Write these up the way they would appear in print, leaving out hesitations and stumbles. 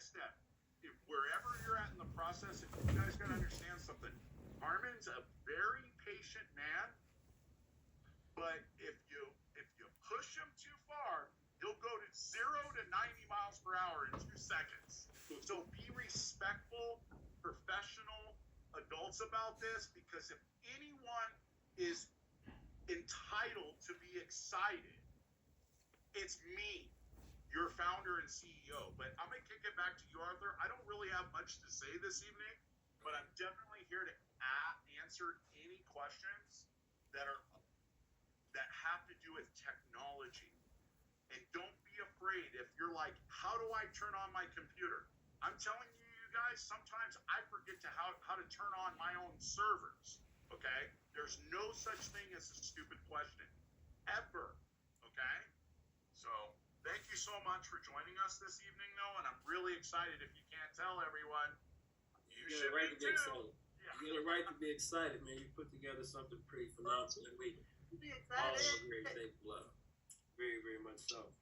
next step. If wherever you're at in the process, if you guys got to understand something, Harmon's a very patient man, but if you push him too far, he'll go to 0 to 90 miles per hour in 2 seconds. So be respectful, professional adults about this, because if anyone is entitled to be excited, it's me, your founder and CEO. But I'm gonna kick it back to you, Arthur. I don't really have much to say this evening, but I'm definitely here to answer any questions that have to do with technology. And don't be afraid if you're like, how do I turn on my computer? I'm telling you, you guys, sometimes I forget how to turn on my own servers. Okay? There's no such thing as a stupid question. Ever. Okay? So, thank you so much for joining us this evening, though, and I'm really excited. If you can't tell everyone, you should be too. Yeah. You got a right to be excited, man. You put together something pretty phenomenal. Be excited. Very thankful of. Very, very much so.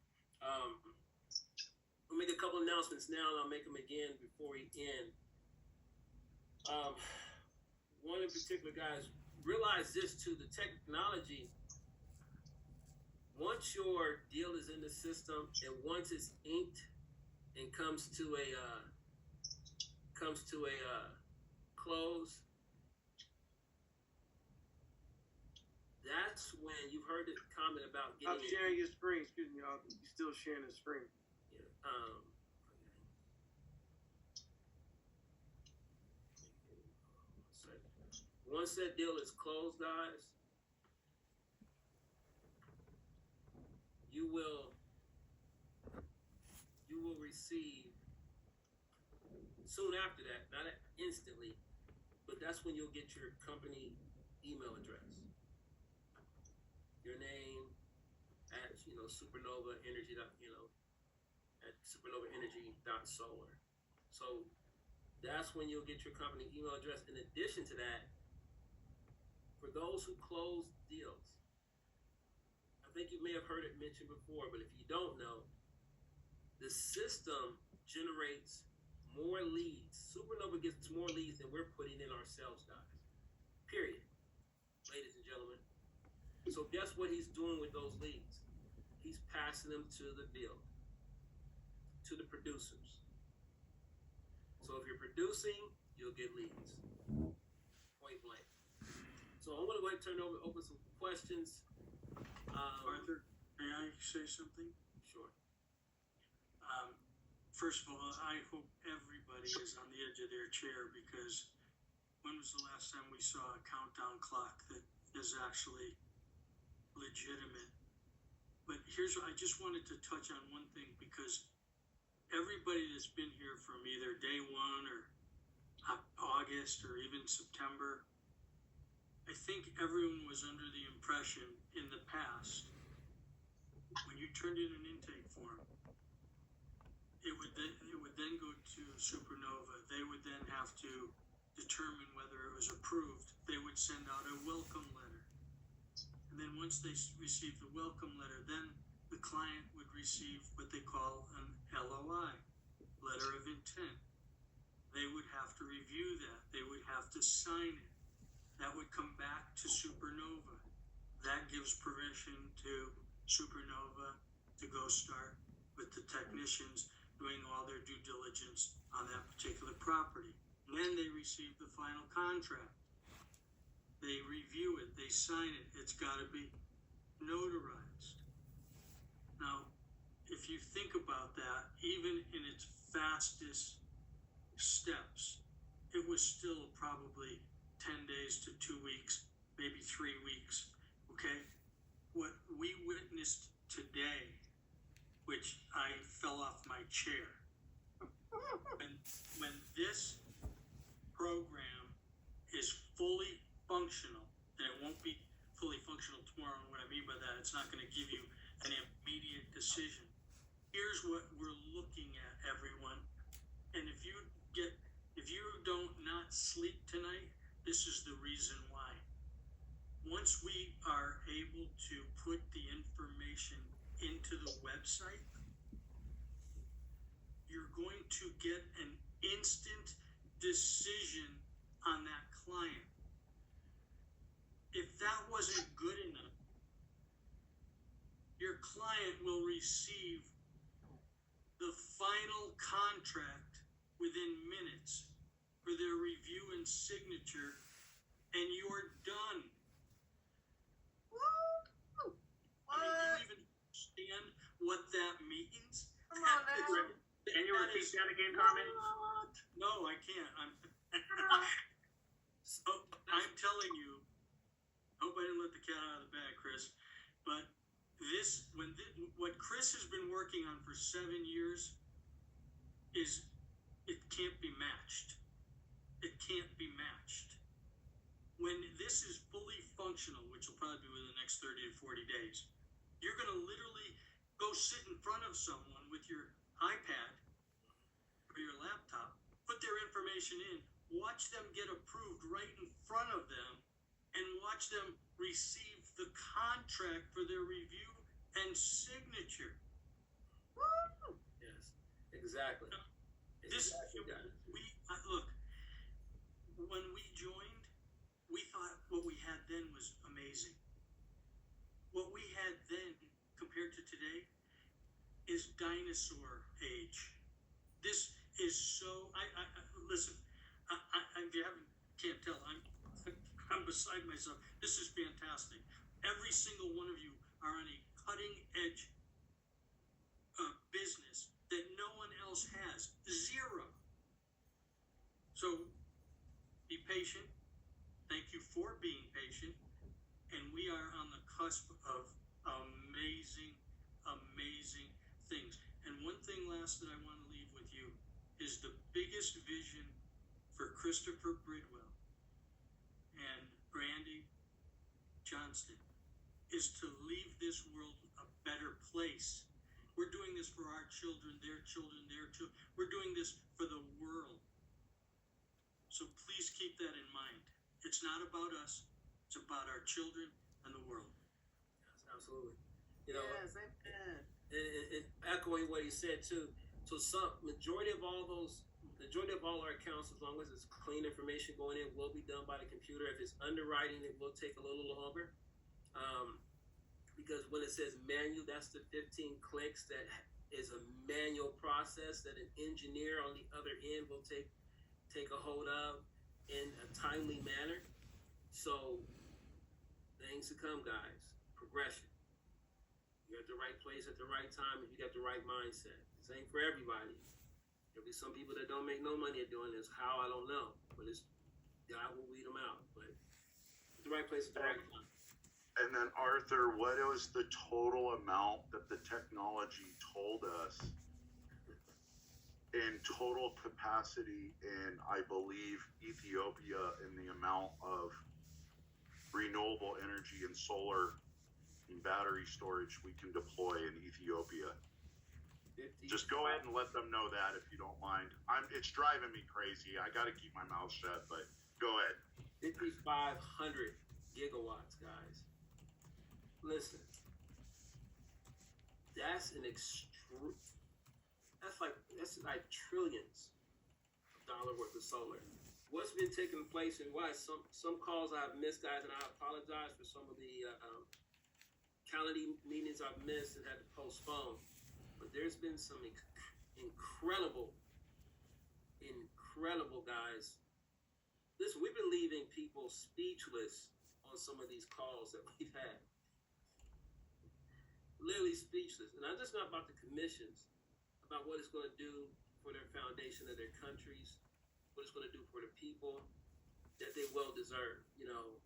We'll make a couple announcements now, and I'll make them again before we end. One in particular, guys, realize this too: the technology. Once your deal is in the system, and once it's inked and comes to a close, that's when you've heard the comment about getting. I'm sharing your screen. Excuse me, y'all. You're still sharing the screen. Yeah. Once that deal is closed, guys, you will receive soon after that, not instantly, but that's when you'll get your company email address. Your name at Supernova Energy, at supernovaenergy.solar. So that's when you'll get your company email address. In addition to that, for those who close deals, I think you may have heard it mentioned before, but if you don't know, the system generates more leads. Supernova gets more leads than we're putting in ourselves, guys. Period. Ladies and gentlemen. So guess what he's doing with those leads? He's passing them to the field, to the producers. So if you're producing, you'll get leads. Point blank. So I'm going to go ahead and turn over some questions. Arthur, may I say something? Sure. First of all, I hope everybody is on the edge of their chair, because when was the last time we saw a countdown clock that is actually legitimate? But I just wanted to touch on one thing, because everybody that's been here from either day one or August or even September, I think everyone was under the impression in the past, when you turned in an intake form, it would then go to Supernova. They would then have to determine whether it was approved. They would send out a welcome letter. And then once they received the welcome letter, then the client would receive what they call an LOI, letter of intent. They would have to review that. They would have to sign it. That would come back to Supernova. That gives permission to Supernova to go start with the technicians doing all their due diligence on that particular property. And then they receive the final contract. They review it, they sign it, it's got to be notarized. Now, if you think about that, even in its fastest steps, it was still probably 10 days to 2 weeks, maybe 3 weeks, okay? What we witnessed today, which I fell off my chair, when this program is fully functional, and it won't be fully functional tomorrow, and what I mean by that, it's not going to give you an immediate decision. Here's what we're looking at, everyone. And if you don't not sleep tonight, this is the reason why. Once we are able to put the information into the website, you're going to get an instant decision on that client. If that wasn't good enough, your client will receive the final contract within minutes for their review and signature, and you're done. Woo! I mean, do What? you even understand what that means? Come on now. Can you repeat that again, Carmen? No, I can't. So I'm telling you, hope I didn't let the cat out of the bag, Chris. But what Chris has been working on for 7 years it can't be matched. It can't be matched. When this is fully functional, which will probably be within the next 30 to 40 days, you're going to literally go sit in front of someone with your iPad or your laptop, put their information in, watch them get approved right in front of them, and watch them receive the contract for their review and signature. Woo! Yes, exactly. This Exactly, guys. look. When we joined, we thought what we had then was amazing. What we had then compared to today is dinosaur age. This is so. I listen. If you can't tell, I'm beside myself. This is fantastic. Every single one of you are on a cutting edge business that no one else has. Zero. So be patient. Thank you for being patient. And we are on the cusp of amazing, amazing things. And one thing last that I want to leave with you is the biggest vision for Christopher Bridwell and Brandy Johnston is to leave this world a better place. We're doing this for our children, their children, their children. We're doing this for the world. So please keep that in mind. It's not about us. It's about our children and the world. Yes, absolutely. You know, Yes, amen. and echoing what he said too. So majority of all our accounts, as long as it's clean information going in, will be done by the computer. If it's underwriting, it will take a little longer. Because when it says manual, that's the 15 clicks. That is a manual process that an engineer on the other end will take a hold of in a timely manner. So things to come, guys. Progression. You're at the right place at the right time if you got the right mindset. This ain't for everybody. There'll be some people that don't make no money at doing this. How, I don't know. But it's God will weed them out. But at the right place at the right time. And then Arthur, what was the total amount that the technology told us in total capacity in, I believe, Ethiopia, in the amount of renewable energy and solar and battery storage we can deploy in Ethiopia? 50. Just go ahead and let them know that if you don't mind. It's driving me crazy. I got to keep my mouth shut, but go ahead. 5,500 gigawatts, guys. Listen, that's like trillions of dollar worth of solar. What's been taking place and why some calls I've missed, guys, and I apologize for some of the county meetings I've missed and had to postpone. But there's been some incredible guys. Listen, we've been leaving people speechless on some of these calls that we've had. Literally speechless. And I'm just not about the commissions, about what it's going to do for their foundation of their countries, what it's going to do for the people that they well deserve. You know,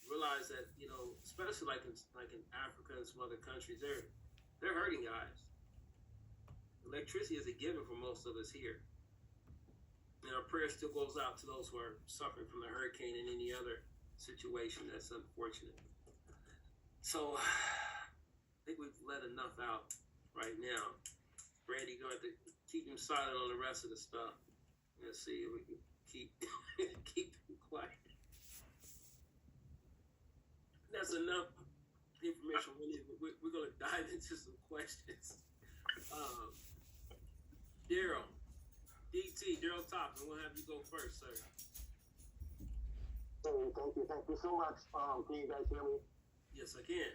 realize that, you know, especially like in Africa and some other countries, they're hurting, guys. Electricity is a given for most of us here. And our prayer still goes out to those who are suffering from the hurricane and any other situation that's unfortunate. So I think we've let enough out right now. Brandy, going to keep him silent on the rest of the stuff. Let's see if we can keep him quiet. That's enough information. We're going to dive into some questions. Daryl. DT, Daryl Thompson, we'll have you go first, sir. Hey, thank you so much. Can you guys hear me? Yes, I can.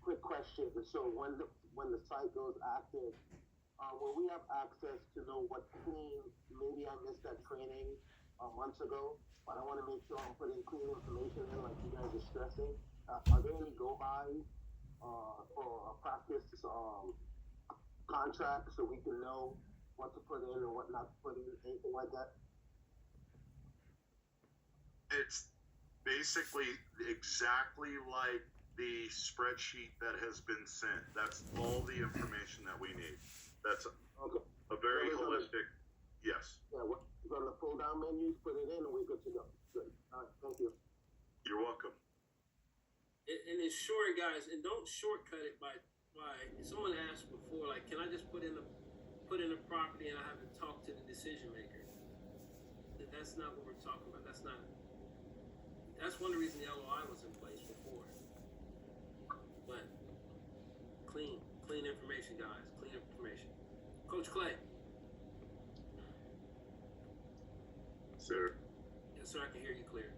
Quick question. So when the site goes active, will we have access to know what clean? Maybe I missed that training months ago, but I want to make sure I'm putting clean information in, like you guys are stressing. Are there any go-bys for practice contracts so we can know what to put in or what not to put in, anything like that? It's basically exactly like the spreadsheet that has been sent. That's all the information that we need. That's Okay. a very holistic, yes. Yeah, on the pull-down menus, put it in, and we're good to go. Good. All right, thank you. You're welcome. And it's short, guys, and don't shortcut it by someone asked before, like, can I just put in a property and I have to talk to the decision maker? That's not what we're talking about. That's one of the reasons the LOI was in place before. But clean information, guys. Clean information. Coach Clay. Sir. Yes, sir. I can hear you clear.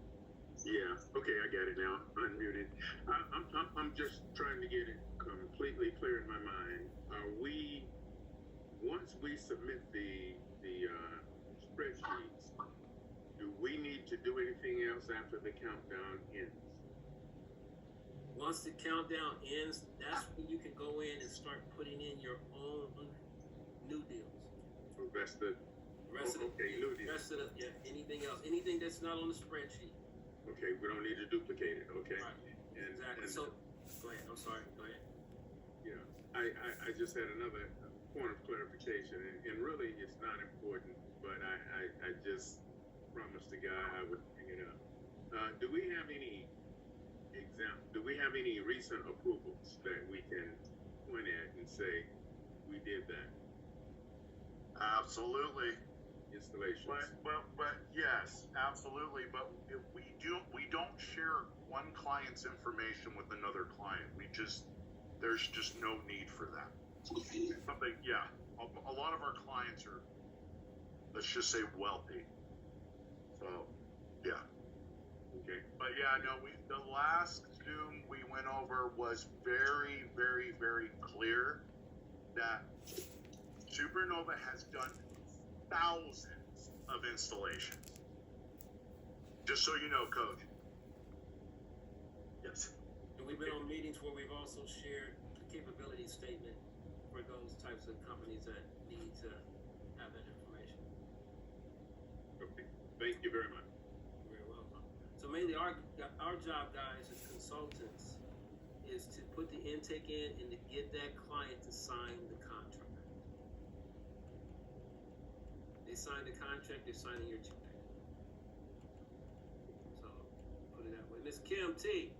Yeah. Okay, I got it now. Unmuted. I'm just trying to get it completely clear in my mind. Once we submit the spreadsheets, do we need to do anything else after the countdown ends? Once the countdown ends, that's when you can go in and start putting in your own new deals. So that's the new deal. Anything else, anything that's not on the spreadsheet. Okay, we don't need to duplicate it. Okay. Right. And, Exactly. and So, go ahead. I'm sorry. Go ahead. Yeah, I just had another point of clarification, and really it's not important, but I just promised the guy I would bring it up. Do we have any recent approvals that we can point at and say we did that? Absolutely. Installations. But yes, absolutely. But if we don't share one client's information with another client. There's just no need for that. Something, yeah. A lot of our clients are, let's just say, wealthy. So, yeah. Okay. But yeah, no, the last Zoom we went over was very, very, very clear that Supernova has done thousands of installations. Just so you know, Coach. Yes. And we've been on meetings where we've also shared the capability statement for those types of companies that need to have that information. Okay. Thank you very much. You're very welcome. So mainly our job, guys, as consultants, is to put the intake in and to get that client to sign the contract. They sign the contract, they're signing your check. So put it that way. Miss Kim T.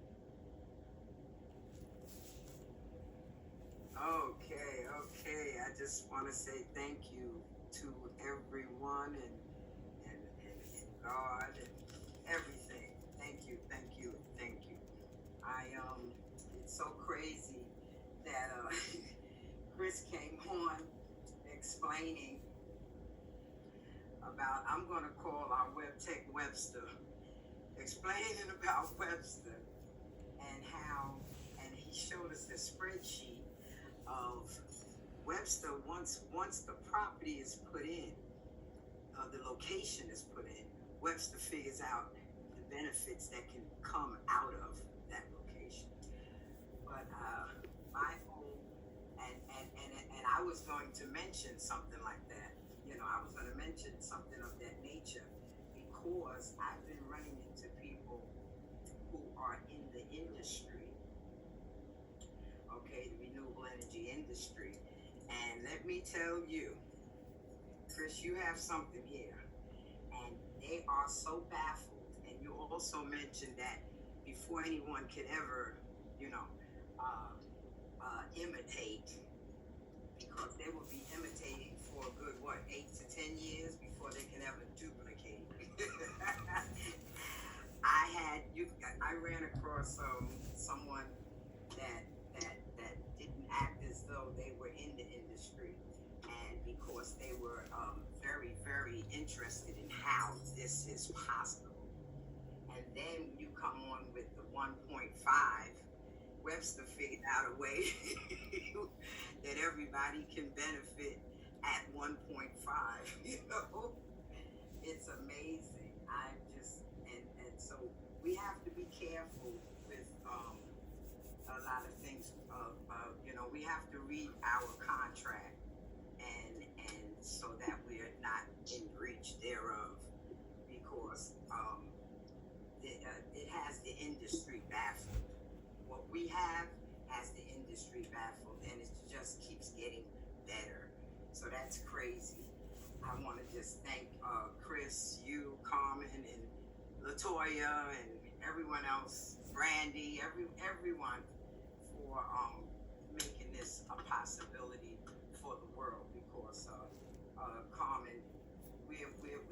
Okay. I just want to say thank you to everyone and God and everything. Thank you. It's so crazy that Chris came on explaining about, I'm going to call our web tech Webster, explaining about Webster and he showed us the spreadsheet of Webster. Once the property is put in, the location is put in, Webster figures out the benefits that can come out of that location. But my home, and I was going to mention something like that. I was going to mention something of that nature because I've been running into people who are in the industry, okay, the renewable energy industry. And let me tell you, Chris, you have something here. And they are so baffled. And you also mentioned that before anyone could ever, imitate, because they will be imitating for a good, 8 to 10 years before they can ever duplicate. I ran across someone that didn't act as though they were in the industry, and because interested in how this is possible. And then you come on with the 1.5. Webster figured out a way that everybody can benefit at 1.5. You know, it's amazing. I just and so we have to be careful with a lot of things. You know, we have to read our contract and so that we are not in breach thereof, because it has the industry baffled. What we have has the industry baffled, and it just keeps getting better. So that's crazy. I want to just thank Chris, you, Carmen, and Latoya, and everyone else, Brandy, everyone for making this a possibility for the world. Because Carmen,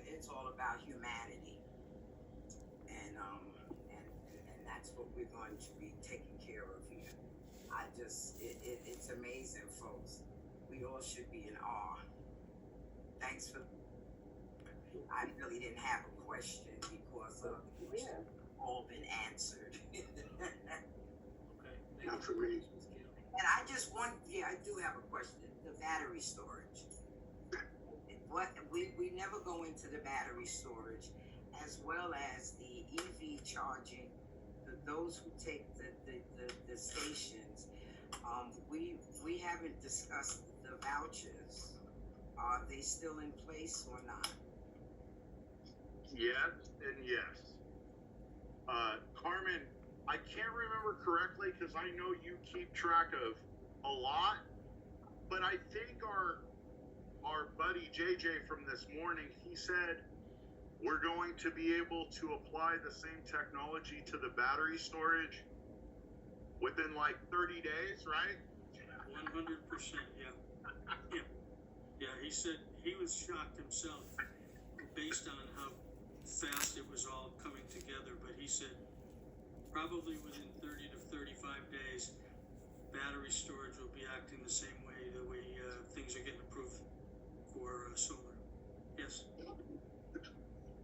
it's all about humanity, and that's what we're going to be taking care of here. It's amazing, folks. We all should be in awe. Thanks for. I really didn't have a question because the questions all been answered. Okay. Not for me. And I just want, I do have a question. The battery storage. What we never go into the battery storage, as well as the EV charging. Those who take the stations. We haven't discussed the vouchers. Are they still in place or not? Yes and yes. Carmen, I can't remember correctly because I know you keep track of a lot, but I think our buddy JJ from this morning, he said we're going to be able to apply the same technology to the battery storage within like 30 days, right? 100%, yeah. Yeah, he said he was shocked himself based on how fast it was all coming together, but he said probably within 30 to 35 days, battery storage will be acting the same way things are getting approved for solar. Yes.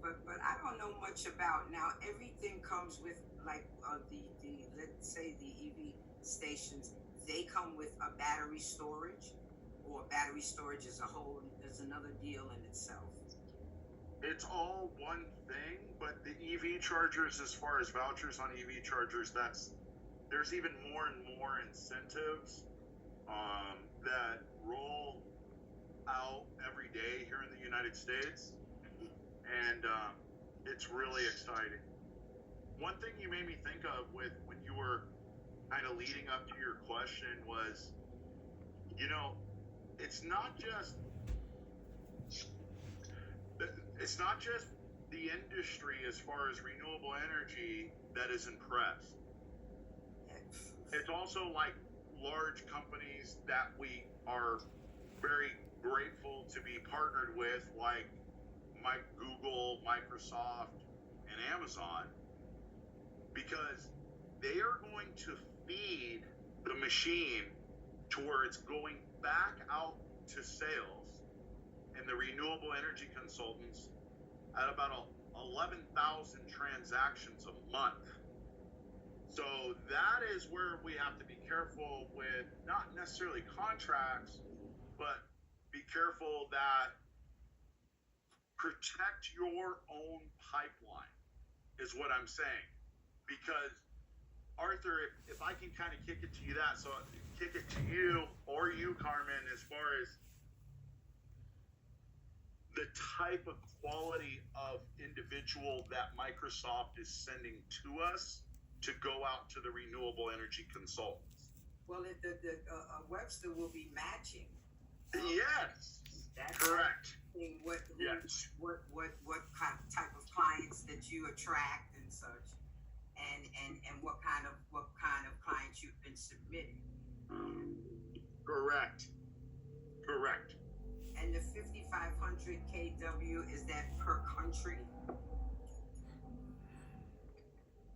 But I don't know much about now. Everything comes with like the let's say the EV stations. They come with a battery storage, or battery storage as a whole is another deal in itself. It's all one thing, but the EV chargers, as far as vouchers on EV chargers, there's even more and more incentives that roll out every day here in the United States, and it's really exciting. One thing you made me think of when you were kind of leading up to your question was, you know, it's not just the industry as far as renewable energy that is impressed. It's also like large companies that we are very grateful to be partnered with, like Google, Microsoft, and Amazon, because they are going to feed the machine to where it's going back out to sales and the renewable energy consultants at about 11,000 transactions a month. So that is where we have to be careful with not necessarily contracts, but be careful that protect your own pipeline is what I'm saying. Because Arthur, if I can kind of kick it to you kick it to you or you, Carmen, as far as the type of quality of individual that Microsoft is sending to us to go out to the renewable energy consultants. Well, the Webster will be matching. Yes, That's correct. What Yes. what type of clients that you attract and such, and what kind of clients you've been submitting. Correct. And the 5,500 kW, is that per country?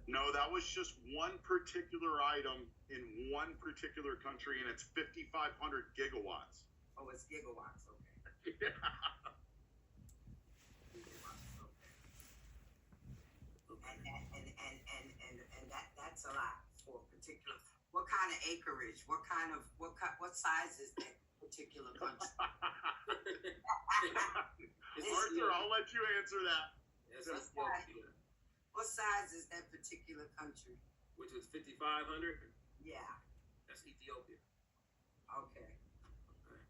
No, that was just one particular item in one particular country, and it's 5,500 gigawatts. Oh, it's gigawatts. Okay. kind of acreage? What size is that particular country? Arthur, I'll let you answer that. That's What Ethiopia, What size is that particular country? which was 5,500. Yeah. That's Ethiopia. Okay. Okay.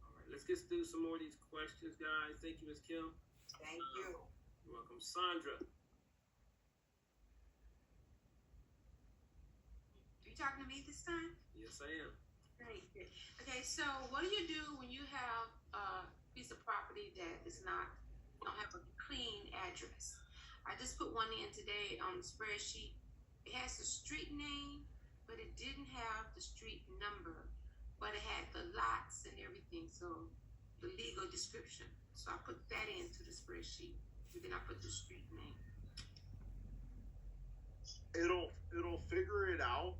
All right. Let's get through some more of these questions, guys. Thank you, Ms. Kim. Thank you. You're welcome, Sandra. Are you talking to me this time? Yes, I am. Great. Okay, so what do you do when you have a piece of property that is not, don't have a clean address? I just put one in today on the spreadsheet. It has the street name, but it didn't have the street number, but it had the lots and everything, so the legal description. So I put that into the spreadsheet, and then I put the street name. It'll figure it out,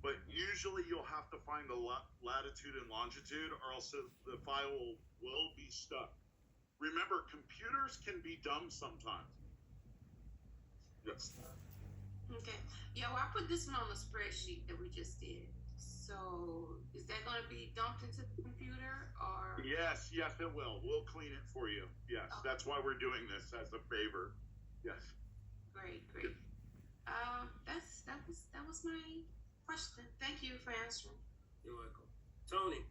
but usually you'll have to find the latitude and longitude, or else the file will be stuck. Remember, computers can be dumb sometimes. Yes. Okay. Yeah, well, I put this one on the spreadsheet that we just did. So is that going to be dumped into the computer or? Yes, it will. We'll clean it for you. Yes, Okay. That's why we're doing this as a favor. Yes. Great. That was my question. Thank you for answering. You're welcome. Tony.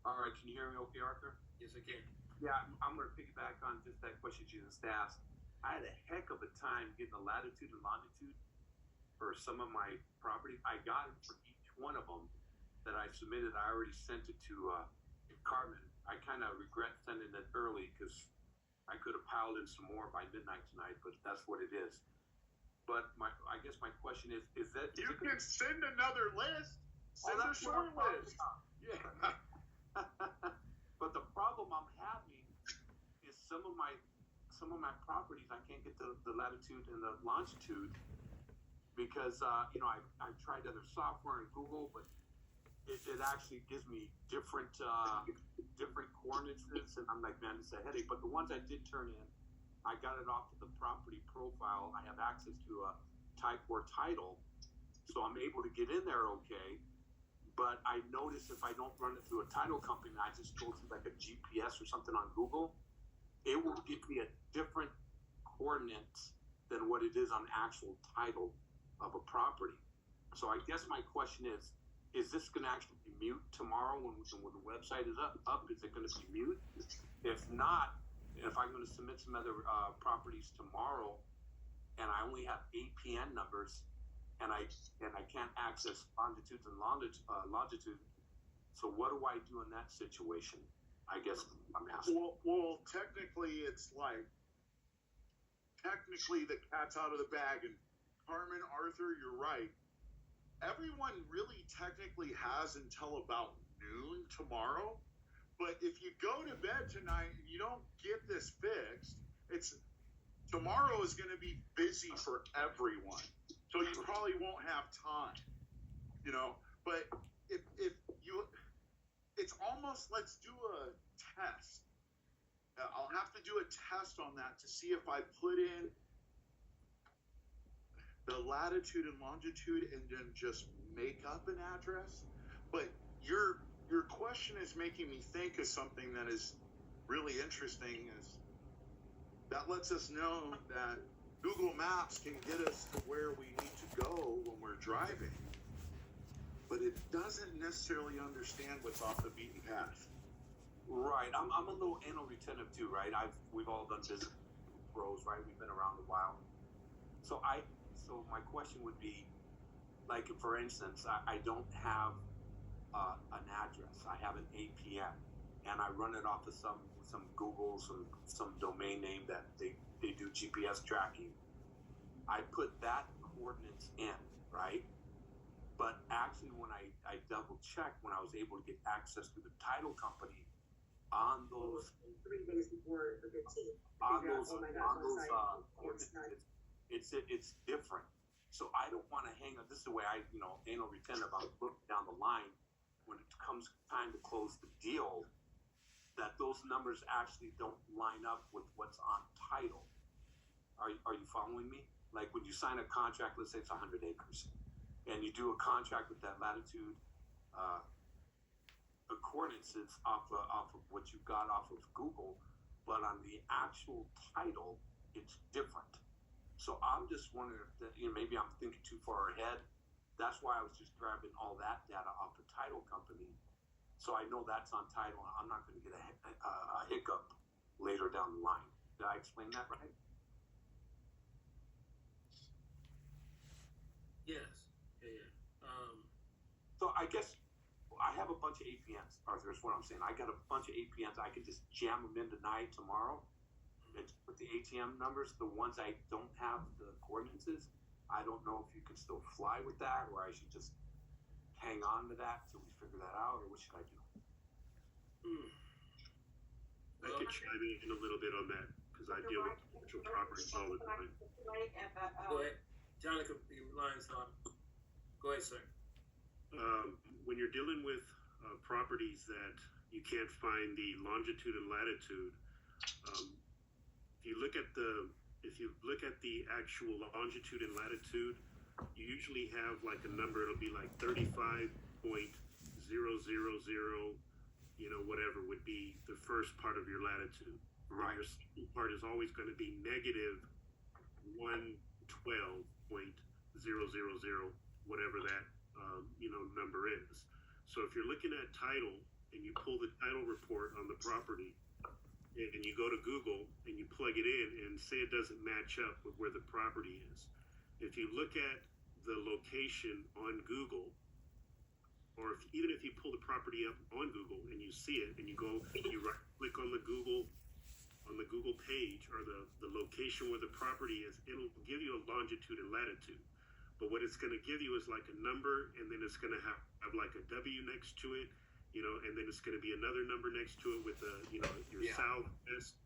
All right, can you hear me okay, Arthur? Yes, I can. Yeah, I'm going to piggyback on just that question you just asked. I had a heck of a time getting the latitude and longitude for some of my property. I got it for each one of them that I submitted. I already sent it to Carmen. I kind of regret sending it early because I could have piled in some more by midnight tonight, but that's what it is. But I guess my question is that... You can send another list. Send a short list. Yeah. But the problem I'm having is some of my properties I can't get the latitude and the longitude because I've tried other software and Google, but it actually gives me different coordinates, and I'm like, man, it's a headache. But the ones I did turn in, I got it off to the property profile. I have access to a type or title, so I'm able to get in there okay. But I notice if I don't run it through a title company, I just go through like a GPS or something on Google, it will give me a different coordinate than what it is on actual title of a property. So I guess my question is this going to actually be mute tomorrow when the website is up? Is it going to be mute? If not, if I'm going to submit some other properties tomorrow and I only have APN numbers, and I can't access longitudes and longitude. So what do I do in that situation? I guess I'm asking. Well, technically the cat's out of the bag. And Carmen, Arthur, you're right. Everyone really technically has until about noon tomorrow. But if you go to bed tonight and you don't get this fixed, tomorrow is going to be busy for everyone. So you probably won't have time, but if you, it's almost, let's do a test. I'll have to do a test on that to see if I put in the latitude and longitude and then just make up an address. But your question is making me think of something that is really interesting, is that lets us know that Google Maps can get us to where we need to go when we're driving, but it doesn't necessarily understand what's off the beaten path. Right. I'm a little anal retentive too, right? We've all done business pros, right? We've been around a while. So my question would be, like, for instance, I don't have an address. I have an APN, and I run it off of some Google, some domain name that they do GPS tracking. I put that coordinates in, right? But actually, when I double checked, when I was able to get access to the title company on those 3 days before the 15th, coordinates, it's different. So I don't want to hang on. This is the way I, anal retentive. I look down the line when it comes time to close the deal, that those numbers actually don't line up with what's on title. Are you following me? Like when you sign a contract, let's say it's 100 acres, and you do a contract with that latitude, the coordinates off of what you got off of Google, but on the actual title, it's different. So I'm just wondering if that, maybe I'm thinking too far ahead. That's why I was just grabbing all that data off the title company, so I know that's on title. And I'm not going to get a hiccup later down the line. Did I explain that right? Yes. Yeah. So I guess I have a bunch of APNs, Arthur, is what I'm saying. I got a bunch of APNs. I can just jam them in tonight, tomorrow, and with the ATM numbers, the ones I don't have the coordinates, I don't know if you can still fly with that, or I should just hang on to that till we figure that out, or what should I do? I could chime in a little bit on that, because I deal with commercial properties all the time. Go ahead. Jonathan, your line's on. Go ahead, sir. When you're dealing with properties that you can't find the longitude and latitude, if you look at the actual longitude and latitude, you usually have like a number. It'll be like 35.000, whatever would be the first part of your latitude. Right. Your second part is always going to be negative 112.000, whatever that number is. So if you're looking at title and you pull the title report on the property and you go to Google and you plug it in and say it doesn't match up with where the property is, if you look at the location on Google, or even if you pull the property up on Google and you see it and you right click on the Google page or the location where the property is, it'll give you a longitude and latitude. But what it's going to give you is like a number, and then it's going to have like a W next to it, and then it's going to be another number next to it with your southwest.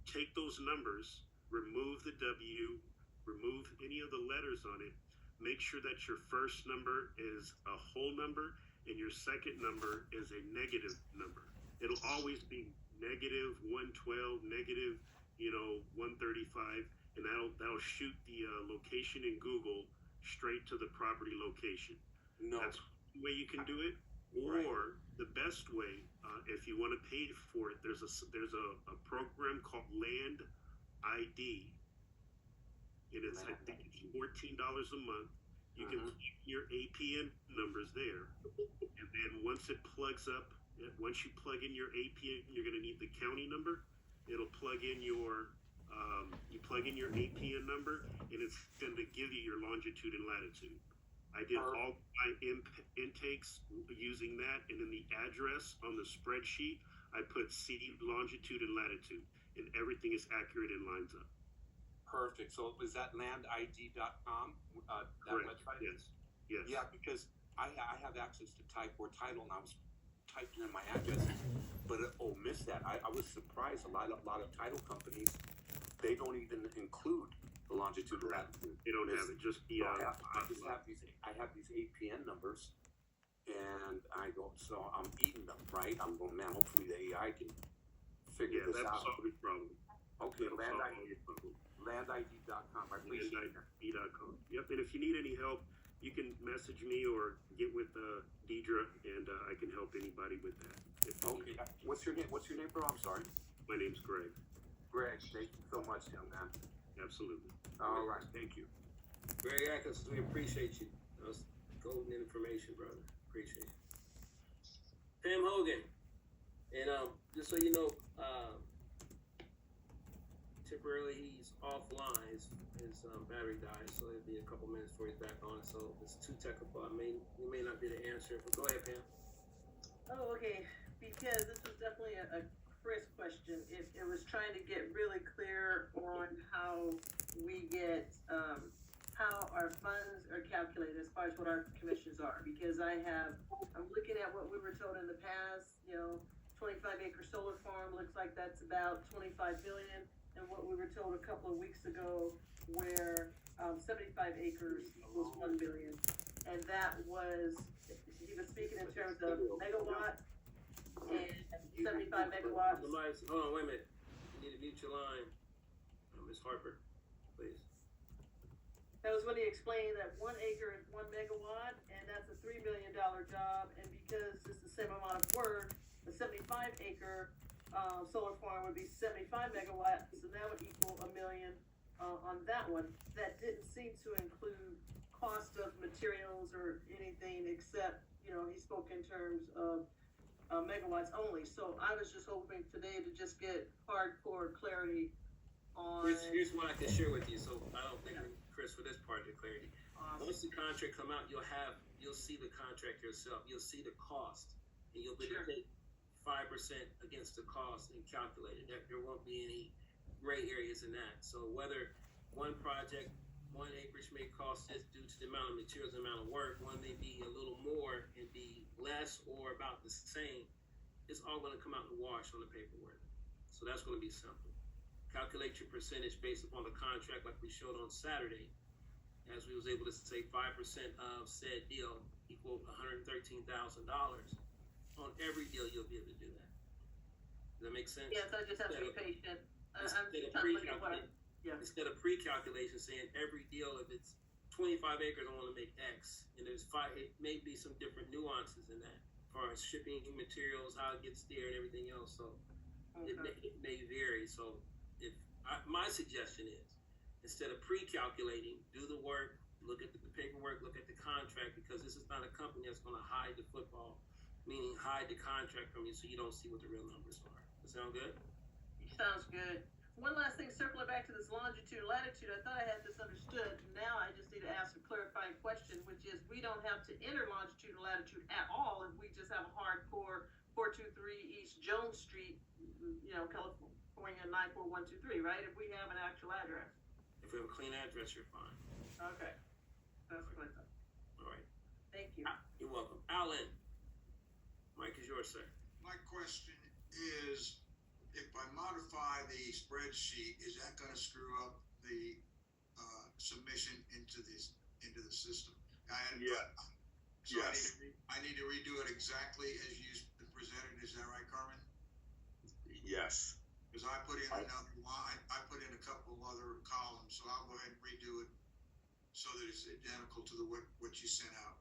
Take those numbers, remove the W, remove any of the letters on it. Make sure that your first number is a whole number and your second number is a negative number. It'll always be negative 112, negative 135, and that'll shoot the location in Google straight to the property location. No. That's the way you can do it. Or the best way, if you want to pay for it, there's a program called Land ID. I think it's $14 a month. You can plug your APN numbers there, and then once it plugs up, once you plug in your APN, you're going to need the county number. It'll plug in your you plug in your APN number, and it's going to give you your longitude and latitude. I did all my intakes using that, and in the address on the spreadsheet, I put city longitude and latitude, and everything is accurate and lines up. Perfect. So is that landid.com? That Correct. website? Yes. Yes. Yeah, because I have access to type or title, and I was typing in my address, but it missed that. I was surprised. A lot of title companies, they don't even include the longitude or latitude. They don't have it. Just the. I have these APN numbers, and I go. So I'm eating them, right? I'm going, man. Hopefully the AI can figure this out. Yeah, that's solve the problem. Okay, landid.com. Landid.com. Yep. And if you need any help, you can message me or get with Deidre, and I can help anybody with that. Okay. What's your name? Bro? I'm sorry. My name's Greg. Greg, thank you so much, young man. Absolutely. All right, thank you. Greg Atkins, we appreciate you. That was golden information, brother. Appreciate you. Pam Hogan, and just so you know, temporarily he's offline. His battery died, so it'll be a couple minutes before he's back on. So it's too technical. We may not be the answer. But go ahead, Pam. Oh, okay. Because this was definitely a Chris question. It was trying to get really clear on how we get how our funds are calculated as far as what our commissions are. Because I'm looking at what we were told in the past. 25-acre solar farm looks like that's about 25 billion, and what we were told a couple of weeks ago, where 75 acres equals 1 billion, and that was he was speaking in terms of megawatt. And 75 megawatts. Hold on, wait a minute. You need to mute your line. Ms. Harper, please. That was when he explained that 1 acre is 1 megawatt, and that's a $3 million job, and because it's the same amount of work, the 75-acre solar farm would be 75 megawatts, so that would equal $1 million on that one. That didn't seem to include cost of materials or anything except, he spoke in terms of megawatts only. So I was just hoping today to just get hardcore clarity on. Here's what I can share with you. So I don't think Chris for this part of the clarity. Once the contract come out, you'll see the contract yourself. You'll see the cost, and you'll be able to take 5% against the cost and calculate it. There won't be any gray areas in that. So whether one project, 1 acreage may cost this due to the amount of materials, the amount of work, one may be a little more and be less or about the same, it's all going to come out in the wash on the paperwork. So that's going to be simple. Calculate your percentage based upon the contract like we showed on Saturday, as we was able to say 5% of said deal equal $113,000. On every deal, you'll be able to do that. Does that make sense? Yes, I just have to be patient. Instead of pre-calculation saying every deal, if it's 25 acres, I want to make X, and there's 5, it may be some different nuances in that, as far as shipping materials, how it gets there, and everything else. So it may vary. So my suggestion is, instead of pre-calculating, do the work, look at the paperwork, look at the contract, because this is not a company that's going to hide the football, meaning hide the contract from you so you don't see what the real numbers are. Does that sound good? Sounds good. One last thing, circling back to this longitude, latitude, I thought I had this understood. Now I just need to ask a clarifying question, which is we don't have to enter longitude and latitude at all if we just have a hardcore 423 East Jones Street, California 94123, right? If we have an actual address. If we have a clean address, you're fine. Okay. That's what I thought. All right. Thank you. You're welcome. Alan, Mike is yours, sir. My question is, if I modify the spreadsheet, is that going to screw up the submission into the system? So Yes. I need to redo it exactly as you presented. Is that right, Carmen? Yes. Because I put in another line. I put in a couple other columns, so I'll go ahead and redo it so that it's identical to what you sent out.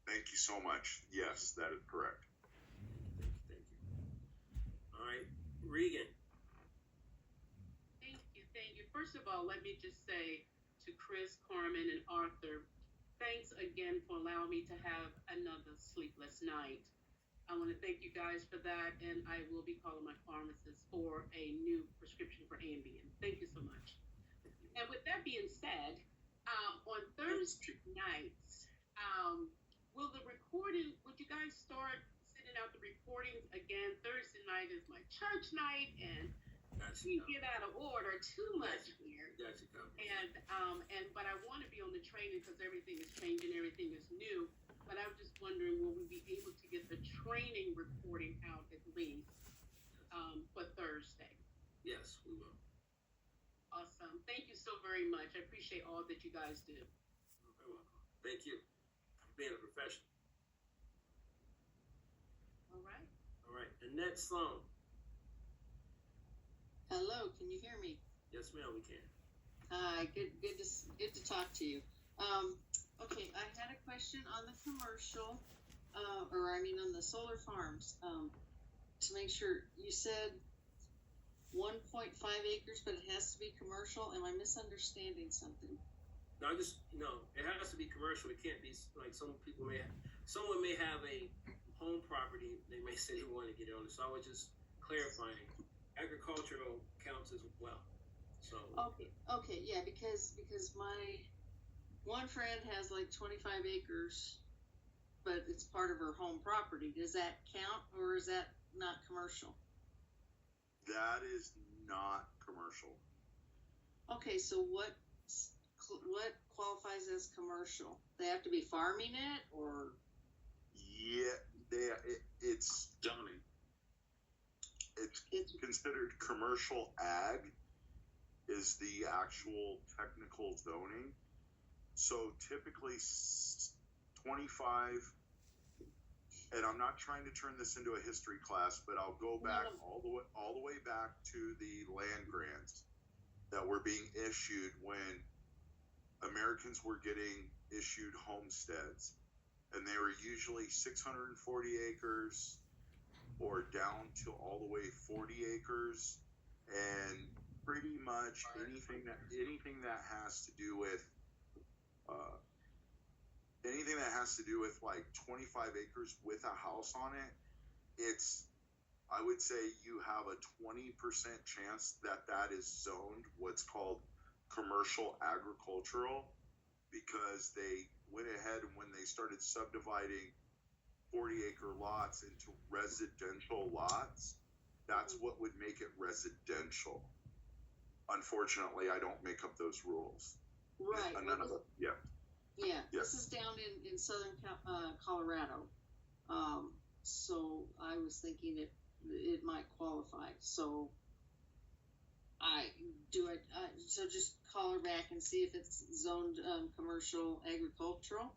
Thank you so much. Yes, that is correct. Thank you. All right, Regan. Thank you. First of all, let me just say to Chris, Carmen, and Arthur, thanks again for allowing me to have another sleepless night. I want to thank you guys for that, and I will be calling my pharmacist for a new prescription for Ambien. Thank you so much. And with that being said, on Thursday nights, would you guys start sending out the recordings again? Thursday night is my church night, and we get out of order too much here. But I want to be on the training because everything is changing, everything is new. But I'm just wondering, will we be able to get the training recording out at least for Thursday? Yes, we will. Awesome. Thank you so very much. I appreciate all that you guys do. You're very welcome. Thank you for being a professional. All right. All right. Annette Sloan. Hello, can you hear me? Yes, ma'am, we can. Hi, good to talk to you. Okay, I had a question on the commercial, on the solar farms. To make sure, you said 1.5 acres, but it has to be commercial. Am I misunderstanding something? No, it has to be commercial. It can't be like someone may have a home property. They may say they want to get it on it. So I was just clarifying. Agricultural counts as well. So. Okay, yeah, because my one friend has like 25 acres, but it's part of her home property. Does that count, or is that not commercial? That is not commercial. Okay, so what qualifies as commercial? They have to be farming it, or? Yeah, it's zoning. It's considered commercial ag is the actual technical zoning. So typically 25, and I'm not trying to turn this into a history class, but I'll go back all the way back to the land grants. that were being issued when Americans were getting issued homesteads, and they were usually 640 acres or down to all the way 40 acres, and pretty much anything that has to do with like 25 acres with a house on it, I would say you have a 20% chance that is zoned what's called commercial agricultural, because they went ahead and when they started subdividing 40-acre lots into residential lots, that's what would make it residential. Unfortunately, I don't make up those rules. Right. None of it. Yeah. Yeah. Yes. This is down in southern Colorado. So I was thinking it might qualify. So so just call her back and see if it's zoned commercial agricultural.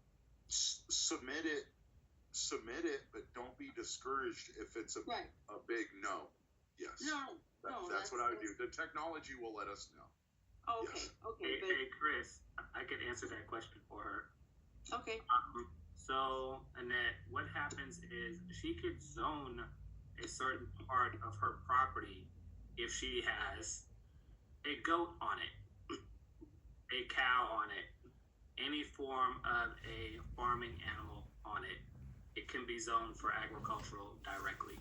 Submit it, but don't be discouraged if it's a big no. Yes. That's what I would do. The technology will let us know. Okay. Yes. Okay. Hey, Chris, I could answer that question for her. Okay. So, Annette, what happens is she could zone a certain part of her property if she has a goat on it, a cow on it, any form of a farming animal on it. It can be zoned for agricultural directly.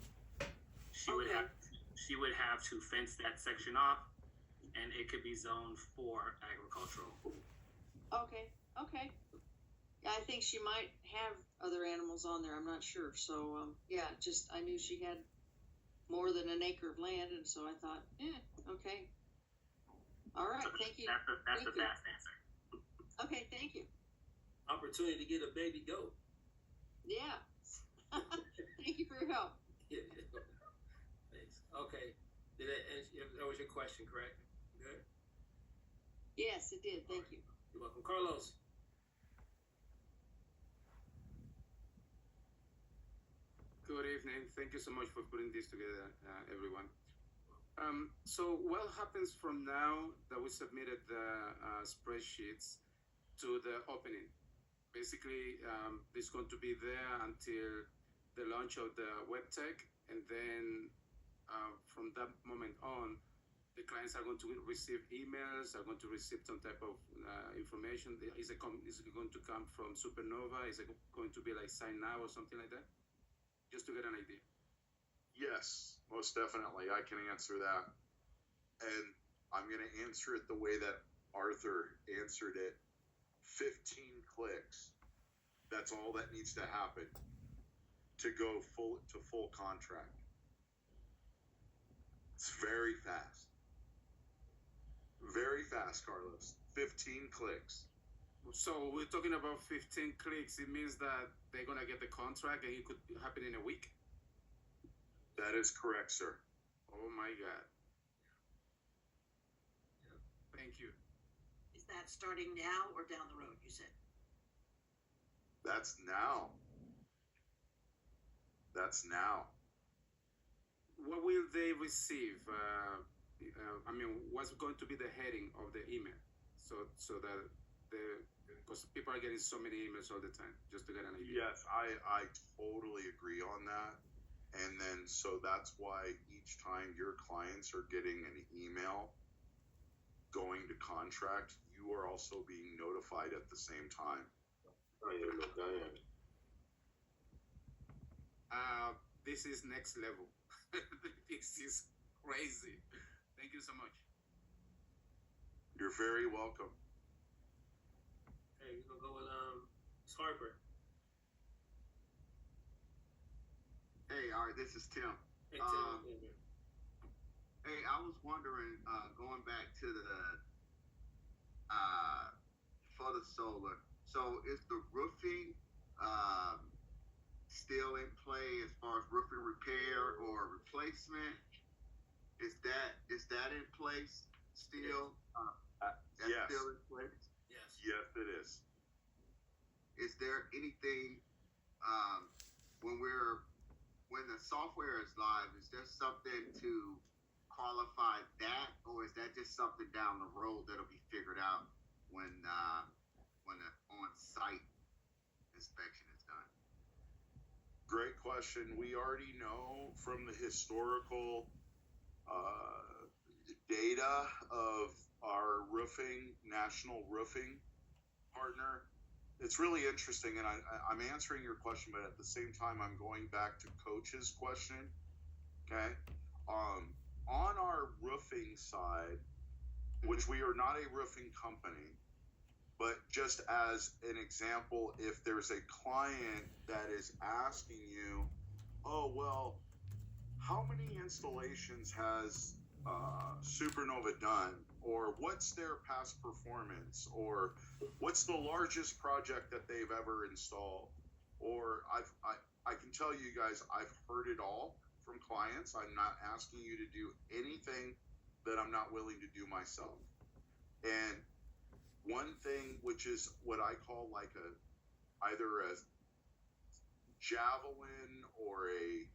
She would have to fence that section off, and it could be zoned for agricultural. Okay. I think she might have other animals on there. I'm not sure. So, I knew she had more than an acre of land, and so I thought, okay. All right, thank you. That's the fast answer. Okay, thank you. Opportunity to get a baby goat. Yeah. Thank you for your help. Yeah. Thanks. Okay. That was your question, correct? Good. Yes, it did. Thank you. You're welcome. Carlos. Good evening. Thank you so much for putting this together, everyone. So what happens from now that we submitted the spreadsheets to the opening? Basically, it's going to be there until the launch of the web tech, and then from that moment on, the clients are going to receive emails, are going to receive some type of information. Is it going to come from Supernova? Is it going to be like Sign Now or something like that? Just to get an idea. Yes, most definitely. I can answer that. And I'm going to answer it the way that Arthur answered it. 15 clicks. That's all that needs to happen to go full contract. It's very fast. Very fast, Carlos. 15 clicks. So we're talking about 15 clicks. It means that they're going to get the contract and it could happen in a week? That is correct, sir. Oh my God. Thank you. Is that starting now or down the road, you said? That's now. What will they receive? What's going to be the heading of the email? So that because people are getting so many emails all the time, just to get an idea. Yes, I totally agree on that. And then, so that's why each time your clients are getting an email going to contract, you are also being notified at the same time. This is next level. This is crazy. Thank you so much. You're very welcome. Hey, we're gonna go with Harper. Hey, all right, this is Tim. Hey, Tim. Hey, I was wondering, going back to the for the solar. So is the roofing still in play as far as roofing repair or replacement? Is that in place still? That's yes. still in place? Yes, it is. Is there anything when the software is live? Is there something to qualify that, or is that just something down the road that'll be figured out when the on-site inspection is done? Great question. We already know from the historical data of our national roofing partner. It's really interesting, and I'm answering your question, but at the same time, I'm going back to Coach's question. Okay. On our roofing side, which we are not a roofing company, but just as an example, if there's a client that is asking you, oh, well, how many installations has Supernova done? Or what's their past performance? Or what's the largest project that they've ever installed? Or I can tell you guys, I've heard it all from clients. I'm not asking you to do anything that I'm not willing to do myself. And one thing, which is what I call like either a javelin or a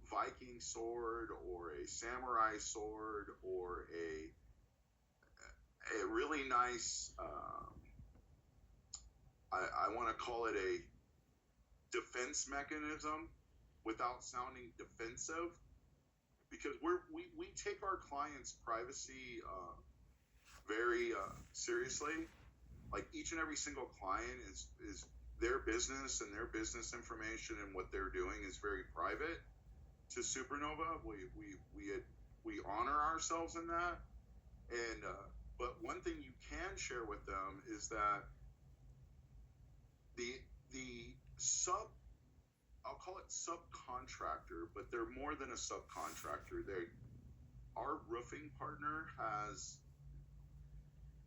Viking sword or a samurai sword or a really nice, I want to call it a defense mechanism without sounding defensive, because we take our clients' privacy very seriously. Like each and every single client is their business, and their business information and what they're doing is very private to Supernova. We honor ourselves in that. And but one thing you can share with them is that the I'll call it subcontractor, but they're more than a subcontractor. Our roofing partner has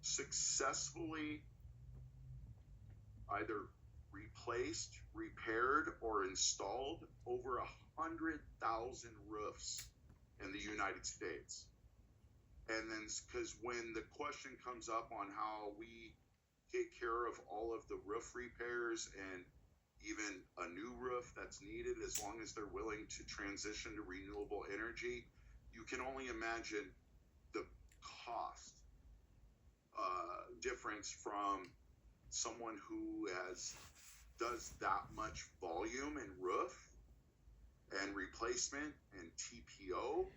successfully either replaced, repaired, or installed over 100,000 roofs in the United States. And then, because when the question comes up on how we take care of all of the roof repairs and even a new roof that's needed, as long as they're willing to transition to renewable energy, you can only imagine the cost difference from someone who does that much volume in roof and replacement and TPO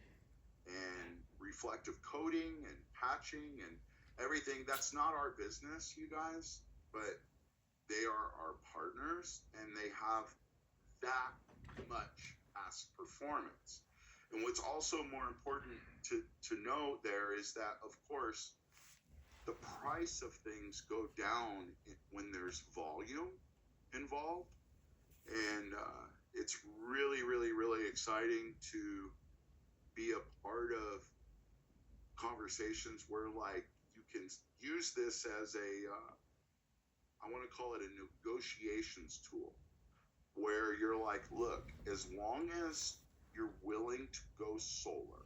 and reflective coating and patching and everything. That's not our business, you guys, but they are our partners, and they have that much past performance. And what's also more important to note there is that, of course, the price of things go down when there's volume involved. And it's really, really, really exciting to be a part of conversations where, like, you can use this as I want to call it a negotiations tool, where you're like, look, as long as you're willing to go solar,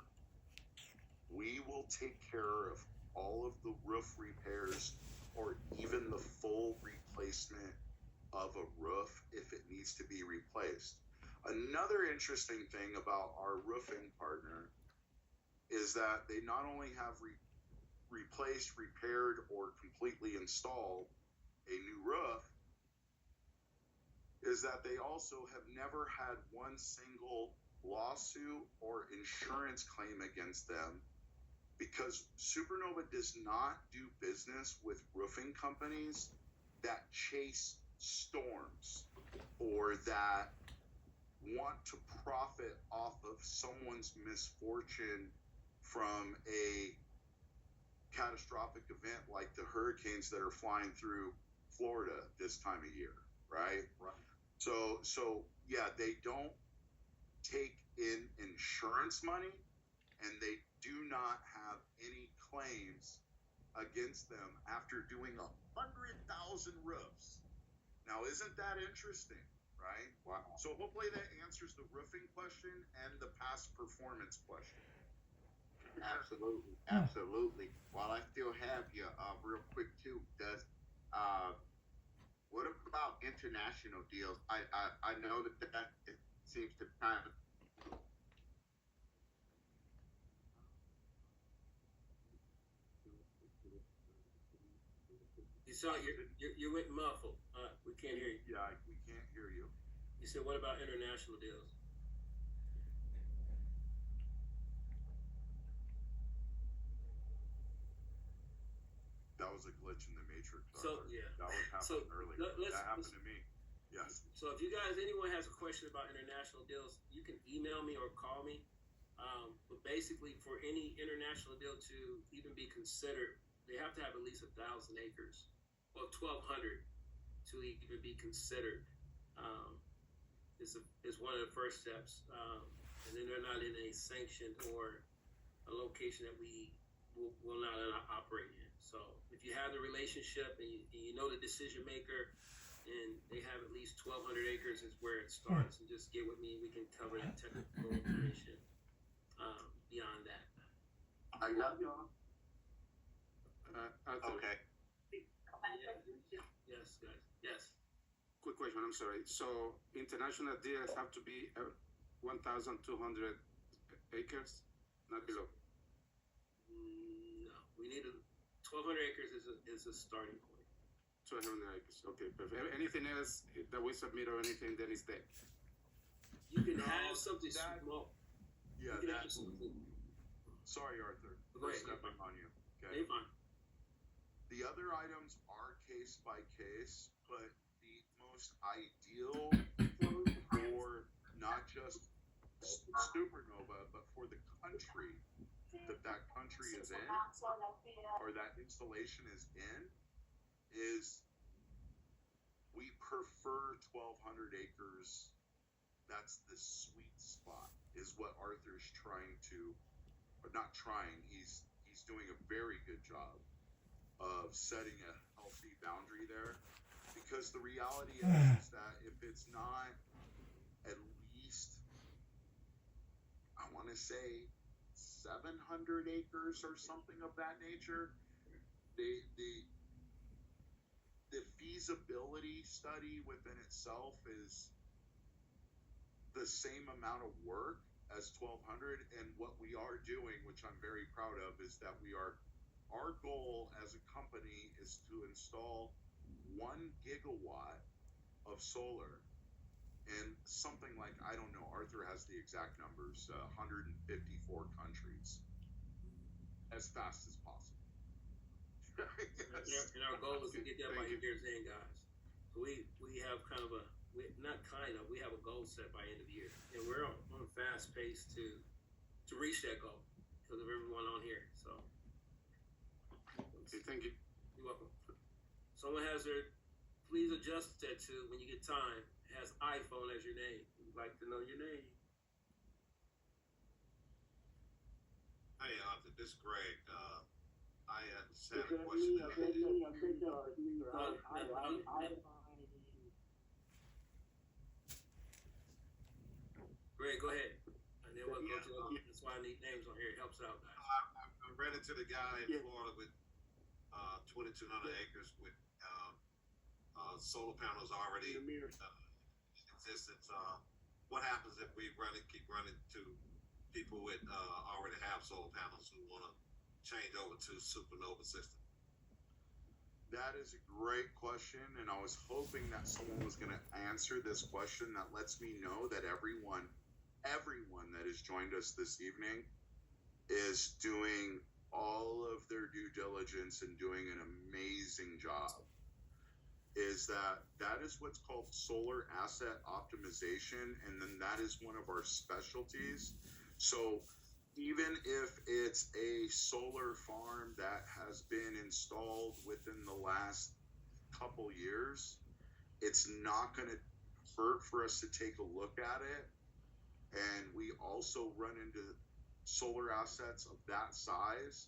we will take care of all of the roof repairs or even the full replacement of a roof if it needs to be replaced. Another interesting thing about our roofing partner is that they not only have replaced, repaired, or completely installed a new roof, is that they also have never had one single lawsuit or insurance claim against them, because Supernova does not do business with roofing companies that chase storms or that want to profit off of someone's misfortune from a catastrophic event like the hurricanes that are flying through Florida this time of year, right? So yeah, they don't take in insurance money, and they do not have any claims against them after doing 100,000 roofs. Now, isn't that interesting, right? Wow. So hopefully that answers the roofing question and the past performance question. Absolutely, absolutely. While I still have you, real quick too, what about international deals? I know that it seems to kind of You saw you're with muffled. We can't hear you. Yeah, we can't hear you. You said, what about international deals? That was a glitch in the matrix. So yeah, that was happening earlier. That happened to me. Yes. So if anyone has a question about international deals, you can email me or call me. But basically, for any international deal to even be considered, they have to have at least 1,000 acres, or 1,200 to even be considered. Is one of the first steps, and then they're not in a sanctioned or a location that we will not operate in. So if you have the relationship and you know the decision maker, and they have at least 1,200 acres is where it starts. And just get with me, we can cover that technical information beyond that. I love you. Okay. Yes, guys. Yes. Quick question, I'm sorry. So international deals have to be 1,200 acres, not below? No, we need 1,200 acres is a starting point. 200 acres, okay, perfect. Anything else that we submit or anything, then it's there. You can have something small. Yeah, that's. Sorry, Arthur. Go ahead. Stepping on you. Okay. Fine. The other items are case by case, but the most ideal for not just Supernova, but for the country that country is in, or that installation is in, is we prefer 1,200 acres. That's the sweet spot, is what Arthur's trying to, or not trying, he's doing a very good job of setting a healthy boundary there. Because the reality is that if it's not at least, I want to say 700 acres or something of that nature, the feasibility study within itself is the same amount of work as 1,200. And what we are doing, which I'm very proud of, is that our goal as a company is to install 1 gigawatt of solar, and something like, I don't know, Arthur has the exact numbers, 154 countries, as fast as possible. Yes. And our goal is to get that by year's end, guys. So we have kind of we have a goal set by end of year, and we're on a fast pace to reach that goal because of everyone on here. So, okay, thank you. You're welcome. Someone has please adjust that to, when you get time, it has iPhone as your name. We'd like to know your name. Hey, Arthur, this is Greg. I just had a question. Greg, go ahead. And then we'll go to that's why I need names on here. It helps out, guys. I ran into the guy in Florida with 2,200 acres with solar panels already in existence. What happens if we keep running to people with already have solar panels who want to change over to Supernova system? That is a great question, and I was hoping that someone was going to answer this question. That lets me know that everyone that has joined us this evening is doing all of their due diligence and doing an amazing job. Is that is what's called solar asset optimization, and then that is one of our specialties. So even if it's a solar farm that has been installed within the last couple years, it's not going to hurt for us to take a look at it. And we also run into solar assets of that size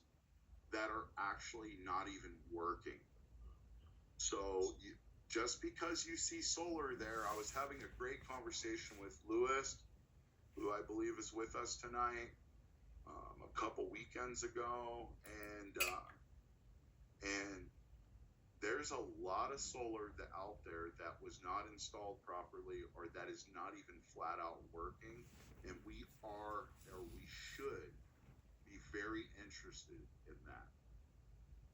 that are actually not even working. So just because you see solar there, I was having a great conversation with Lewis, who I believe is with us tonight, a couple weekends ago, and there's a lot of solar out there that was not installed properly or that is not even flat out working, and we should be very interested in that.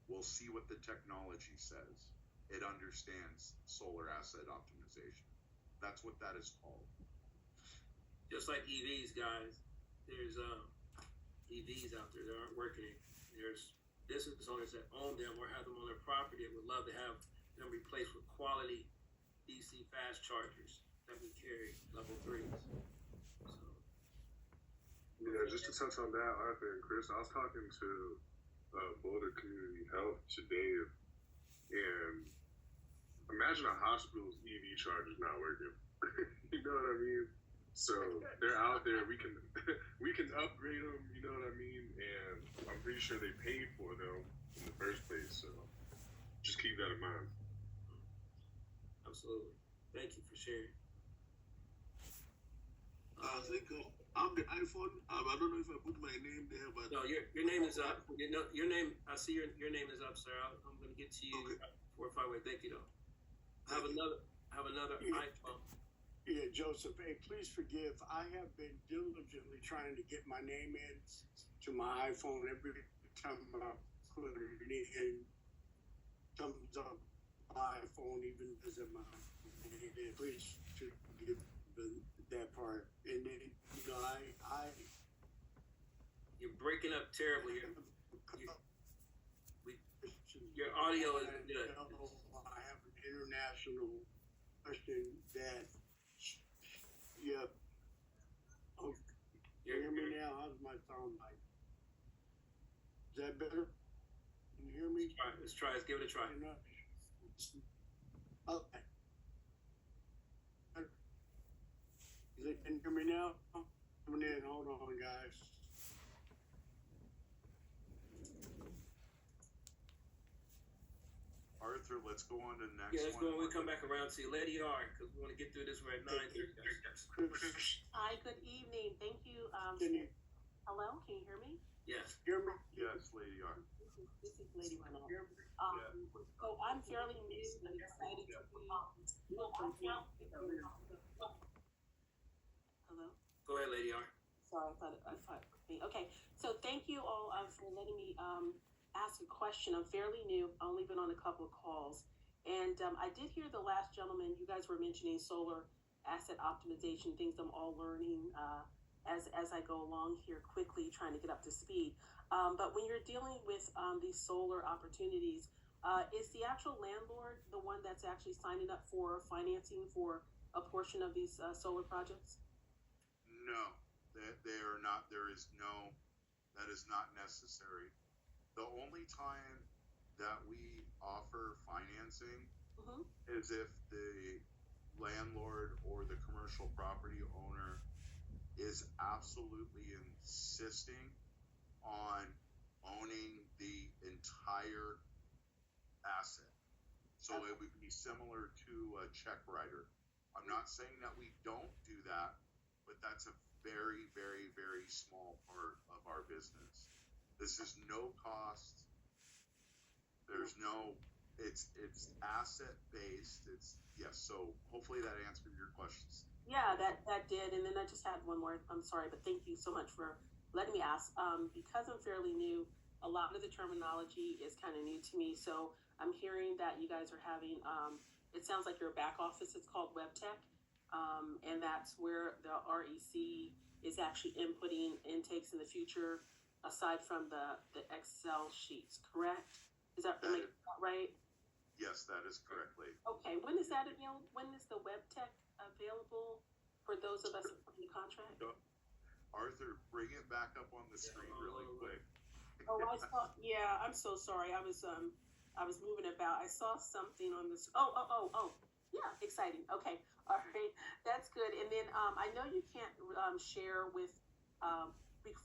will see what the technology says. It understands solar asset optimization. That's what that is called. Just like EVs, guys. There's EVs out there that aren't working. There's business owners that own them or have them on their property that would love to have them replaced with quality DC fast chargers that we carry, level 3s. So, yeah, just to touch on that, Arthur and Chris, I was talking to Boulder Community Health today, and imagine a hospital's EV charger's not working. You know what I mean? So they're out there. We can upgrade them. You know what I mean? And I'm pretty sure they paid for them in the first place. So just keep that in mind. Absolutely. Thank you for sharing. I think I'm the iPhone. I don't know if I put my name there, but no, your name is up. Your name. I see your name is up, sir. I'm going to get to you 4 or 5 ways. Thank you, though. Have another iPhone. Yeah, Joseph. Hey, please forgive. I have been diligently trying to get my name in to my iPhone every time I put it in. Comes up my iPhone, even visit my. Please forgive that part. And then You're breaking up terribly. Your audio is good. I have an international question that. Yeah. Oh, you hear me now? How's my sound like? Is that better? Can you hear me? Let's try. Let's give it a try. Okay. Can you hear me now? Coming in. Hold on, guys. Arthur, let's go on to the next one. Yeah, let's go. We'll come back around to you. Lady R, because we want to get through this. We're at 9:30. Hi, good evening. Thank you. Hello, can you hear me? Yes. Hear me? Yes, Lady R. This is Lady Reynolds. So I'm fairly new and excited to be. Hello? Go ahead, Lady R. Sorry, I thought me. Okay, so thank you all for letting me ask a question. I'm fairly new. I've only been on a couple of calls. And I did hear the last gentleman, you guys were mentioning solar asset optimization, things I'm all learning as I go along here quickly, trying to get up to speed. But when you're dealing with these solar opportunities, is the actual landlord the one that's actually signing up for financing for a portion of these solar projects? No, they are not. That is not necessary. The only time that we offer financing is if the landlord or the commercial property owner is absolutely insisting on owning the entire asset. So it would be similar to a check writer. I'm not saying that we don't do that, but that's a very, very, very small part of our business. This is no cost. There's no, it's asset based. So hopefully that answered your questions. Yeah, that did. And then I just had one more. I'm sorry, but thank you so much for letting me ask. Because I'm fairly new, a lot of the terminology is kind of new to me. So I'm hearing that you guys are having, it sounds like your back office is called WebTech. And that's where the REC is actually inputting intakes in the future, aside from the Excel sheets, correct? Is that right? Yes, that is correctly. Okay, when is that available? When is the WebTech available for those of us in the contract? Arthur, bring it back up on the screen really quick. Oh, I saw. Yeah, I'm so sorry. I was moving about. I saw something on this. Oh. Yeah, exciting. Okay, all right, that's good. And then I know you can't share with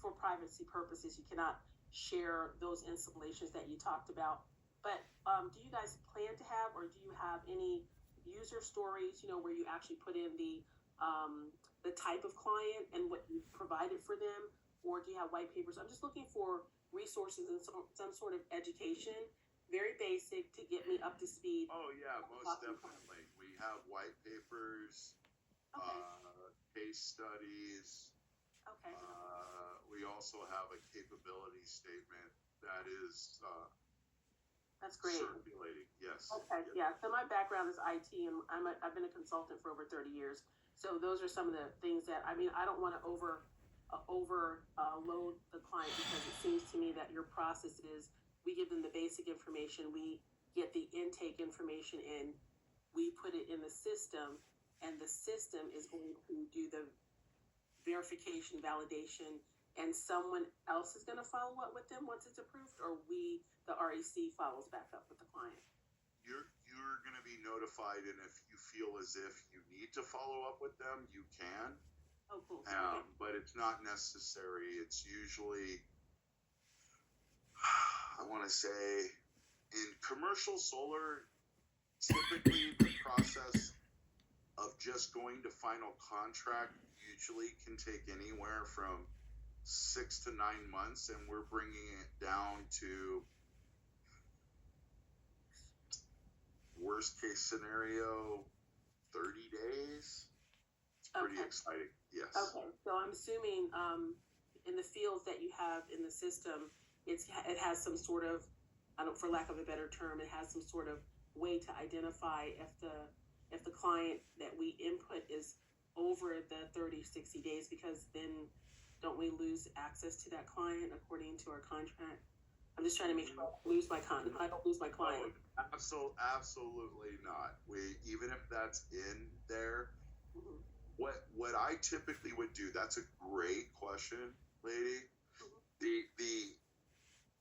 for privacy purposes. You cannot share those installations that you talked about. But do you guys plan to have, or do you have any user stories? Where you actually put in the type of client and what you provided for them, or do you have white papers? I'm just looking for resources and some sort of education, very basic, to get me up to speed. Oh yeah, most definitely. We have white papers, case studies. Okay. We also have a capability statement that is That's great. circulating. Yes. Okay, yeah. So my background is IT, and I've been a consultant for over 30 years. So those are some of the things that I don't want to overload the client, because it seems to me that your process is we give them the basic information, we get the intake information in, we put it in the system, and the system is going to do the verification, validation, and someone else is going to follow up with them once it's approved, or the REC follows back up with the client. You're going to be notified, and if you feel as if you need to follow up with them, you can. Oh, cool. But it's not necessary. It's usually, I want to say, in commercial solar, typically the process of just going to final contract usually can take anywhere from 6 to 9 months, and we're bringing it down to worst case scenario 30 days. It's pretty exciting. Yes. Okay, so I'm assuming in the fields that you have in the system, it has some sort of, for lack of a better term, it has some sort of way to identify if the client that we input is over the 30-60 days, because then don't we lose access to that client according to our contract? I'm just trying to make sure I don't lose my client. Absolutely not. Even if that's in there, what I typically would do, that's a great question, lady.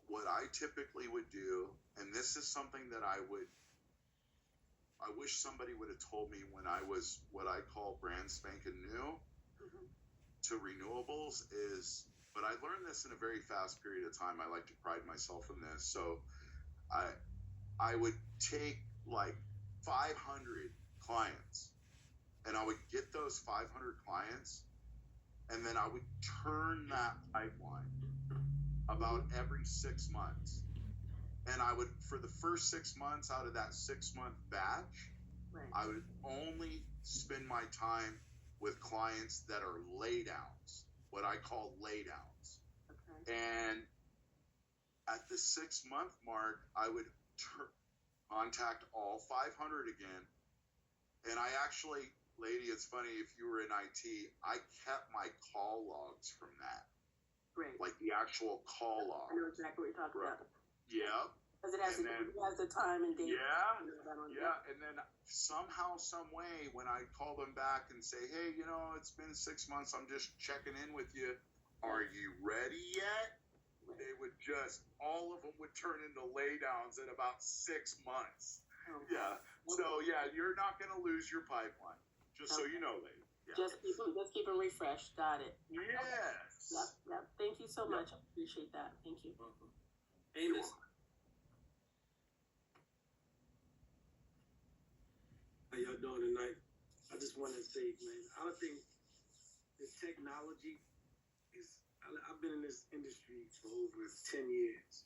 What I typically would do, and this is something that I wish somebody would have told me when I was what I call brand spanking new to renewables, but I learned this in a very fast period of time. I like to pride myself in this. So I would take like 500 clients, and I would get those 500 clients, and then I would turn that pipeline about every 6 months. And I would, for the first 6 months out of that 6-month batch, I would only spend my time with clients that are laydowns, what I call laydowns. And at the 6-month mark, I would contact all 500 again. And I actually, lady, it's funny, if you were in IT, I kept my call logs from that. Great. Like the actual call log. I know exactly what you're talking about. Yeah. Because it has the time and date. Yeah. And then somehow, some way, when I call them back and say, hey, it's been 6 months, I'm just checking in with you. Are you ready yet? They would all of them would turn into laydowns in about 6 months. Yeah. So, you're not going to lose your pipeline. Just so you know, lady. Yeah. Just keep them refreshed. Got it. Yes. Yep. Thank you so much. I appreciate that. Thank you. Welcome. Amos. How y'all doing tonight? I just want to say, man, I don't think the technology is. I've been in this industry for over 10 years,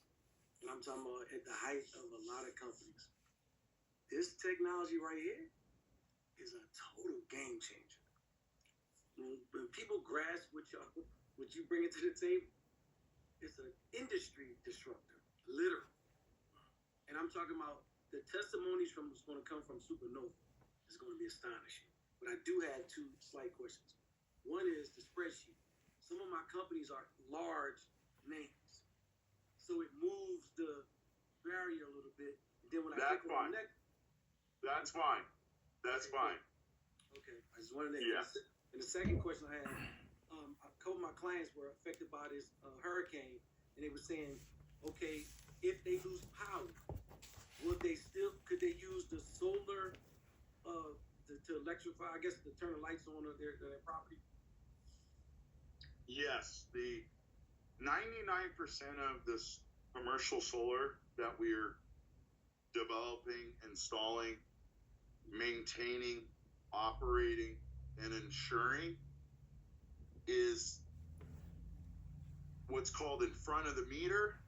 and I'm talking about at the height of a lot of companies. This technology right here is a total game changer. When people grasp what you bring it to the table, it's an industry disruptor, literally. And I'm talking about the testimonies from what's going to come from Supernova is going to be astonishing. But I do have 2 slight questions. One is the spreadsheet. Some of my companies are large names, so it moves the barrier a little bit. And then when I click on the next, that's fine. Okay, I just wanted to. Yeah. And the second question I had, a couple of my clients were affected by this hurricane, and they were saying, okay, if they lose power, could they use the solar to electrify? I guess to turn the lights on their property. Yes, the 99% of this commercial solar that we're developing, installing, maintaining, operating, and ensuring is what's called in front of the meter,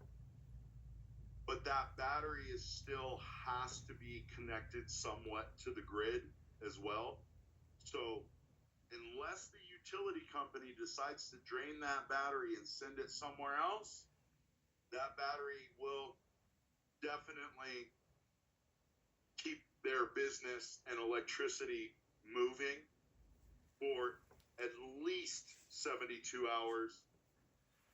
but that battery still has to be connected somewhat to the grid as well. So unless the utility company decides to drain that battery and send it somewhere else, that battery will definitely keep their business and electricity moving for at least 72 hours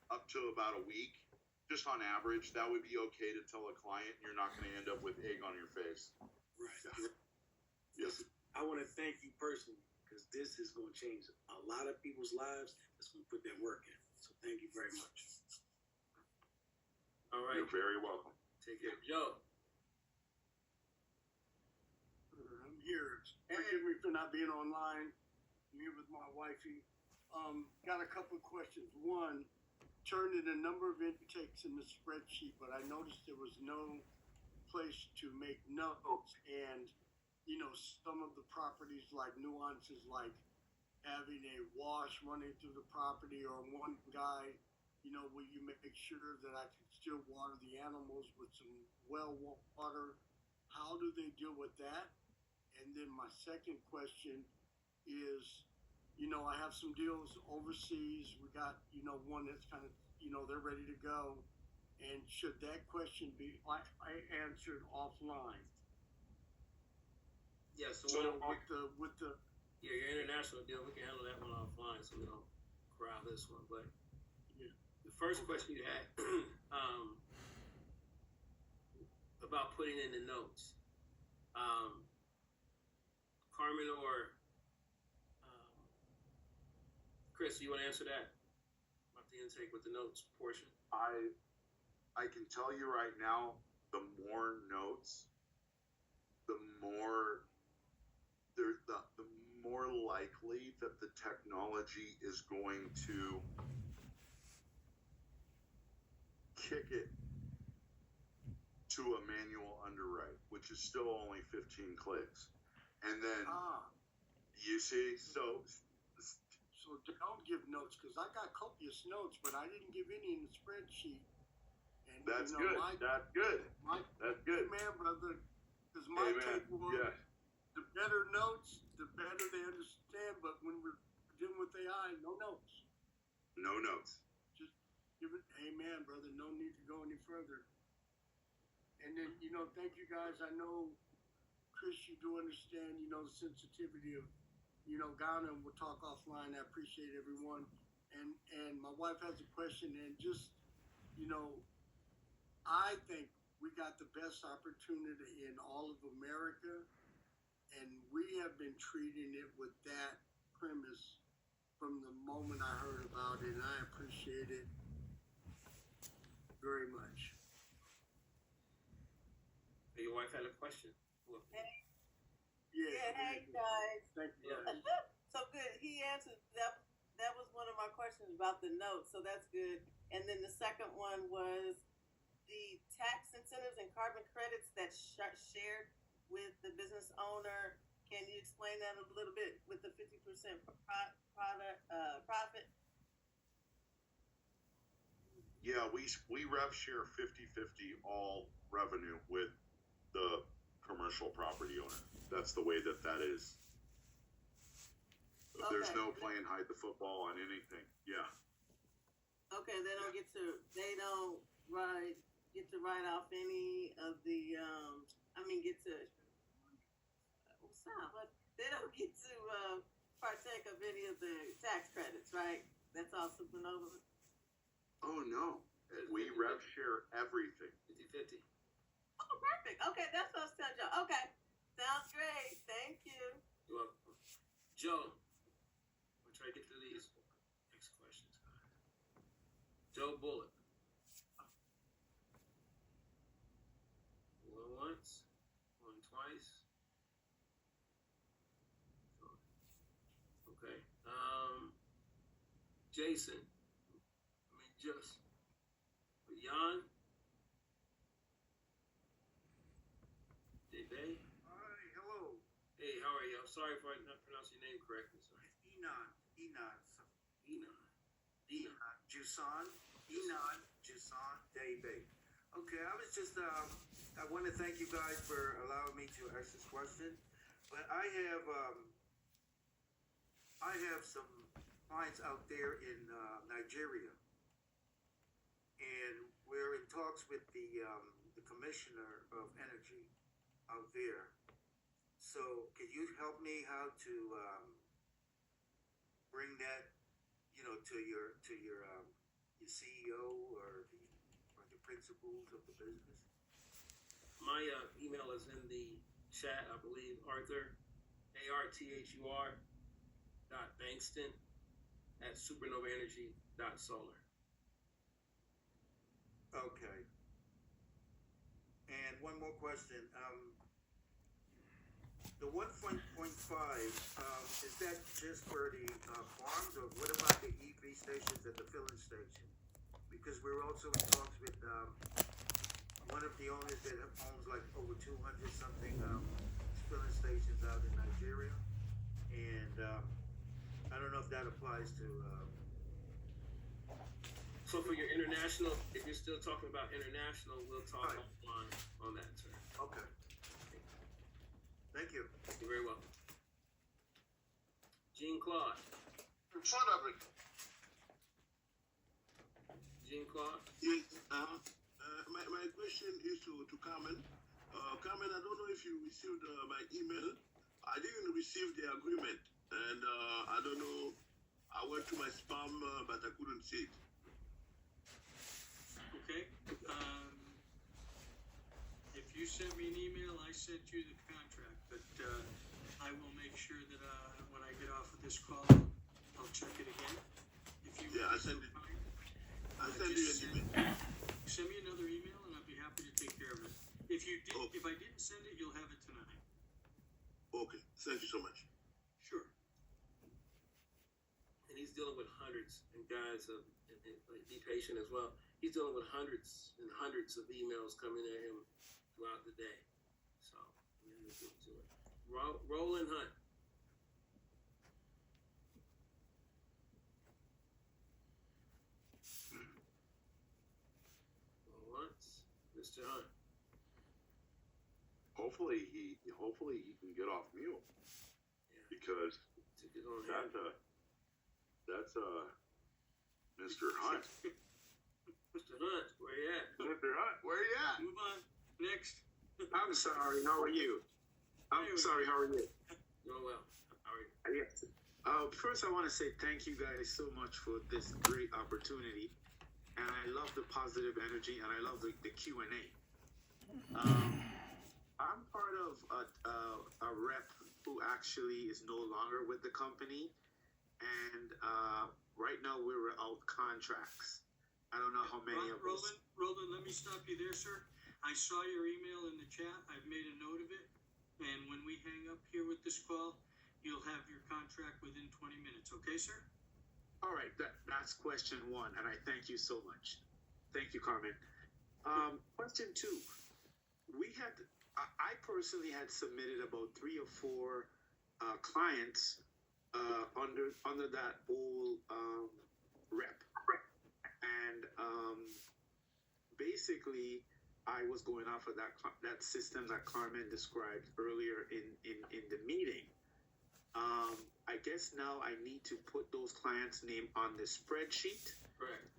up to about a week. Just on average, that would be okay to tell a client. You're not going to end up with egg on your face. Right. Yes. I want to thank you personally because this is going to change a lot of people's lives. That's going to put that work in. So thank you very much. All right. You're very welcome. Take care. Joe. I'm here. Forgive me for not being online. I'm here with my wifey. Got a couple of questions. One, turned in a number of intakes in the spreadsheet, but I noticed there was no place to make notes. And, you know, some of the properties like nuances like having a wash running through the property, or one guy, you know, will you make sure that I can still water the animals with some well water? How do they deal with that? And then my second question is, you know, I have some deals overseas. We got, you know, one that's kind of, you know, they're ready to go. And should that question be I answered offline? Yeah, so with the your international deal, we can handle that one offline, so we don't crowd this one. But yeah, the first question you had about putting in the notes, Carmen or Chris, you want to answer that about the intake with the notes portion? I can tell you right now, the more notes, the more the more likely that the technology is going to kick it to a manual underwrite, which is still only 15 clicks. And then you see, so don't give notes, because I got copious notes, but I didn't give any in the spreadsheet. And that's you know, good. That's good. That's good. Man, brother, because my take was the better notes, the better they understand. But when we're dealing with AI, no notes. No notes. Just give it. Amen, brother. No need to go any further. And then, you know, thank you guys. I know, Chris, you do understand, you know, the sensitivity of, you know, Ghana, and we'll talk offline. I appreciate everyone. And my wife has a question, and just, you know, I think we got the best opportunity in all of America, and we have been treating it with that premise from the moment I heard about it, and I appreciate it very much. Your wife had a question. Hey. Yeah, hey guys. Thank you. So good. He answered that. That was one of my questions about the notes, so that's good. And then the second one was the tax incentives and carbon credits that's shared with the business owner. Can you explain that a little bit with the 50% profit? Yeah, we rev share 50-50 all revenue with the commercial property owner. That's the way that is. Okay. There's no playing hide the football on anything. Yeah. Okay, they don't get to write off any of the they don't get to partake of any of the tax credits, right? That's all Supernova. Oh no, we rev share everything. 50-50. Oh, perfect. Okay, that's what I was telling y'all. Okay, sounds great. Thank you. You're welcome. Joe, we'll try to get through these next questions. Joe Bullock. Going once, going twice. Okay. Jason. Just Jan. Debe. Hi, hello. Hey, how are you? I'm sorry if I not pronouncing your name correctly. Sorry. Jusan Debe. Okay, I was just I want to thank you guys for allowing me to ask this question, but I have some clients out there in Nigeria, and we're in talks with the the commissioner of energy out there. So can you help me how to bring that, to your CEO or the principals of the business? My email is in the chat, I believe. Arthur, ARTHUR .Bankston @supernovaenergy.solar. Okay. And one more question. The 1.5, is that just for the farms, or what about the EV stations at the filling station? Because we're also in talks with one of the owners that owns like over 200 something filling stations out in Nigeria, and I don't know if that applies to. So for your international, if you're still talking about international, we'll talk offline on that, sir. Okay. Thank you. You're very welcome. Jean-Claude. Jean-Claude? Yes, my question is to Carmen. Carmen, I don't know if you received my email. I didn't receive the agreement, and I don't know. I went to my spam, but I couldn't see it. Okay. If you sent me an email, I sent you the contract, but I will make sure that when I get off of this call, I'll check it again. If you I sent it. I sent you an email. Send me another email, and I'll be happy to take care of it. If you did, if I didn't send it, you'll have it tonight. Okay. Thank you so much. Sure. And he's dealing with hundreds, and guys, be patient as well. He's dealing with hundreds and hundreds of emails coming at him throughout the day. So, we're going to get to it. Roland Hunt. Once, Mr. Hunt. Hopefully he can get off mute, because that's Mr. Hunt. Mr. Hunt, where you at? Mr. Hunt, where you at? Move on. Next. I'm sorry. How are you? I'm sorry. How are you? Doing well. How are you? Yes. First, I want to say thank you guys so much for this great opportunity, and I love the positive energy, and I love the Q&A. I'm part of a rep who actually is no longer with the company, and right now we're out contracts. I don't know how many of us. Roland, let me stop you there, sir. I saw your email in the chat. I've made a note of it, and when we hang up here with this call, you'll have your contract within 20 minutes. Okay, sir? All right, that's question one, and I thank you so much. Thank you, Carmen. Question two. I personally had submitted about 3 or 4 clients under that old rep, and basically I was going off of that system that Carmen described earlier in the meeting. I guess now I need to put those clients' name on the spreadsheet. Correct.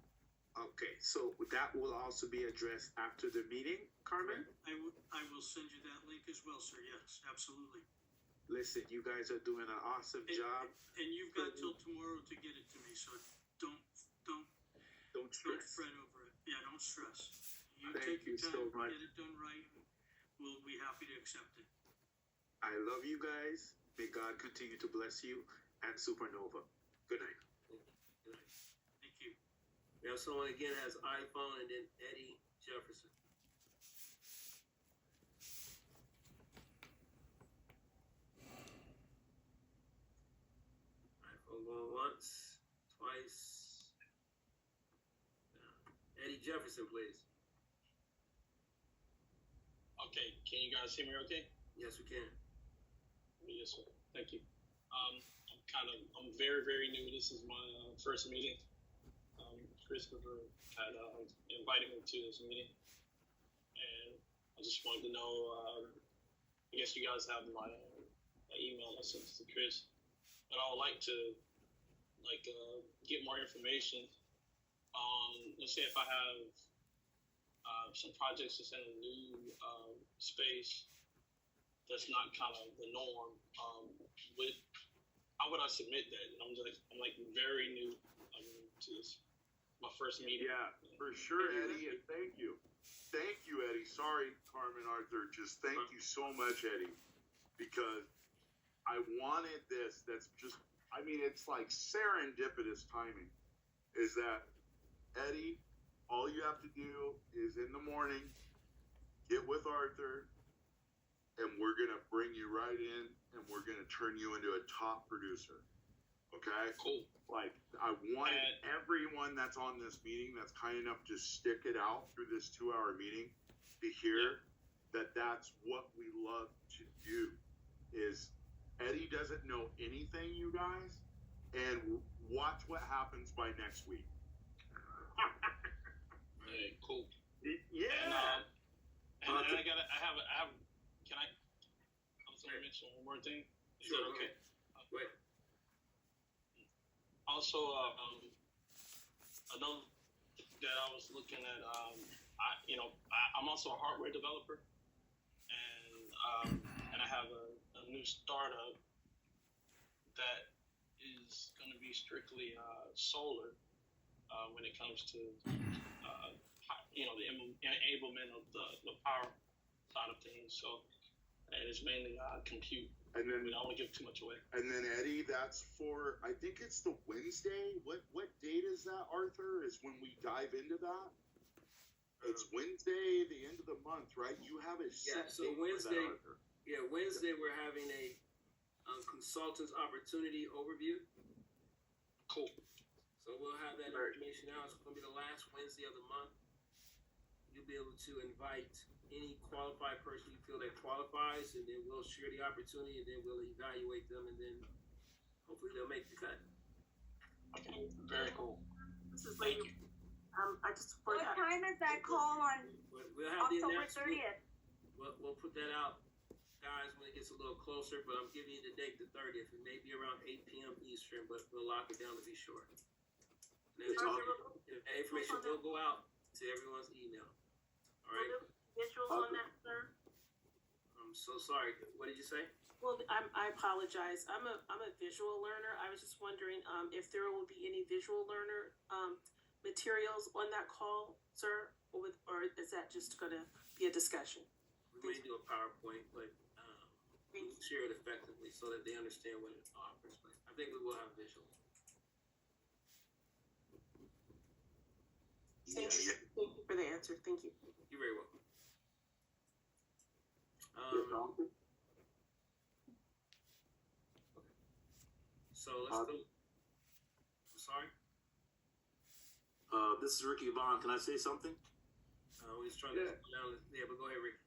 Okay, so that will also be addressed after the meeting, Carmen? I will send you that link as well, sir. Yes, absolutely. Listen, you guys are doing an awesome job. And you've got till tomorrow to get it to me, so don't fret over it. Yeah, don't stress. Thank you so much. Get it done right. We'll be happy to accept it. I love you guys. May God continue to bless you and Supernova. Good night. Good night. Thank you. We have someone again has iPhone, and then Eddie Jefferson. iPhone going once, twice. Eddie Jefferson, please. Okay, can you guys hear me okay? Yes, we can. Yes, sir. Thank you. I'm very, very new. This is my first meeting. Christopher had invited me to this meeting, and I just wanted to know, I guess you guys have my email I sent to Chris, but I would like to get more information on, let's say if I have some projects that's in a new space that's not kind of the norm. With how would I submit that? And I'm like very new to this. My first meeting. Yeah, for sure, Eddie, and thank you. Thank you, Eddie. Sorry, Carmen Arthur. Just thank you so much, Eddie, because I wanted this. That's just, I mean, it's like serendipitous timing. Is that, Eddie, all you have to do is in the morning, get with Arthur, and we're going to bring you right in, and we're going to turn you into a top producer. Okay? Cool. Like, I want everyone that's on this meeting that's kind enough to stick it out through this 2-hour meeting to hear that that's what we love to do. Is Eddie doesn't know anything, you guys, and watch what happens by next week. Hey, cool. Yeah. And I have. Can I? I'm sorry, mention one more thing. Is Sure, that okay? Wait. Also, another that I was looking at, I'm also a hardware developer, and I have a new startup that is going to be strictly solar when it comes to the enablement of the power side of things. So, and it's mainly compute. And then I don't want to give too much away. And then Eddie, that's for, I think it's the Wednesday. What date is that, Arthur? Is when we dive into that? It's Wednesday, the end of the month, right? You have a set So date Wednesday, for that, Arthur. Wednesday we're having a consultants opportunity overview. Cool. So we'll have that information out. It's going to be the last Wednesday of the month. You'll be able to invite any qualified person you feel that qualifies, and then we'll share the opportunity, and then we'll evaluate them, and then hopefully they'll make the cut. Okay, very cool. This is Lady. I just What time is that call on We'll have the October announcement. 30th? We'll put that out, guys, when it gets a little closer, but I'm giving you the date, the 30th. It may be around 8 p.m. Eastern, but we'll lock it down to be sure. And then information will go out to everyone's email. All right? Visuals on that, sir? I'm so sorry. What did you say? Well, I apologize. I'm a visual learner. I was just wondering if there will be any visual learner materials on that call, sir, or is that just going to be a discussion? We may do a PowerPoint, but we'll share it effectively so that they understand what it offers. But I think we will have visuals. Thank you for the answer. Thank you. You're very welcome. So let's go. I'm sorry. This is Ricky Vaughn. Can I say something? We're just trying to slow down. Yeah, but go ahead, Ricky.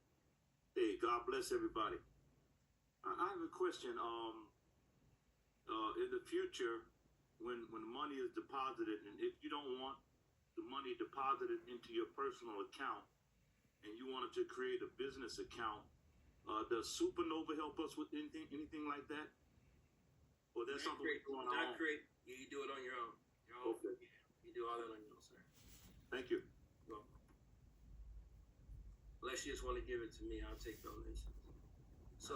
Hey, God bless everybody. I have a question. In the future, when money is deposited, and if you don't want the money deposited into your personal account, and you wanted to create a business account, does Supernova help us with anything like that? Or that's something we're doing on our own? You do it on your own. Okay. You do all that on your own, sir. Thank you. You're welcome. Unless you just want to give it to me, I'll take donations. So,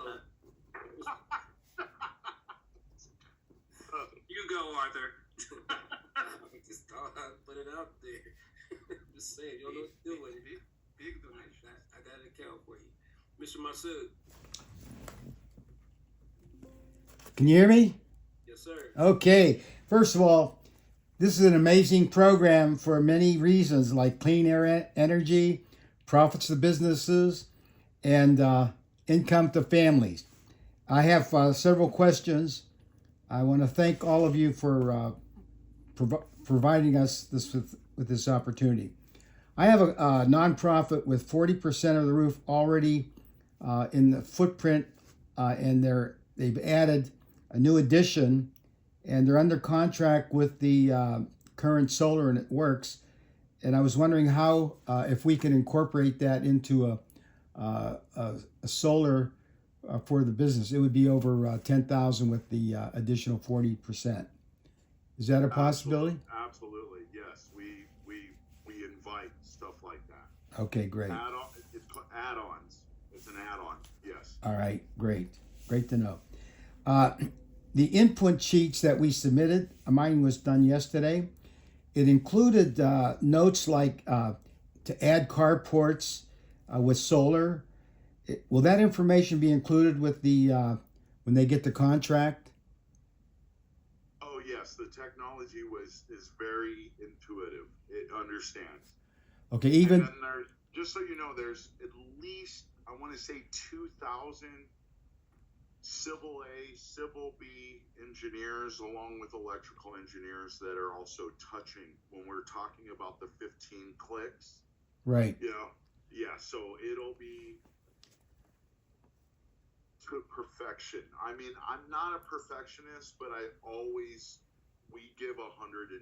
you go, Arthur. Just put it out there. Just saying, you don't know what to do with it. Big donation. I got an account for you. Mr. Masood. Can you hear me? Yes, sir. Okay. First of all, this is an amazing program for many reasons, like clean air energy, profits to businesses, and income to families. I have several questions. I want to thank all of you for providing us with this opportunity. I have a nonprofit with 40% of the roof already in the footprint, and they've added a new addition, and they're under contract with the current solar, and it works. And I was wondering how, if we can incorporate that into a solar for the business. It would be over 10,000 with the additional 40%. Is that a possibility? Absolutely, yes. We invite stuff like that. Okay, great. Add-on. It's called add-ons. It's an add-on. Yes. All right, great. Great to know. The input sheets that we submitted, mine was done yesterday. It included notes like to add carports with solar. Will that information be included with the when they get the contract? Oh yes, the technology is very intuitive. It understands. Okay, even And then there's, just so you know, there's at least, I want to say 2,000 Civil A, Civil B engineers, along with electrical engineers, that are also touching when we're talking about the 15 clicks. right. You know, yeah, so it'll be to perfection. I mean, I'm not a perfectionist, but we give 120%.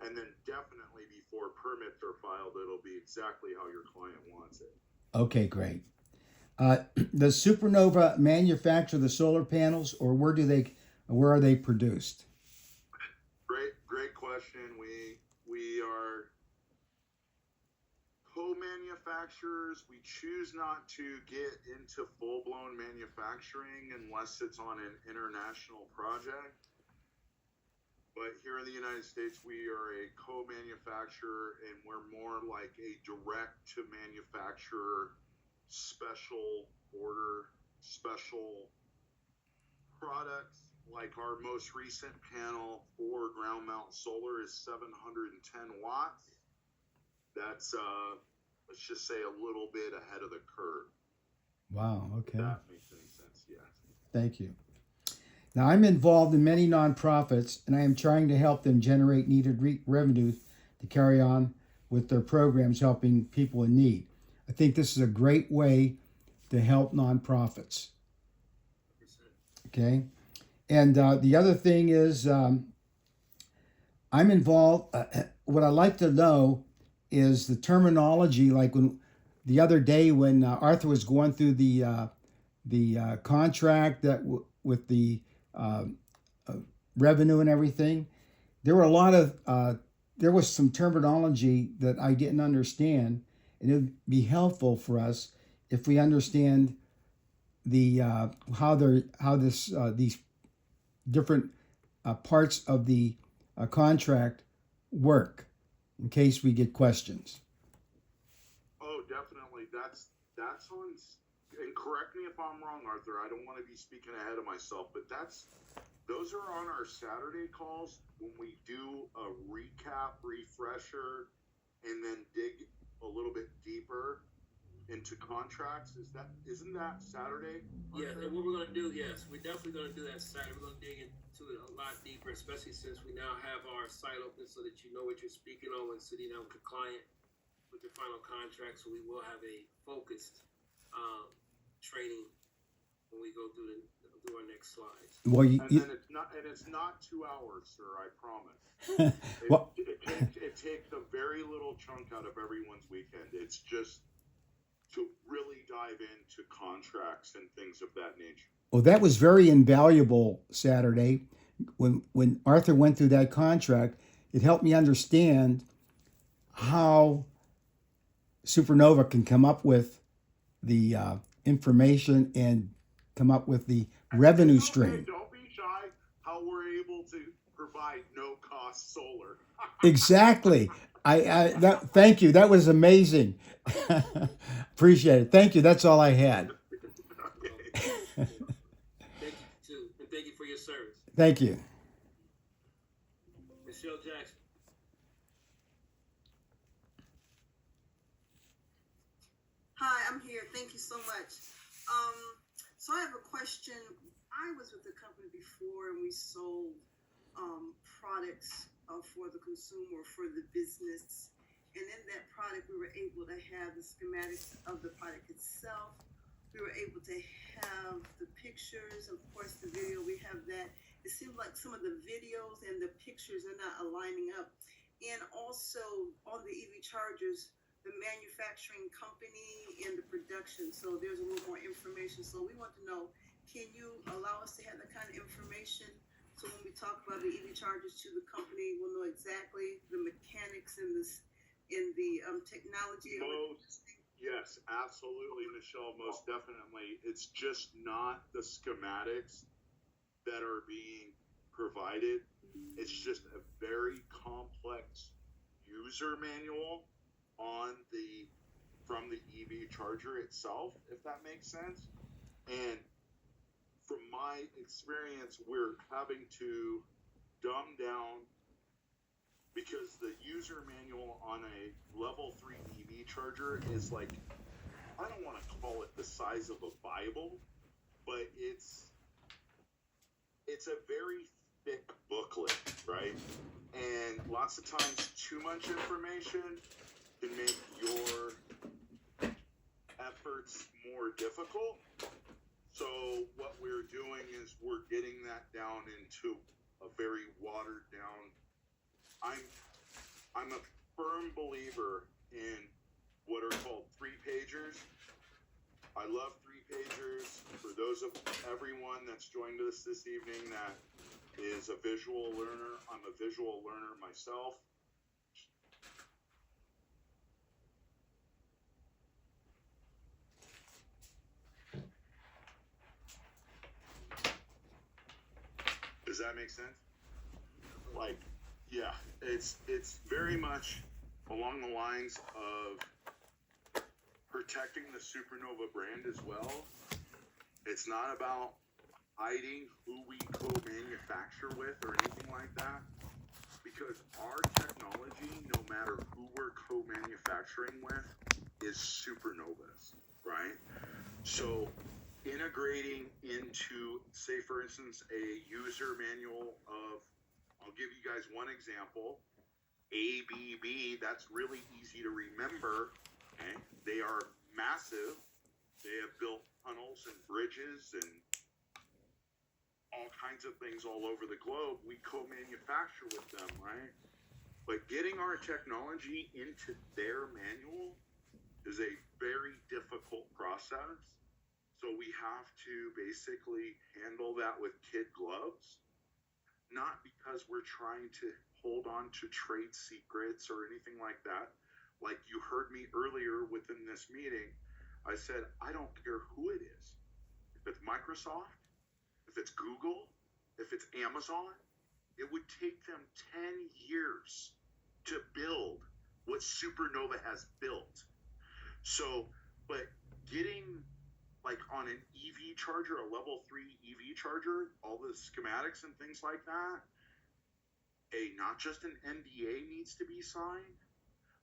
And then definitely before permits are filed, it'll be exactly how your client wants it. Okay, great. Does Supernova manufacture the solar panels, or where are they produced? Great question. We are co-manufacturers. We choose not to get into full-blown manufacturing unless it's on an international project. But here in the United States, we are a co-manufacturer, and we're more like a direct-to-manufacturer, special order, special products. Like our most recent panel for ground mount solar is 710 watts. That's, let's just say, a little bit ahead of the curve. Wow, okay. If that makes any sense, yes. Thank you. Now, I'm involved in many nonprofits, and I am trying to help them generate needed revenue to carry on with their programs helping people in need. I think this is a great way to help nonprofits. Okay? And the other thing is, I'm involved. What I'd like to know is the terminology, like when the other day when Arthur was going through the contract that with the revenue and everything, there were a lot of there was some terminology that I didn't understand, and it would be helpful for us if we understand the how these different parts of the contract work, in case we get questions. Oh, definitely. That's on. And correct me if I'm wrong, Arthur. I don't want to be speaking ahead of myself, but those are on our Saturday calls when we do a recap, refresher, and then dig a little bit deeper into contracts. Isn't that Saturday? Yeah, and what we're gonna do, yes, we're definitely gonna do that Saturday. We're gonna dig into it a lot deeper, especially since we now have our site open so that you know what you're speaking on when sitting down with the client with the final contract. So we will have a focused training when we go through our next slides. Well, it's not 2 hours, sir. I promise. It takes a very little chunk out of everyone's weekend. It's just to really dive into contracts and things of that nature. Well, that was very invaluable Saturday when Arthur went through that contract. It helped me understand how Supernova can come up with the information and come up with the revenue stream. Don't be shy. How we're able to provide no-cost solar. Exactly. Thank you. That was amazing. Appreciate it. Thank you. That's all I had. Thank you too, and thank you for your service. Thank you. Michelle Jackson. Hi, I'm here. Thank you so much. So I have a question. I was with the company before, and we sold products for the consumer, for the business. And in that product, we were able to have the schematics of the product itself. We were able to have the pictures, of course, the video. We have that. It seems like some of the videos and the pictures are not aligning up. And also on the EV chargers, the manufacturing company and the production. So there's a little more information. So we want to know, can you allow us to have that kind of information? So when we talk about the EV chargers to the company, we'll know exactly the mechanics and in the technology. Yes, absolutely, Michelle, most definitely. It's just not the schematics that are being provided. It's just a very complex user manual from the EV charger itself, if that makes sense. And from my experience, we're having to dumb down, because the user manual on a level 3 EV charger is like, I don't want to call it the size of a Bible, but it's a very thick booklet, right? And lots of times too much information can make your efforts more difficult. So what we're doing is we're getting that down into a very watered down. I'm a firm believer in what are called 3-pagers. I love 3-pagers. For those of everyone that's joined us this evening that is a visual learner, I'm a visual learner myself. Does that make sense? Like, yeah, it's very much along the lines of protecting the Supernova brand as well. It's not about hiding who we co-manufacture with or anything like that, because our technology, no matter who we're co-manufacturing with, is Supernovas, right? So integrating into, say for instance, a user manual of, I'll give you guys one example, ABB, that's really easy to remember. Okay? They are massive. They have built tunnels and bridges and all kinds of things all over the globe. We co-manufacture with them, right? But getting our technology into their manual is a very difficult process. So we have to basically handle that with kid gloves, not because we're trying to hold on to trade secrets or anything like that. Like you heard me earlier within this meeting, I said, I don't care who it is. If it's Microsoft, if it's Google, if it's Amazon, it would take them 10 years to build what Supernova has built. So, but getting like on an EV charger, a level 3 EV charger, all the schematics and things like that, not just an NDA needs to be signed,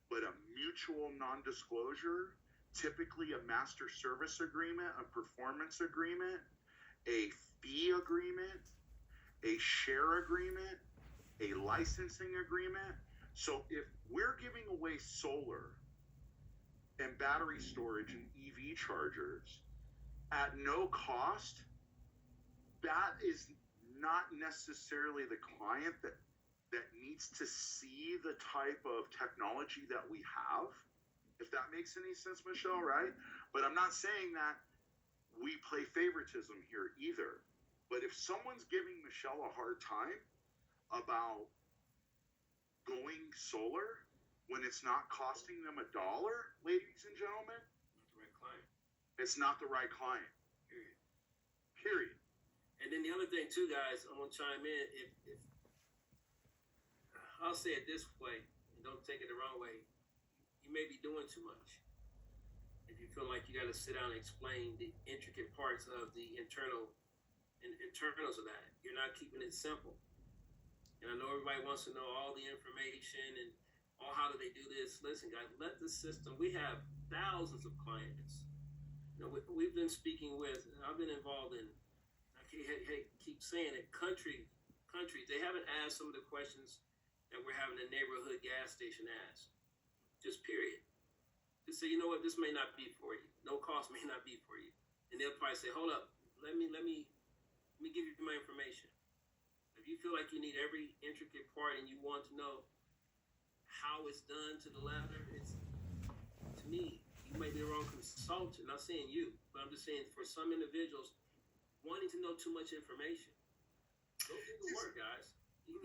but a mutual non-disclosure, typically a master service agreement, a performance agreement, a fee agreement, a share agreement, a licensing agreement. So if we're giving away solar and battery storage and EV chargers at no cost, that is not necessarily the client that needs to see the type of technology that we have, if that makes any sense, Michelle, right? But I'm not saying that we play favoritism here either. But if someone's giving Michelle a hard time about going solar when it's not costing them $1, ladies and gentlemen, Not the right client. it's not the right client. Period. And then the other thing too, guys, I'm gonna chime in. If I'll say it this way, and don't take it the wrong way, you may be doing too much. If you feel like you got to sit down and explain the intricate parts of the internals of that, you're not keeping it simple. And I know everybody wants to know all the information and how do they do this. Listen, guys, let the system. We have thousands of clients. You know, we've been speaking with. I've been involved in. I keep saying it. Countries. They haven't asked some of the questions that we're having a neighborhood gas station ask. Just period. Just say, you know what, this may not be for you. No cost may not be for you. And they'll probably say, hold up, let me give you my information. If you feel like you need every intricate part and you want to know how it's done to the letter, it's, to me, you may be the wrong consultant. Not saying you, but I'm just saying for some individuals wanting to know too much information. Go do the work, guys.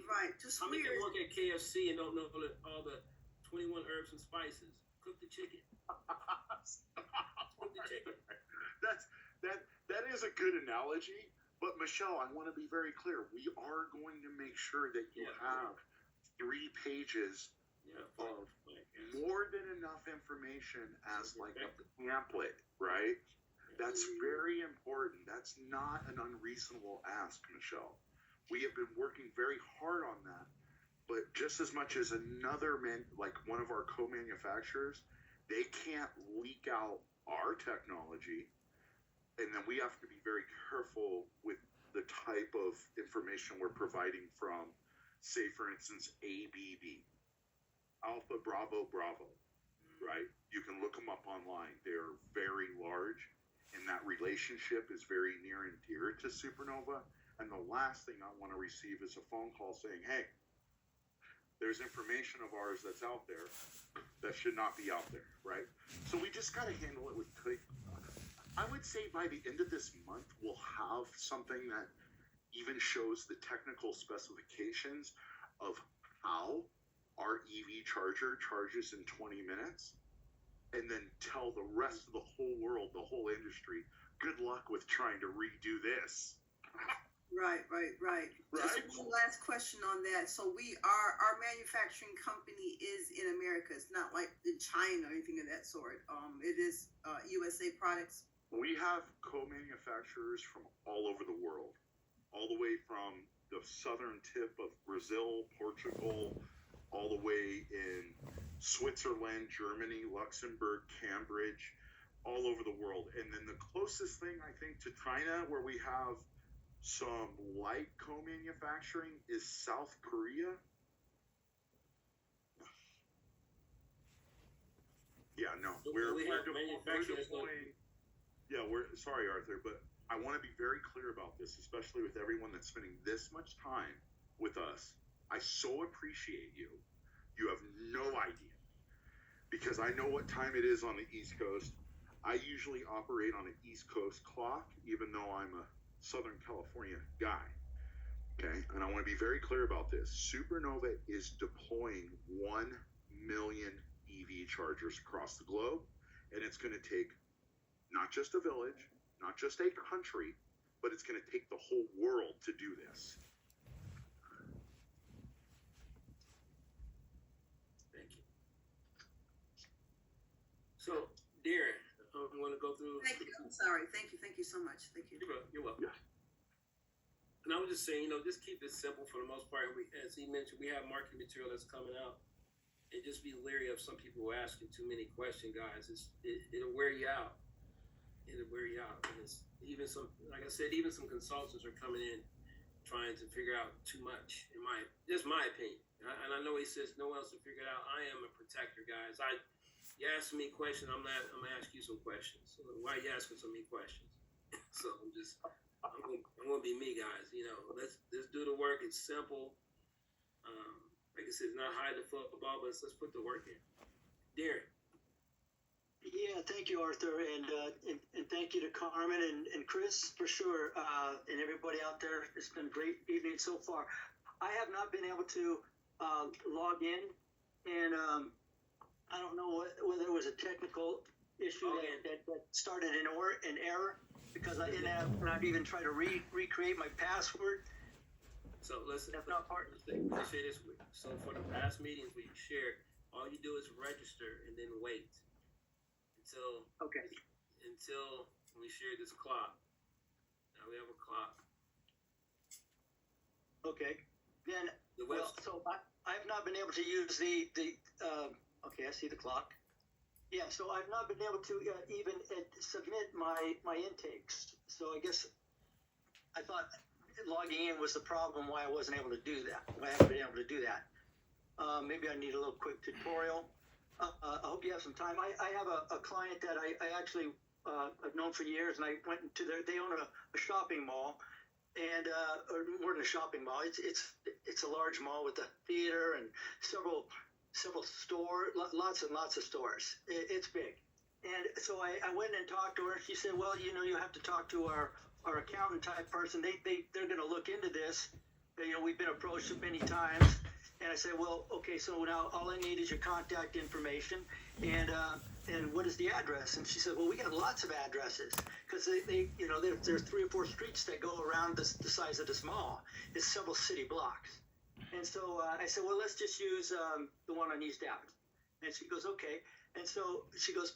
Right. Just how many can work at KFC and don't know all the 21 herbs and spices. Cook the chicken. Cook the chicken. That is a good analogy. But Michelle, I want to be very clear. We are going to make sure that you have 3 pages of more than enough information as like a pamphlet, right? That's very important. That's not an unreasonable ask, Michelle. We have been working very hard on that. But just as much as another like one of our co-manufacturers, they can't leak out our technology. And then we have to be very careful with the type of information we're providing from, say, for instance, ABB, Alpha Bravo Bravo, right? You can look them up online. They're very large, and that relationship is very near and dear to Supernova. And the last thing I want to receive is a phone call saying, hey, there's information of ours that's out there that should not be out there, right? So we just got to handle it with I would say by the end of this month, we'll have something that even shows the technical specifications of how our EV charger charges in 20 minutes, and then tell the rest of the whole world, the whole industry, good luck with trying to redo this. Right. Just one last question on that. So our manufacturing company is in America. It's not like in China or anything of that sort. It is USA products. We have co-manufacturers from all over the world, all the way from the southern tip of Brazil, Portugal, all the way in Switzerland, Germany, Luxembourg, Cambridge, all over the world. And then the closest thing, I think, to China, where we have some light co-manufacturing, is South Korea. Yeah, no, we're deploying. Yeah, sorry, Arthur, but I want to be very clear about this, especially with everyone that's spending this much time with us. I so appreciate you. You have no idea. Because I know what time it is on the East Coast. I usually operate on an East Coast clock, even though I'm a Southern California guy. Okay? And I want to be very clear about this. Supernova is deploying 1 million EV chargers across the globe, and it's going to take not just a village, not just a country, but it's going to take the whole world to do this. Thank you. So, Darren, I'm going to go through. Thank you. I'm sorry. Thank you so much. Thank you. You're welcome. Yeah. And I was just saying, just keep it simple for the most part. As he mentioned, we have marketing material that's coming out. And just be leery of some people asking too many questions, guys. It'll wear you out. It'll wear you out. And it's even some, like I said, even some consultants are coming in trying to figure out too much. Just my opinion. And I know he says no one else to figure it out. I am a protector, guys. You ask me questions, I'm gonna ask you some questions. So why are you asking so many questions? So I'm gonna be me, guys. Let's do the work. It's simple. Like I said, it's not hide the football, but let's put the work in. Darren. Yeah, thank you, Arthur, and thank you to Carmen and Chris for sure, and everybody out there. It's been a great evening so far. I have not been able to log in, and I don't know whether it was a technical issue that started an error, because I didn't have, and I've even tried to recreate my password. So listen, that's not part of the thing. Let me say this. So for the past meetings we shared, all you do is register and then wait until we share this clock. Now we have a clock. Okay. Then so I have not been able to use the okay, I see the clock. Yeah, so I've not been able to even submit my intakes. So I guess I thought logging in was the problem, why I wasn't able to do that. Why I haven't been able to do that. Maybe I need a little quick tutorial. I hope you have some time. I have a client that I actually I've known for years, and I went into they own a shopping mall, and or more than a shopping mall. It's a large mall with a theater and several stores, lots and lots of stores. It's big. And so I went and talked to her. She said, well, you have to talk to our accountant type person. They're going to look into this. we've been approached many times. And I said, well, okay, so now all I need is your contact information and what is the address? And she said, well, we got lots of addresses because there's 3 or 4 streets that go around the size of this mall. It's several city blocks. And so I said, well, let's just use the one on East Ave. And she goes, okay. And so she goes,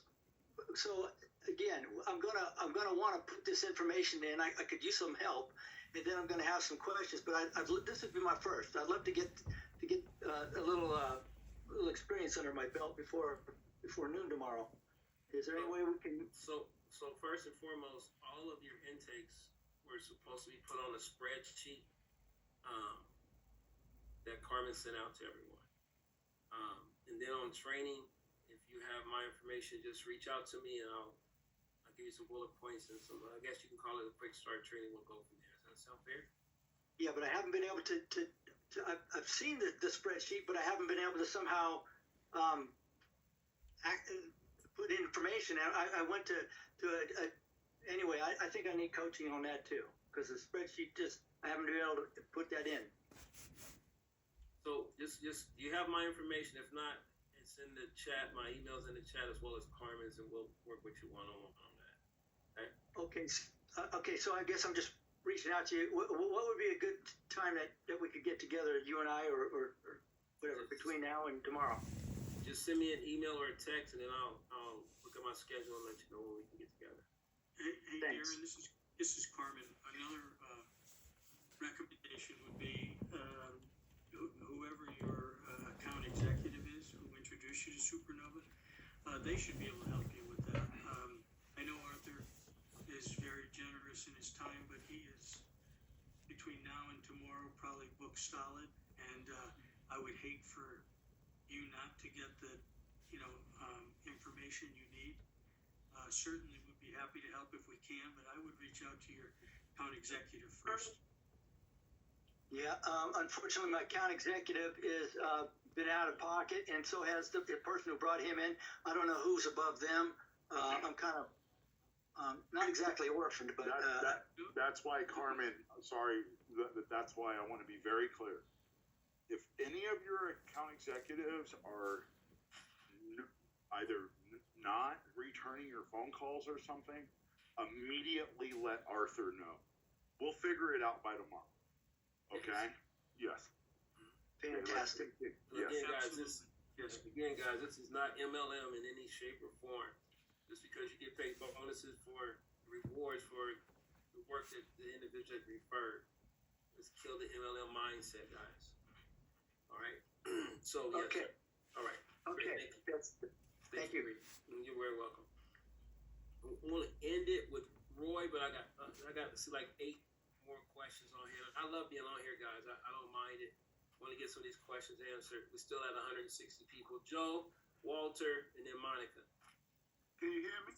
so again, I'm gonna want to put this information in. I could use some help, and then I'm gonna have some questions. But this would be my first. I'd love to get a little experience under my belt before noon tomorrow. Is there any way we can? So first and foremost, all of your intakes were supposed to be put on a spreadsheet that Carmen sent out to everyone. And then on training, if you have my information, just reach out to me and I'll give you some bullet points and some. I guess you can call it a quick start training. We'll go from there. Does that sound fair? Yeah, but I haven't been able to I've seen the spreadsheet, but I haven't been able to somehow put information out. I went to anyway. I think I need coaching on that too, because the spreadsheet I haven't been able to put that in. So just you have my information. If not, it's in the chat. My email's in the chat as well as Carmen's, and we'll work with you one-on-one on that. Okay. Okay. So I guess I'm just reaching out to you. What would be a good time that we could get together, you and I, or whatever, between now and tomorrow? Just send me an email or a text, and then I'll look at my schedule and let you know when we can get together. Hey Darren, this is Carmen. Another recommendation would be whoever your account executive is who introduced you to Supernova, they should be able to help you with that. I know Arthur is very generous in his time, but he is between now and tomorrow probably booked solid, and I would hate for you not to get the information you need. Certainly would be happy to help if we can, but I would reach out to your account executive first. Yeah, unfortunately, my account executive is been out of pocket, and so has the person who brought him in. I don't know who's above them. I'm kind of not exactly orphaned, but that's why Carmen. Sorry, that's why I want to be very clear. If any of your account executives are either not returning your phone calls or something, immediately let Arthur know. We'll figure it out by tomorrow. Okay? Yes. Fantastic. Yes. Again, guys, this is not MLM in any shape or form. Just because you get paid bonuses for rewards for the work that the individual referred, let's kill the MLM mindset, guys. All right. So yes. Okay. All right. Okay. Thank you. You're very welcome. I want to end it with Roy, but I got to see like 8 more questions on here. I love being on here, guys. I don't mind it. I want to get some of these questions answered. We're still at 160 people. Joe, Walter, and then Monica. Can you hear me?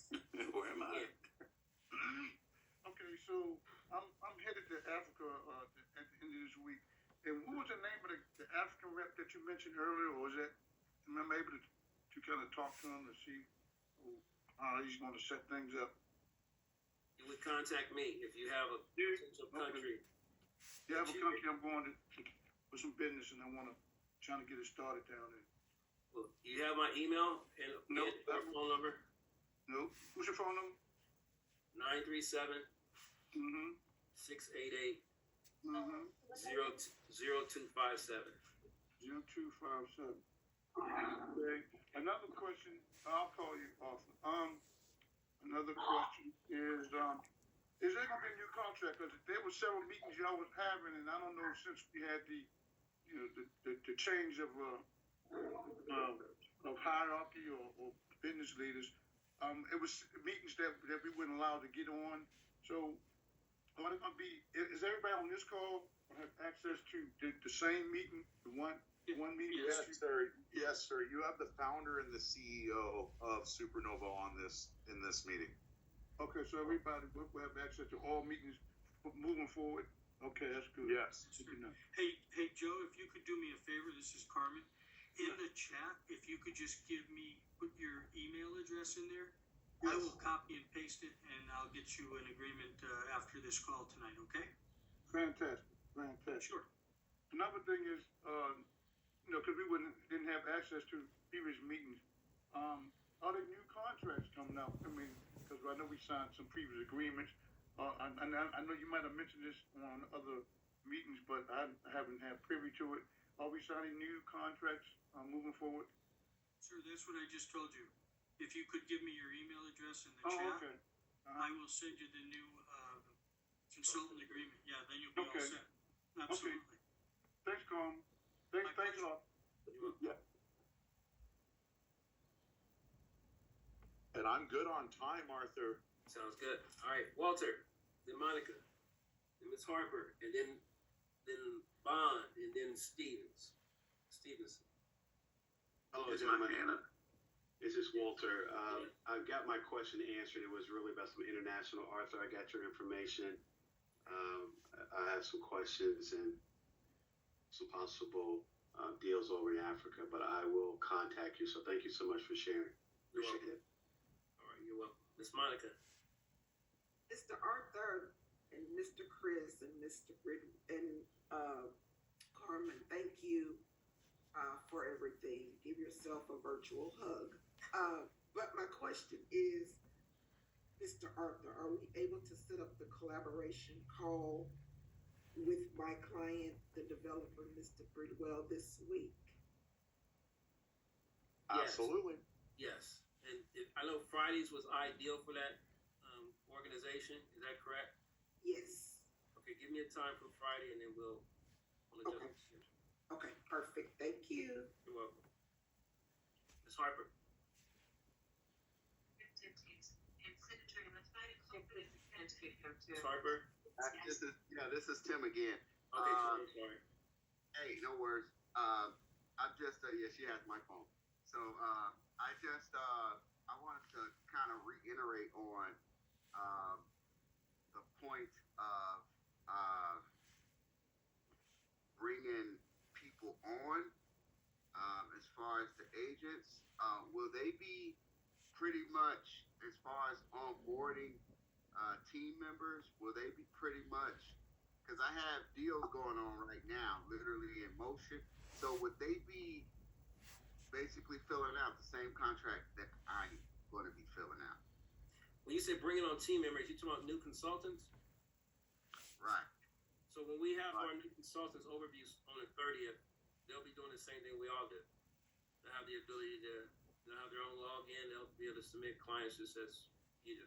Where am I? Okay, so I'm headed to Africa at the end of this week. And what was the name of the African rep that you mentioned earlier? Or was that, am I able to kind of talk to him to see how he's going to set things up? You would contact me if you have a potential country. Yeah, I have a country I'm going to for some business, and I want to try to get it started down there. Well, you have my email and phone number? Nope. What's your phone number? 937 688 0257. 0257. Okay. Another question. I'll call you often. Another question is there going to be a new contract? Because there were several meetings y'all was having, and I don't know, since we had the change of hierarchy or business leaders, it was meetings that we weren't allowed to get on. So, what it going to be? Is everybody on this call have access to the same meeting, the one meeting? Yes, sir. Yes, sir. You have the founder and the CEO of Supernova in this meeting. Okay, so everybody will have access to all meetings moving forward. Okay, that's good. Yes. Hey, Joe, if you could do me a favor, this is Carmen. In the chat, if you could just put your email address in there, I will copy and paste it, and I'll get you an agreement after this call tonight, okay? Fantastic. Sure. Another thing is, because we didn't have access to previous meetings. Are there new contracts coming out? I mean, because I know we signed some previous agreements. And I know you might have mentioned this on other meetings, but I haven't had privy to it. Are we signing new contracts moving forward? Sir, that's what I just told you. If you could give me your email address in the Oh, chat, okay. I will send you the new consultant agreement. Yeah, then you'll be all Okay. set. Absolutely. Thanks, Com. Thanks a lot. Yeah. And I'm good on time, Arthur. Sounds good. All right, Walter, then Monica, then Miss Harper, and then Bond, and then Stevenson. Hello, gentlemen. This is Walter. I got my question answered. It was really about some international. Arthur, I got your information. I have some questions and some possible deals over in Africa, but I will contact you. So thank you so much for sharing. Appreciate it. All right, you're welcome. Miss Monica. Mr. Arthur and Mr. Chris and Mr. Britton and Carmen, thank you for everything. Give yourself a virtual hug. But my question is, Mr. Arthur, are we able to set up the collaboration call with my client, the developer, Mr. Bridwell, this week? Yes. Absolutely. Yes, and I know Fridays was ideal for that organization. Is that correct? Yes. Okay, give me a time for Friday, and then we'll adjust the schedule. Okay, perfect. Thank you. You're welcome. Ms. Harper. Ms. Harper. This is Tim again. Okay, sorry. Hey, no worries. I'm just she has my phone. So I wanted to kind of reiterate on the point of bringing people on as far as the agents. Will they be pretty much, as far as onboarding team members, will they be pretty much, because I have deals going on right now, literally in motion. So would they be basically filling out the same contract that I'm going to be filling out? When you say bringing on team members, you talking about new consultants? Right. So when we have our new consultants overviews on the 30th, they'll be doing the same thing we all do. They'll have the ability to have their own login. They'll be able to submit clients just as you do.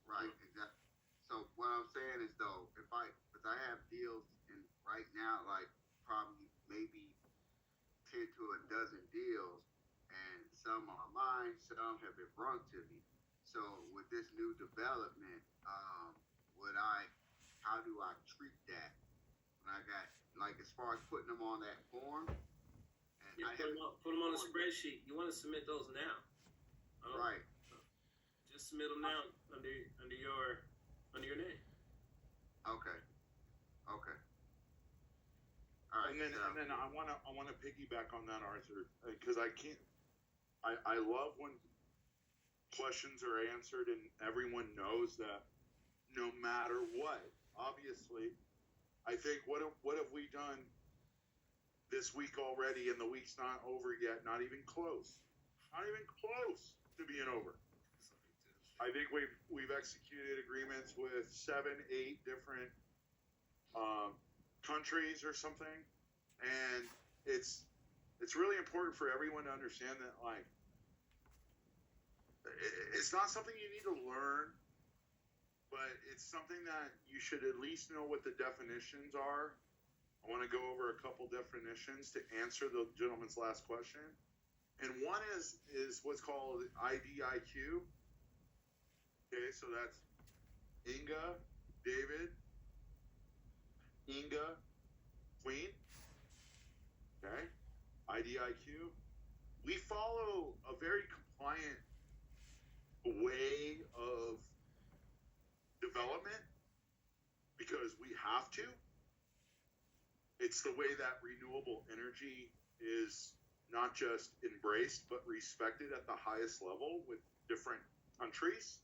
Right, exactly. So what I'm saying is, though, because I have deals in right now, like probably maybe 10 to a dozen deals, and some are mine, some have been brought to me. So with this new development, how do I treat that? When I got, like, as far as putting them on that form, and Yeah, put them on a spreadsheet. You want to submit those now. Right. Just submit them now under your name. Okay. All right. And then I wanna piggyback on that, Arthur, because I love when questions are answered and everyone knows that no matter what. Obviously, I think what have we done this week already, and the week's not over yet, not even close to being over. I think we've executed agreements with 7, 8 different countries or something, and it's really important for everyone to understand that, like, it's not something you need to learn, but it's something that you should at least know what the definitions are. I want to go over a couple definitions to answer the gentleman's last question. And one is what's called IDIQ. Okay, so that's Inga, David, Inga, Queen. Okay, IDIQ. We follow a very compliant way of development because we have to. It's the way that renewable energy is not just embraced but respected at the highest level with different countries,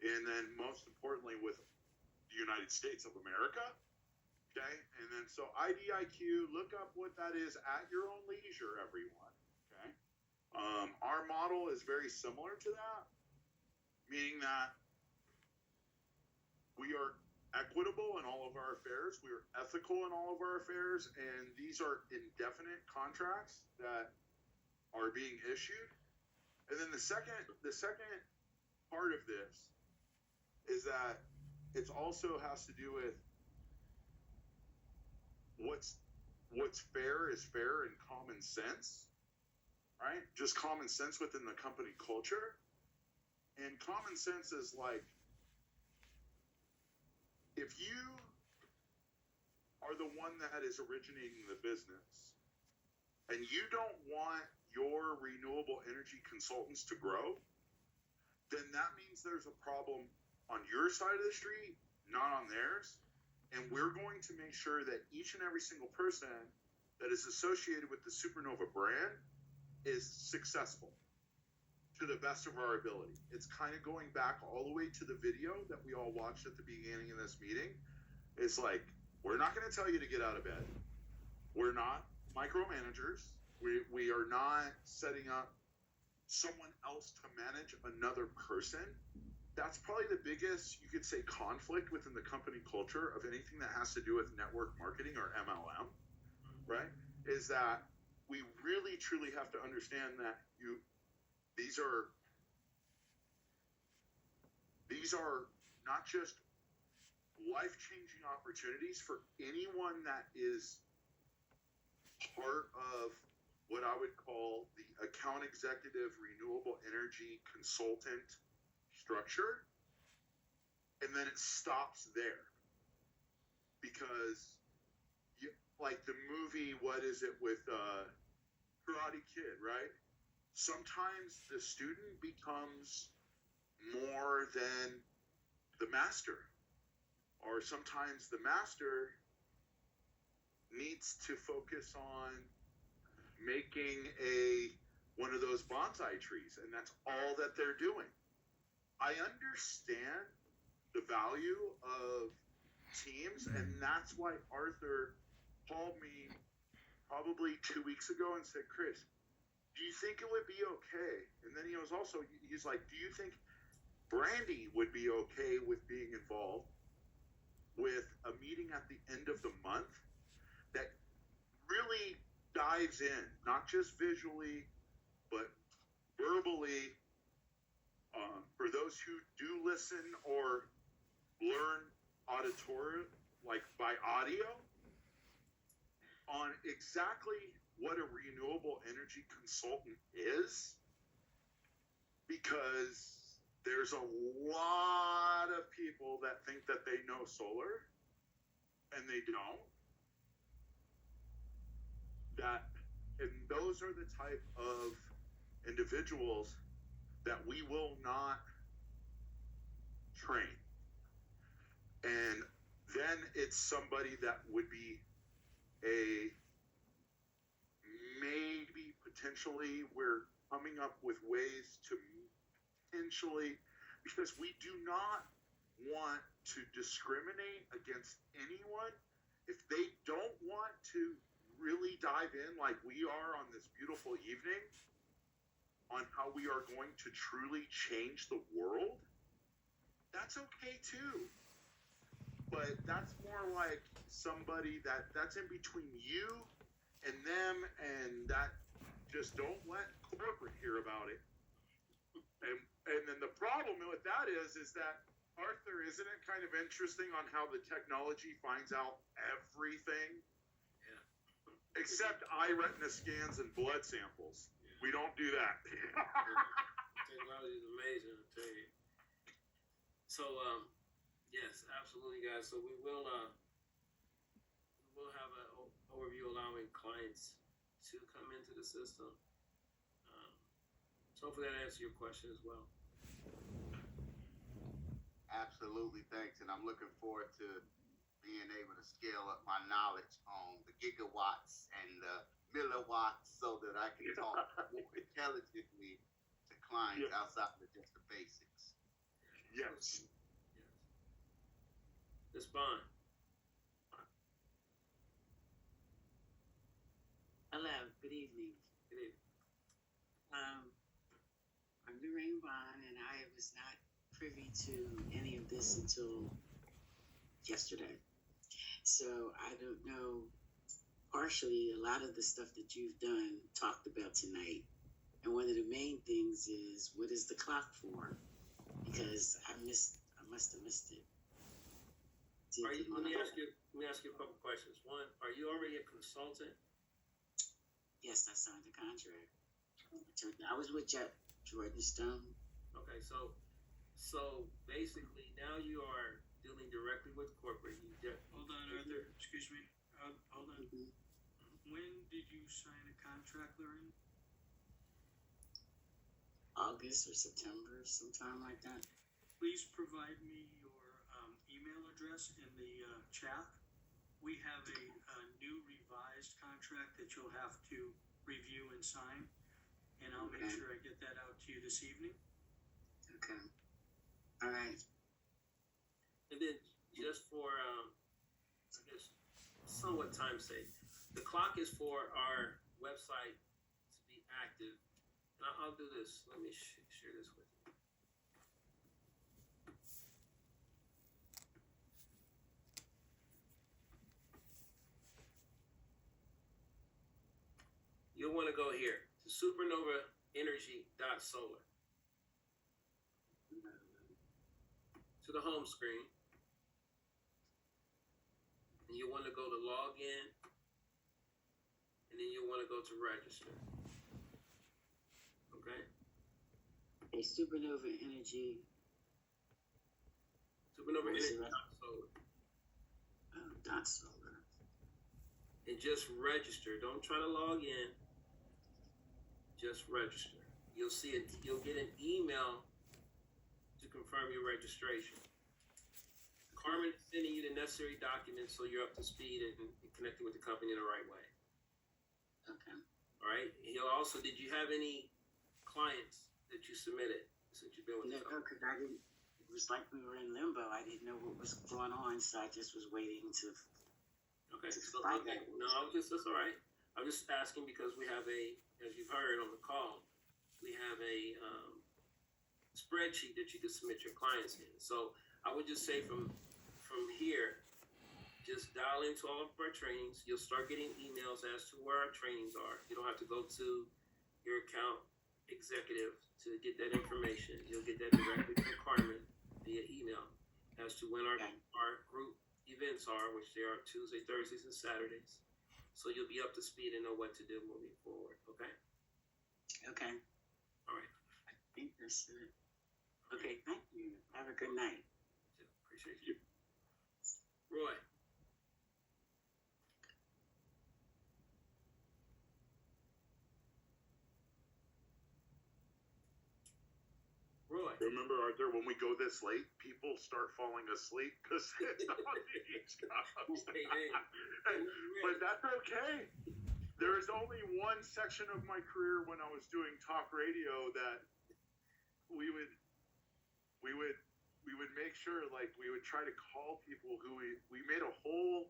and then most importantly with the United States of America. Okay, and then so IDIQ, look up what that is at your own leisure, everyone. Okay, our model is very similar to that, meaning that we are equitable in all of our affairs, we are ethical in all of our affairs, and these are indefinite contracts that are being issued. And then the second part of this is that it also has to do with what's fair is fair and common sense, right? Just common sense within the company culture. And common sense is like, if you are the one that is originating the business and you don't want your renewable energy consultants to grow, then that means there's a problem on your side of the street, not on theirs. And we're going to make sure that each and every single person that is associated with the Supernova brand is successful to the best of our ability. It's kind of going back all the way to the video that we all watched at the beginning of this meeting. It's like, we're not going to tell you to get out of bed. We're not micromanagers. We are not setting up someone else to manage another person. That's probably the biggest, you could say, conflict within the company culture of anything that has to do with network marketing or MLM, right? Is that we really truly have to understand that these are not just life-changing opportunities for anyone that is part of what I would call the account executive renewable energy consultant structure, and then it stops there. Because like the movie, what is it, with Karate Kid, right? Sometimes the student becomes more than the master, or sometimes the master needs to focus on making one of those bonsai trees, and that's all that they're doing. I understand the value of teams, and that's why Arthur called me probably 2 weeks ago and said, Chris, do you think it would be okay? And then he's like, do you think Brandy would be okay with being involved with a meeting at the end of the month that really dives in, not just visually, but verbally, for those who do listen or learn auditory, like by audio, on exactly what a renewable energy consultant is, because there's a lot of people that think that they know solar and they don't. And those are the type of individuals that we will not train. And then it's somebody that would be maybe potentially we're coming up with ways to potentially, because we do not want to discriminate against anyone if they don't want to really dive in like we are on this beautiful evening on how we are going to truly change the world. That's okay too. But that's more like somebody that's in between you and them, and that just don't let corporate hear about it. And then the problem with that is that, Arthur, isn't it kind of interesting on how the technology finds out everything? Yeah. Except eye retina scans and blood samples. Yeah. We don't do that. Technology is amazing, I tell you. So, yes, absolutely, guys. So we will have an overview allowing clients to come into the system. So hopefully that answers your question as well. Absolutely, thanks. And I'm looking forward to being able to scale up my knowledge on the gigawatts and the milliwatts so that I can talk more intelligently to clients outside of just the basics. Yes. This bond. Good evening. Good evening. I'm Lorraine Bond, and I was not privy to any of this until yesterday. So I don't know, partially, a lot of the stuff that you've done, talked about tonight. And one of the main things is, what is the clock for? Because I must have missed it. Let me ask you a couple questions. One, are you already a consultant? Yes, I signed the contract. I was with Jordan Stone. Okay, so basically now you are dealing directly with corporate. Hold on, Arthur. Excuse me. Hold on. When did you sign a contract, Lorraine? August or September, sometime like that. Please provide me your email address in the chat. We have a new revised contract that you'll have to review and sign, and I'll make sure I get that out to you this evening. Okay. All right. And then just for, I guess, somewhat time sake, the clock is for our website to be active. And I'll do this. Let me share this with you. You'll want to go here to supernovaenergy.solar. To the home screen. And you want to go to log in. And then you want to go to register. Okay? A Supernova Energy. Supernova Energy.solar. Oh, .solar. And just register. Don't try to log in. Just register. You'll see it. You'll get an email to confirm your registration. Carmen is sending you the necessary documents so you're up to speed and connected with the company in the right way. Okay. All right. He'll also. Did you have any clients that you submitted since you've been with the company? No, because I didn't. It was like we were in limbo. I didn't know what was going on, so I just was waiting to. Okay. No, that's all right. I'm just asking because we have as you've heard on the call, we have a spreadsheet that you can submit your clients in. So I would just say from here, just dial into all of our trainings. You'll start getting emails as to where our trainings are. You don't have to go to your account executive to get that information. You'll get that directly from Carmen via email as to when our group events are, which they are Tuesday, Thursdays, and Saturdays. So you'll be up to speed and know what to do moving forward. Okay? Okay. All right. I think that's it. Okay, thank you. Have a good night. Appreciate you. Roy. Roy. Remember, Arthur, when we go this late, people start falling asleep because but that's okay. There is only one section of my career when I was doing talk radio that we would make sure, like, we would try to call people who we made a whole,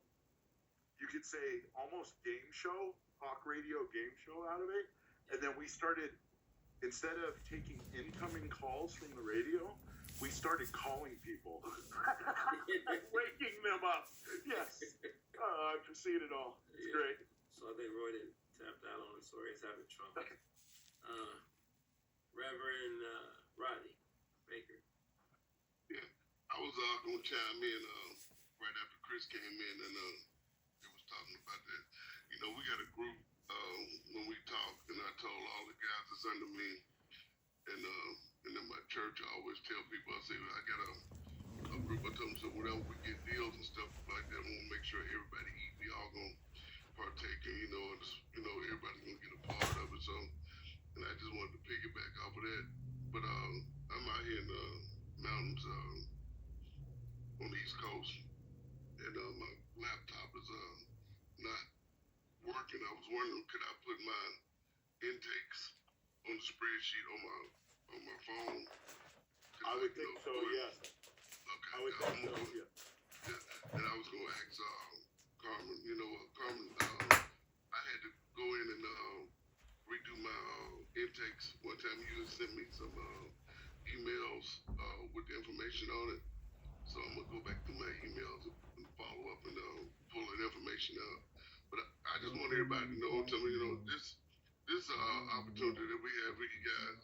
you could say, almost game show, talk radio game show out of it. And then we started, instead of taking incoming calls from the radio, we started calling people, waking them up. Yes. I've seen it all. It's great. So I think Roy didn't tap out on it, so he's having trouble. Reverend Rodney Baker. Yeah, I was going to chime in right after Chris came in and it was talking about that. You know, we got a group when we talk, and I told all the guys that's under me, and in my church, I always tell people, I say, I got a group. I tell them, so whenever we get deals and stuff like that, we want to make sure everybody eat. We all gonna partake, and everybody's gonna get a part of it. So, and I just wanted to piggyback off of that. But I'm out here in the mountains on the East Coast, and my laptop is not working. I was wondering, could I put my intakes on the spreadsheet on my phone? I would think so, yes. Okay. I would think so, yeah. And I was going to ask Carmen, Carmen, I had to go in and my intakes. One time you sent me some emails with the information on it. So I'm gonna go back through my emails and follow up and pull that information out. But I just want everybody to know, this opportunity that we have with you guys.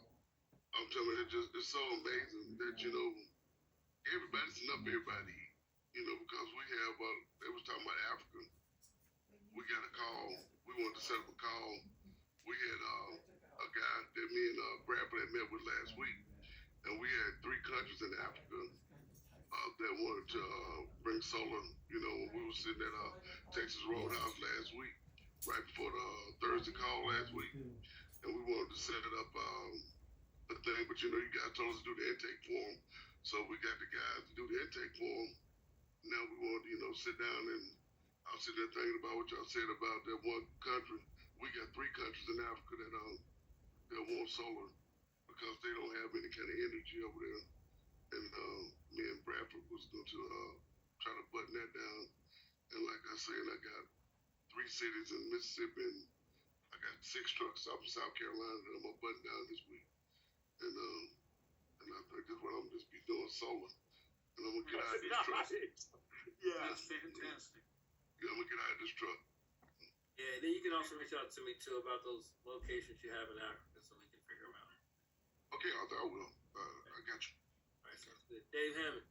I'm telling you, it's so amazing that everybody's enough for everybody. Because we have they was talking about Africa. We got a call. We wanted to set up a call. We had a guy that me and Bradford had met with last week, and we had 3 countries in Africa that wanted to bring solar. When we were sitting at Texas Roadhouse last week, right before the Thursday call last week, and we wanted to set up a thing. But you guys told us to do the intake form, so we got the guys to do the intake form. Now we want to sit down and I was sitting there thinking about what y'all said about that one country. We got 3 countries in Africa that want solar because they don't have any kind of energy over there. And me and Bradford was going to try to button that down. And like I said, I got 3 cities in Mississippi, and I got 6 trucks out in South Carolina that I'm gonna button down this week. And I think that's what I'm gonna just be doing, solar. And I'm gonna get out of this truck. Yeah, that's fantastic. Yeah, I'm gonna get out of this truck. Yeah, then you can also reach out to me too about those locations you have in Africa, so we can figure them out. Okay, Arthur, I will. I got you. All right, sounds good. Dave Hammond.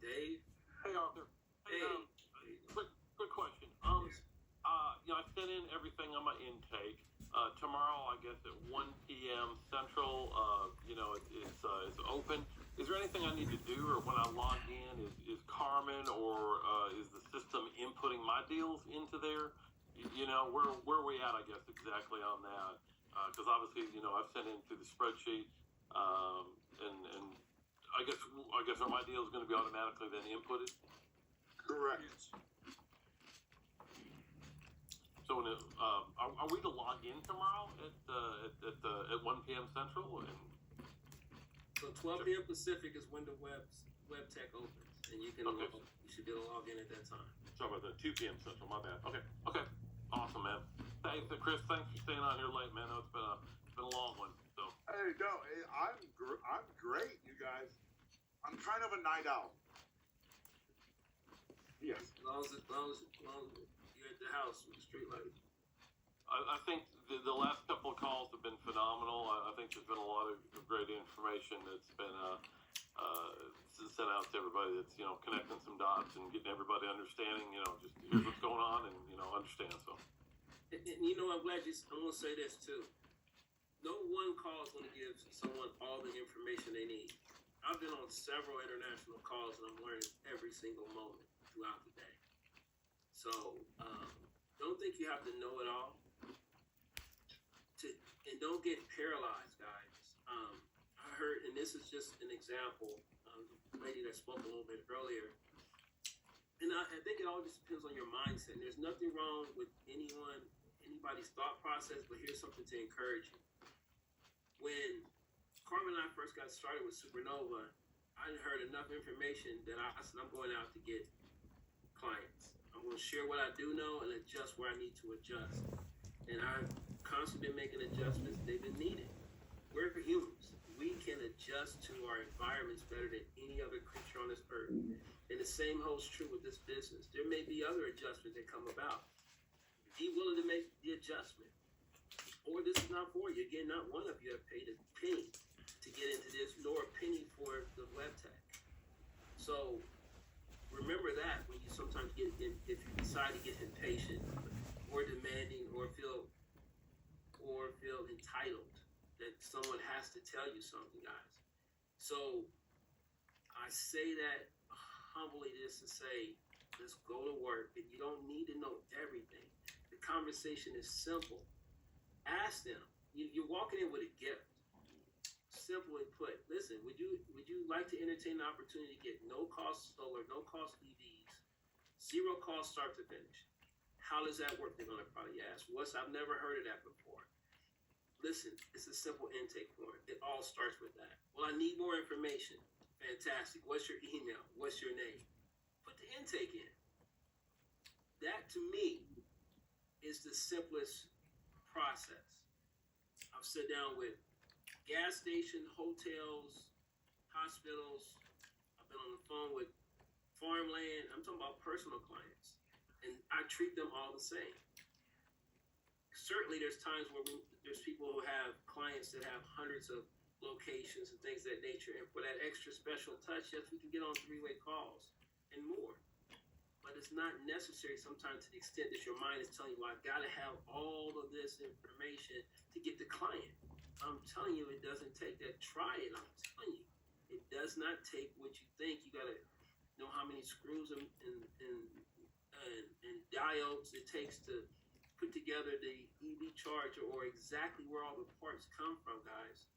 Dave. Hey, Arthur. Hey. Quick question. I sent in everything on my intake. Tomorrow, I guess at 1 p.m. Central, it's open. Is there anything I need to do, or when I log in, is Carmen or is the system inputting my deals into there? Where are we at, I guess, exactly on that? Because obviously, I've sent in through the spreadsheet, and I guess are my deals going to be automatically then inputted? Correct. So are we to log in tomorrow at 1 p.m. Central? So 12 p.m. Pacific is when the web tech opens, and you can you should be able to log in at that time. Sorry about that. 2 p.m. Central. My bad. Okay. Awesome, man. Thanks, Chris. Thanks for staying on here late, man. I know it's been a long one. So. Hey, no, I'm great, you guys. I'm kind of a night owl. Yes. As long as you're at the house with the street light. I think the last couple of calls have been phenomenal. I think there's been a lot of great information that's been sent out to everybody. That's connecting some dots and getting everybody understanding. Just here's what's going on and understand. So. And I'm glad I'm gonna say this too. No one call is gonna give someone all the information they need. I've been on several international calls and I'm learning every single moment throughout the day. So don't think you have to know it all. And don't get paralyzed, guys. I heard, and this is just an example, the lady that spoke a little bit earlier. And I think it all just depends on your mindset. And there's nothing wrong with anybody's thought process, but here's something to encourage you. When Carmen and I first got started with Supernova, I heard enough information that I said I'm going out to get clients. I'm going to share what I do know and adjust where I need to adjust. And I've constantly been making adjustments. They've been needed. We're humans. We can adjust to our environments better than any other creature on this earth. And the same holds true with this business. There may be other adjustments that come about. Be willing to make the adjustment. Or this is not for you. Again, not one of you have paid a penny to get into this, nor a penny for the web tech. So remember that when you sometimes if you decide to get impatient or demanding or feel entitled that someone has to tell you something, guys. So I say that humbly just to say, let's go to work, and you don't need to know everything. The conversation is simple. Ask them. You're walking in with a gift. Simply put, listen, would you like to entertain the opportunity to get no cost solar, no cost EVs, 0 cost start to finish? How does that work? They're gonna probably ask. I've never heard of that before. Listen, it's a simple intake form. It all starts with that. Well, I need more information. Fantastic. What's your email? What's your name? Put the intake in. That to me it's the simplest process. I've sat down with gas station, hotels, hospitals. I've been on the phone with farmland. I'm talking about personal clients, and I treat them all the same. Certainly, there's times where there's people who have clients that have hundreds of locations and things of that nature, and for that extra special touch, yes, we can get on three-way calls and more. But it's not necessary sometimes to the extent that your mind is telling you, well, I've got to have all of this information to get the client. I'm telling you, it doesn't take that. Try it. I'm telling you, it does not take what you think. You got to know how many screws and diodes it takes to put together the EV charger, or exactly where all the parts come from, guys.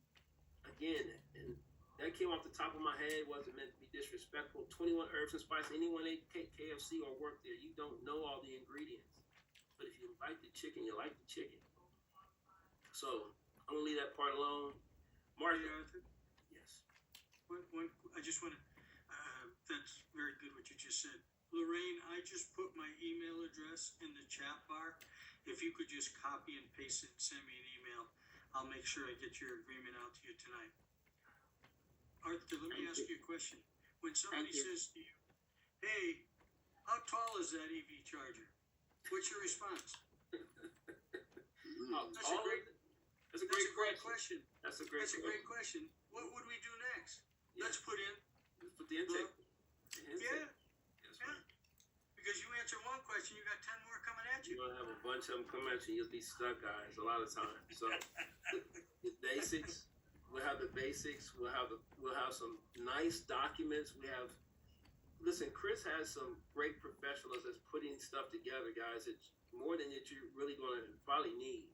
Again, and that came off the top of my head. Wasn't meant to be disrespectful. 21 herbs and spices. Anyone ate KFC or worked there, you don't know all the ingredients. But if you like the chicken, you like the chicken. So I'm gonna leave that part alone. Martha. Yes. I just want to. That's very good what you just said, Lorraine. I just put my email address in the chat bar. If you could just copy and paste it and send me an email, I'll make sure I get your agreement out to you tonight. Arthur, let me ask you a question. When somebody says to you, hey, how tall is that EV charger? What's your response? That's a great question. That's a great question. What would we do next? Yeah. Let's put the intake. Yeah. Because you answer one question, you got 10 more coming at you. You're gonna have a bunch of them come at you. You'll be stuck, guys, a lot of times. So the basics. We'll have the basics. We'll have some nice documents. Listen, Chris has some great professionals that's putting stuff together, guys. It's more than that you're really going to probably need.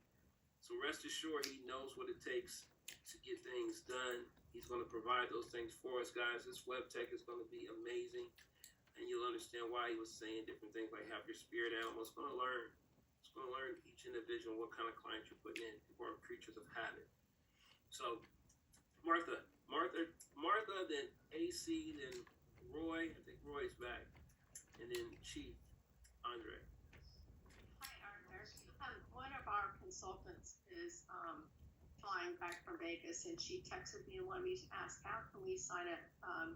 So rest assured, he knows what it takes to get things done. He's going to provide those things for us, guys. This web tech is going to be amazing. And you'll understand why he was saying different things like have your spirit animal. It's going to learn. It's going to learn each individual what kind of client you're putting in. People are creatures of habit. So Martha, then AC, then Roy. I think Roy's back, and then Chief Andre. Hi, Arthur. One of our consultants is flying back from Vegas, and she texted me and wanted me to ask how can we sign up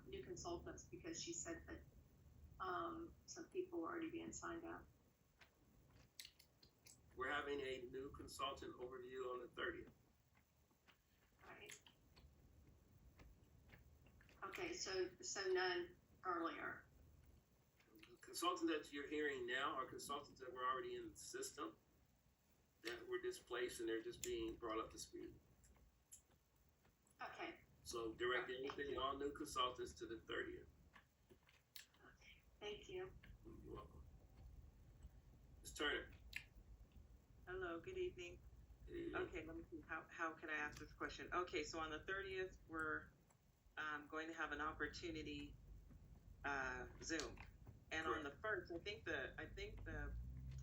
new consultants, because she said that some people were already being signed up. We're having a new consultant overview on the 30th. Right. Okay, so none earlier. The consultants that you're hearing now are consultants that were already in the system that were displaced, and they're just being brought up to speed. Okay. So direct anything, all new consultants to the 30th. Okay, thank you. You're welcome. Ms. Turner. Hello, good evening. Okay, let me see. How can I ask this question? Okay, so on the 30th, we're going to have an opportunity Zoom, and on the 1st, I think the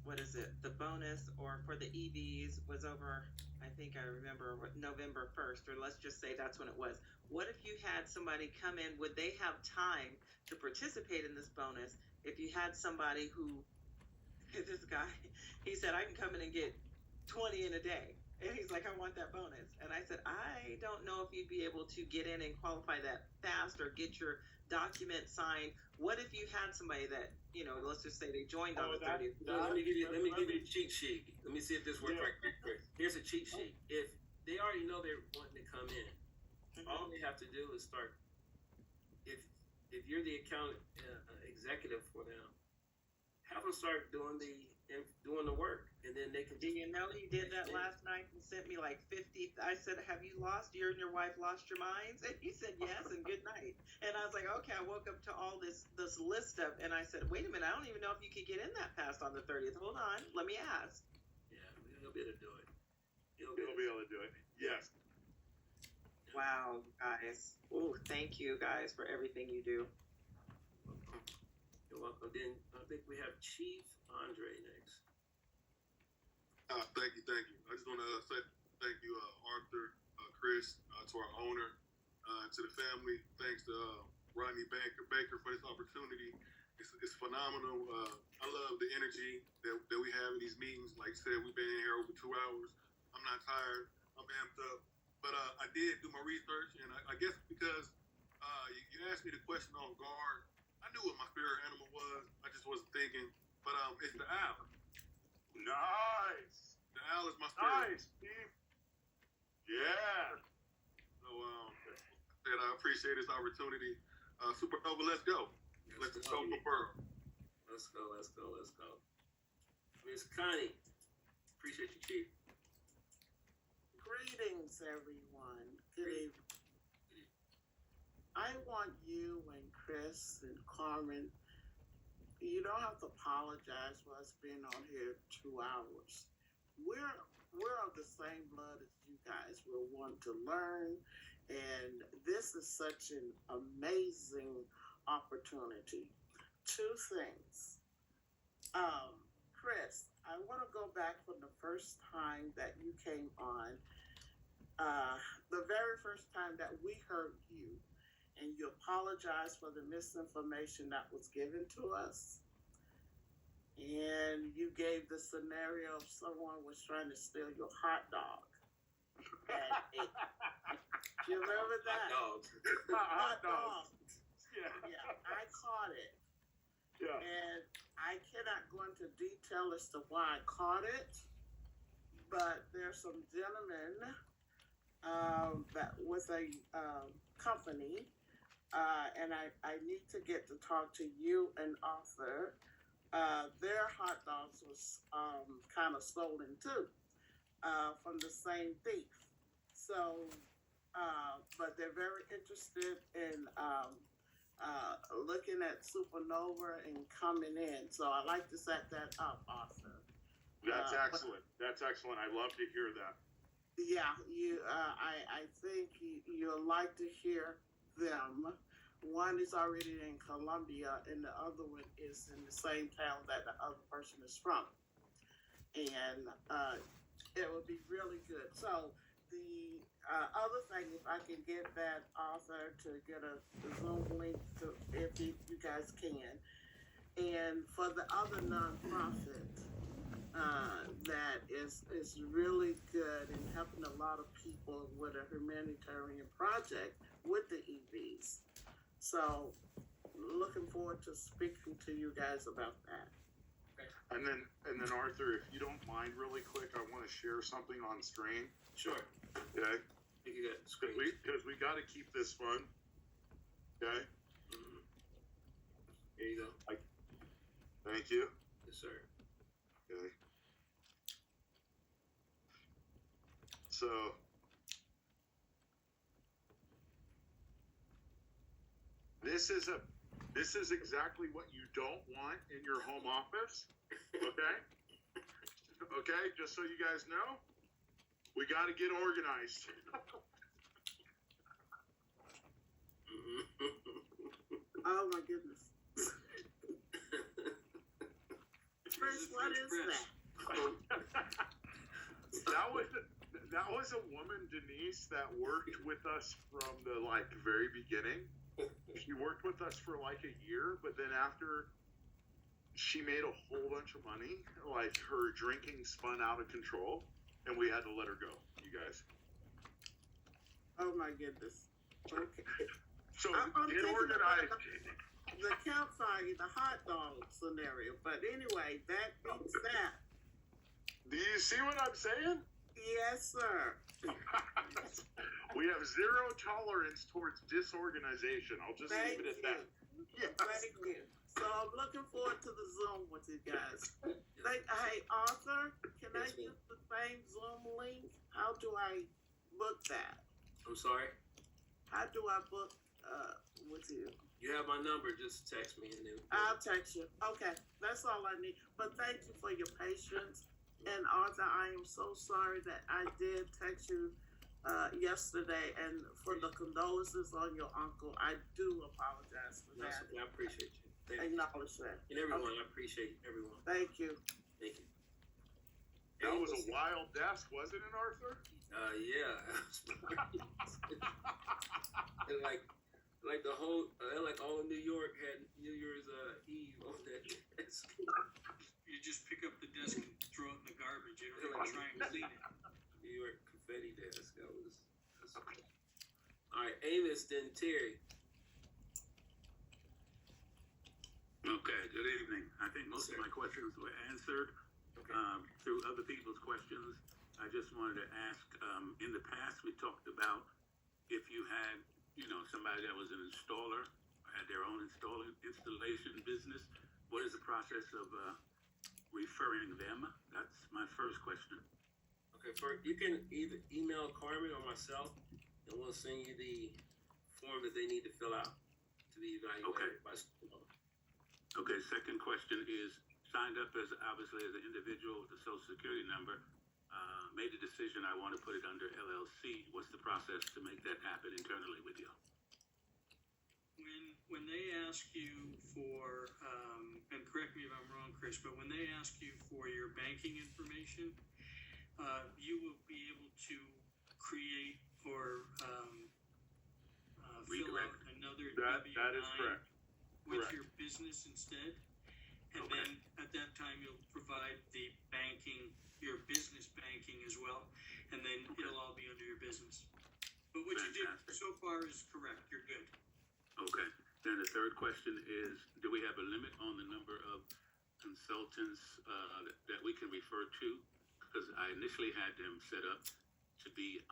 what is it? The bonus or for the EVs was over. I think I remember November 1st, or let's just say that's when it was. What if you had somebody come in? Would they have time to participate in this bonus if you had somebody who? This guy, he said, I can come in and get 20 in a day. And he's like, I want that bonus. And I said, I don't know if you'd be able to get in and qualify that fast or get your document signed. What if you had somebody that, let's just say they joined on the 30th. Let me give you a cheat sheet. Let me see if this works right quick. Here's a cheat sheet. If they already know they're wanting to come in, all they have to do is start. If you're the account executive for them, have them start doing the work, and then they can. Do you know he did that last night and sent me like 50? I said, "Have you you and your wife lost your minds?" And he said, "Yes," and good night. And I was like, "Okay." I woke up to all this list of, and I said, "Wait a minute, I don't even know if you could get in that fast on the 30th. Hold on, let me ask." Yeah, he'll be able to do it. He'll be able to do it. Yes. Wow, guys. Oh, thank you guys for everything you do. You're welcome. Then I think we have Chief Andre next. Thank you. I just want to say thank you, Arthur, Chris, to our owner, to the family. Thanks to Rodney Baker for this opportunity. It's phenomenal. I love the energy that we have in these meetings. Like you said, we've been in here over 2 hours. I'm not tired. I'm amped up. But I did do my research, and I guess because you asked me the question on guard, I knew what my favorite animal was. I just wasn't thinking. But it's the owl. Nice. The owl is my spirit. Nice, Steve. Yeah. So I appreciate this opportunity. Supernova, let's go. Let's go for Pearl. Let's go. Miss Connie, appreciate you, Chief. Greetings, everyone. Good evening. I want you and Chris and Carmen, you don't have to apologize for us being on here 2 hours. We're of the same blood as you guys. We're wanting to learn, and this is such an amazing opportunity. 2 things. Chris, I want to go back from the first time that you came on. The very first time that we heard you, and you apologized for the misinformation that was given to us. And you gave the scenario of someone was trying to steal your hot dog. And you remember that? Hot dogs. Yeah, I caught it. Yeah. And I cannot go into detail as to why I caught it, but there's some gentlemen that with a company, and I need to get to talk to you and Arthur. Their hot dogs was kind of stolen too, from the same thief. So, but they're very interested in looking at Supernova and coming in. So I like to set that up, Arthur. That's excellent. That's excellent. I love to hear that. Yeah, I think you'll like to hear them. One is already in Colombia, and the other one is in the same town that the other person is from. And it would be really good. So the other thing, if I can get that author to get a Zoom link to, if you guys can. And for the other nonprofit that is really good in helping a lot of people with a humanitarian project with the EVs. So looking forward to speaking to you guys about that. And then Arthur, if you don't mind, really quick, I want to share something on screen. Sure. Okay. You got screen. Because we got to keep this fun. Okay. Mm-hmm. Here you go. Thank you. Yes, sir. Okay. So. This is exactly what you don't want in your home office. Okay? Okay, just so you guys know, we got to get organized. Oh my goodness. Chris, what is that? That was a woman, Denise, that worked with us from the very beginning. She worked with us for a year, but then after she made a whole bunch of money, her drinking spun out of control, and we had to let her go, you guys. Oh my goodness. Okay. So I'm get organized. The campfire, the hot dog scenario, but anyway, that beats that. Do you see what I'm saying? Yes, sir. We have zero tolerance towards disorganization. I'll just leave it at that. Yes. Thank you. So I'm looking forward to the Zoom with you guys. Hey, Arthur, can I use the same Zoom link? How do I book that? I'm sorry? How do I book with you? You have my number. Just text me and then I'll text you. Okay, that's all I need. But thank you for your patience. And Arthur, I am so sorry that I did text you yesterday, and for the condolences on your uncle. I do apologize for that. I appreciate you. Acknowledge that. And everyone, I appreciate everyone. Thank you. Thank you. That was a wild desk, wasn't it, Arthur? Yeah. And like the whole, all of New York had New Year's Eve on that desk. You just pick up the desk and throw it in the garbage. generally try and clean it. New York confetti day. That's okay. All right, Amos, then Terry. Okay, good evening. I think most of my questions were answered through other people's questions. I just wanted to ask, in the past, we talked about if you had, somebody that was an installer, or had their own installation business, what is the process of referring them? That's my first question. Okay, you can either email Carmen or myself, and we'll send you the form that they need to fill out to be evaluated by Supernova. Okay, second question is, signed up as, obviously, as an individual with a social security number, made a decision I want to put it under LLC. What's the process to make that happen internally with you? When they ask you for, and correct me if I'm wrong, Chris, but when they ask you for your banking information, you will be able to create or fill out another W-9 that is correct. with Correct. your business instead. And then at that time, you'll provide the banking, your business banking as well, and then it'll all be under your business. But what you did so far is correct. You're good. Okay. Then the third question is, do we have a limit on the number of consultants that we can refer to? Because I initially had them set up to be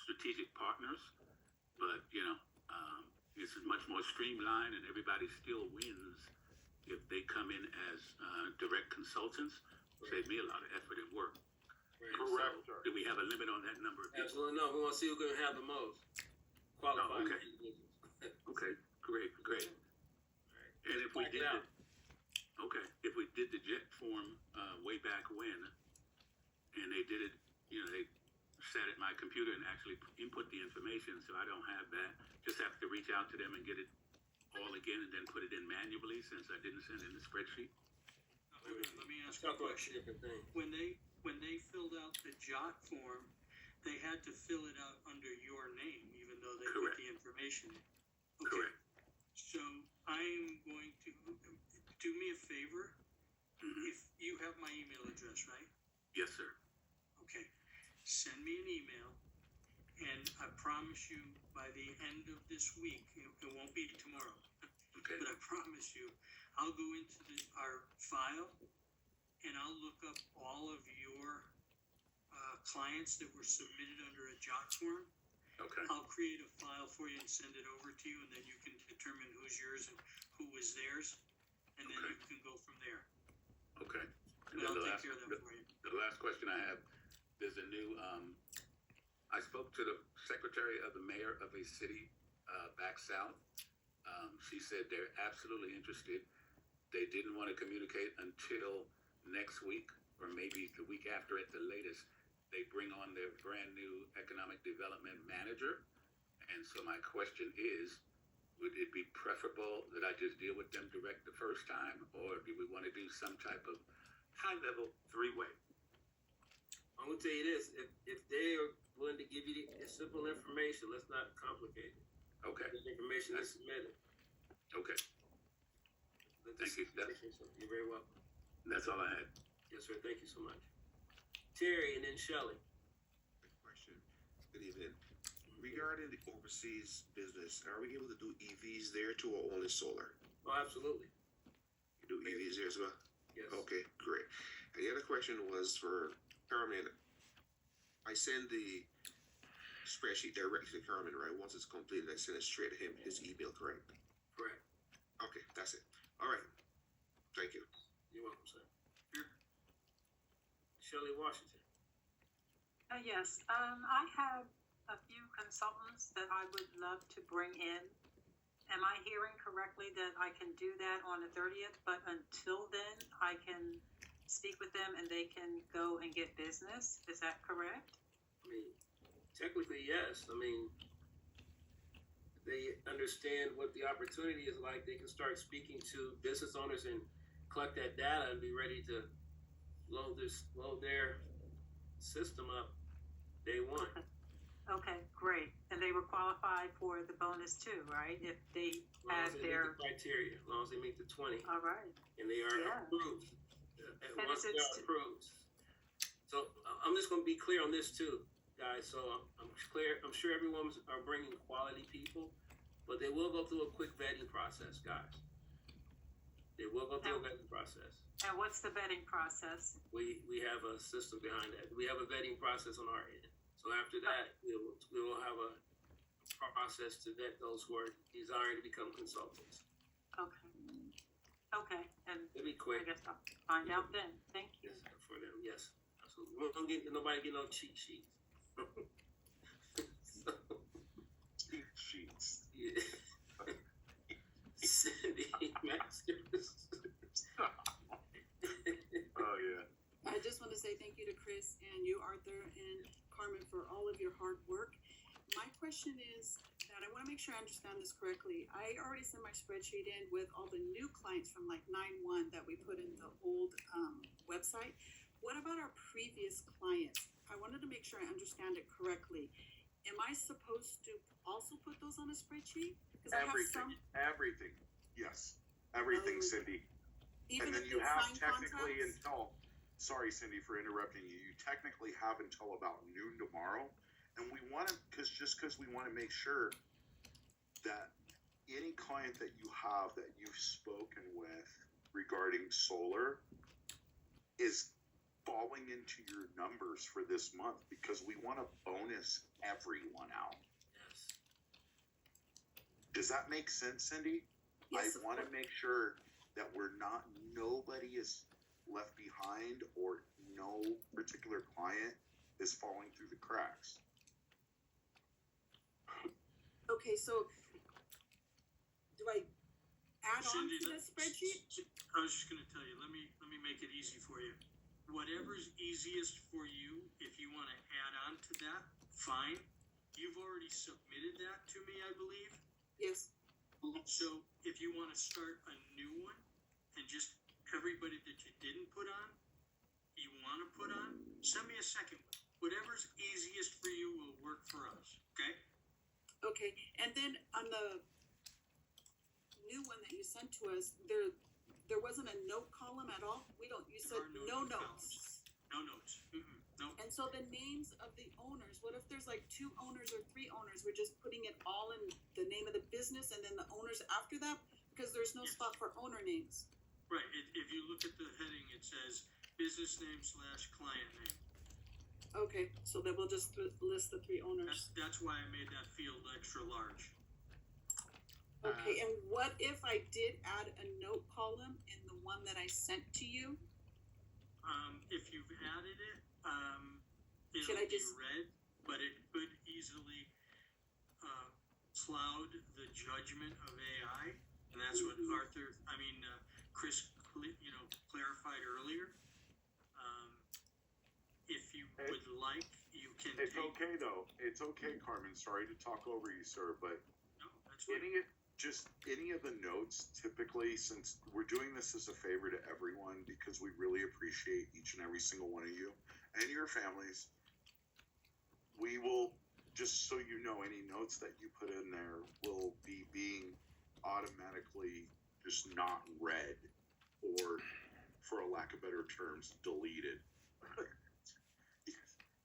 strategic partners, but it's much more streamlined, and everybody still wins if they come in as direct consultants. Save me a lot of effort and work. Correct. So, do we have a limit on that number of people? Absolutely no. We want to see who's going to have the most qualified. Okay, great. And if we did if we did the JET form way back when, and they did it, they sat at my computer and actually input the information, so I don't have that. Just have to reach out to them and get it all again, and then put it in manually since I didn't send in the spreadsheet. Let me ask you a question. When they filled out the JOT form, they had to fill it out under your name, even though they put the information in. Okay. Correct. So I'm going to do me a favor. If you have my email address, right? Yes, sir. Okay. Send me an email, and I promise you by the end of this week, it won't be tomorrow, but I promise you, I'll go into our file and I'll look up all of your clients that were submitted under a JOT form. Okay. I'll create a file for you and send it over to you, and then you can determine who's yours and who was theirs, and then you can go from there. Okay. But I'll take care of that for you. The last question I have, there's a new, I spoke to the secretary of the mayor of a city back south. She said they're absolutely interested. They didn't want to communicate until next week, or maybe the week after at the latest. They bring on their brand new economic development manager. And so my question is, would it be preferable that I just deal with them direct the first time, or do we want to do some type of high-level three-way? I'm gonna tell you this: if they are willing to give you the simple information, let's not complicate it. Okay. The information is submitted. Okay. Thank you. You're very welcome. That's all I had. Yes, sir. Thank you so much. Terry and then Shelley. Question. Good evening. Regarding the overseas business, are we able to do EVs there too, or only solar? Oh, absolutely. You do EVs there as well? Yes. Okay, great. And the other question was for Carmen. I send the spreadsheet directly to Carmen, right? Once it's completed, I send it straight to him, his email, correct? Correct. Okay, that's it. All right. Thank you. You're welcome, sir. Shelley Washington. Yes, I have a few consultants that I would love to bring in. Am I hearing correctly that I can do that on the 30th, but until then, I can speak with them and they can go and get business? Is that correct? I mean, technically, yes. I mean, they understand what the opportunity is like. They can start speaking to business owners and collect that data and be ready to load their system up day one. Okay, great. And they were qualified for the bonus too, right? If they had their meet the criteria, as long as they meet the 20. All right. And they are approved. And Once they are approved, So I'm just going to be clear on this too, guys. So I'm clear. I'm sure everyone's are bringing quality people, but they will go through a quick vetting process, guys. They will go through a vetting process. And what's the vetting process? We have a system behind that. We have a vetting process on our end. So after that, we will have a process to vet those who are desiring to become consultants. Okay, and It'll be quick. I guess I'll find out then. Thank you. Yes, for them, yes. Absolutely. We don't get nobody get no cheat sheets. So, Cheat sheets. yeah. Cindy Masters. Oh yeah. I just want to say thank you to Chris and you, Arthur, and Carmen for all of your hard work. My question is that I want to make sure I understand this correctly. I already sent my spreadsheet in with all the new clients from like 9/1 that we put in the old website. What about our previous clients? I wanted to make sure I understand it correctly. Am I supposed to also put those on a spreadsheet? Because I have some. Everything. Yes. Everything, Cindy. Even And then if you they have sign technically contracts? until, sorry, Cindy, for interrupting you. You technically have until about noon tomorrow. And we want to, because we want to make sure that any client that you have that you've spoken with regarding solar is falling into your numbers for this month, because we want to bonus everyone out. Yes. Does that make sense, Cindy? Yes, I want to make sure that nobody is left behind, or no particular client is falling through the cracks. Okay, so do I add on Cindy, to the spreadsheet? I was just gonna tell you, let me make it easy for you. Whatever's easiest for you, if you wanna add on to that, fine. You've already submitted that to me, I believe. Yes. So if you wanna start a new one, and just everybody that you didn't put on, you wanna put on, send me a second one. Whatever's easiest for you will work for us, okay? Okay, and then on the new one that you sent to us, there wasn't a note column at all? You said There are no no note notes. No notes. No. And so the names of the owners, what if there's like 2 owners or 3 owners? We're just putting it all in the name of the business and then the owners after that? Because there's no spot for owner names. Right, if you look at the heading, it says business name / client name. Okay, so then we'll just list the 3 owners. That's why I made that field extra large. Okay, and what if I did add a note column in the one that I sent to you? If you've added it, Should it'll I just- be red, but it could easily cloud the judgment of AI, and that's what Chris, clarified earlier. If you would like, you can. It's okay though. It's okay, Carmen. Sorry to talk over you, sir, but No, that's fine. any of the notes, typically, since we're doing this as a favor to everyone, because we really appreciate each and every single one of you and your families, we will, just so you know, any notes that you put in there will be being automatically just not read, or, for a lack of better terms, deleted.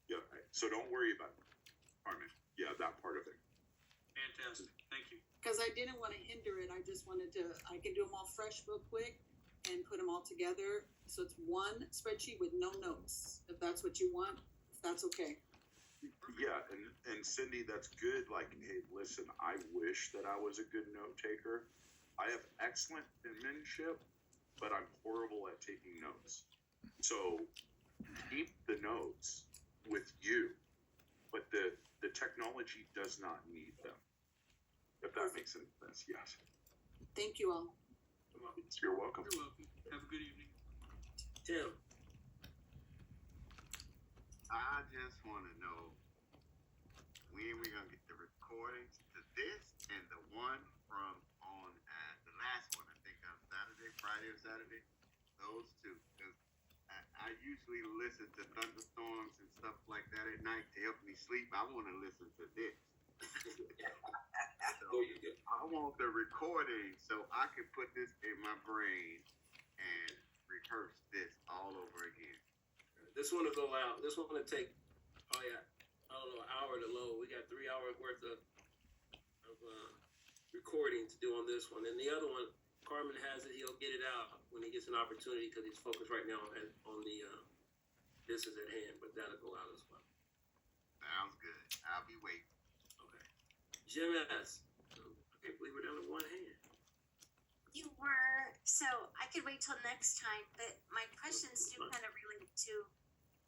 Yeah, so don't worry about it, Carmen. Yeah, that part of it. Fantastic, thank you. Because I didn't want to hinder it, I just wanted to, I can do them all fresh real quick and put them all together, so it's one spreadsheet with no notes, if that's what you want, if that's okay. Yeah, and Cindy, that's good. Like, hey, listen, I wish that I was a good note taker. I have excellent penmanship, but I'm horrible at taking notes. So keep the notes with you, but the technology does not need them. If that makes any sense, yes. Thank you all. You're welcome. You're welcome. Have a good evening. Tim. I just want to know when we're gonna get the recordings to this and the one from on the last one. I think on Friday or Saturday. Those two, because I usually listen to thunderstorms and stuff like that at night to help me sleep. I want to listen to this. So I want the recording so I can put this in my brain and rehearse this all over again. This one will go out. This one will take, oh yeah, I don't know, an hour to load. We got 3 hours worth of recording to do on this one. And the other one, Carmen has it. He'll get it out when he gets an opportunity because he's focused right now on the business at hand. But that'll go out as well. Sounds good. I'll be waiting. Okay. Jim S. I can't believe we're down to one hand. You were, so I could wait till next time, but my questions do kind of relate to,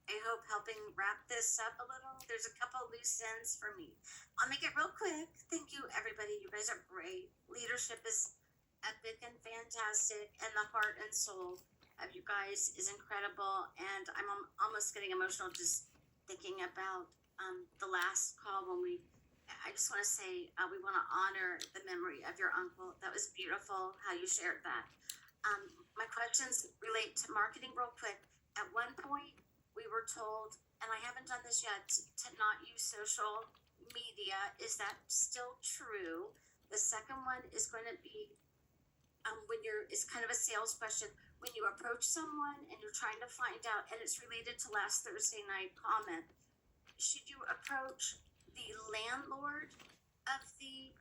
I hope, helping wrap this up a little. There's a couple loose ends for me. I'll make it real quick. Thank you, everybody. You guys are great. Leadership is epic and fantastic, and the heart and soul of you guys is incredible. And I'm almost getting emotional just thinking about the last call when I just want to say we want to honor the memory of your uncle. That was beautiful how you shared that. My questions relate to marketing real quick. At one point, we were told, and I haven't done this yet, to not use social media. Is that still true? The second one is going to be it's kind of a sales question. When you approach someone and you're trying to find out, and it's related to last Thursday night comment, should you approach the landlord of the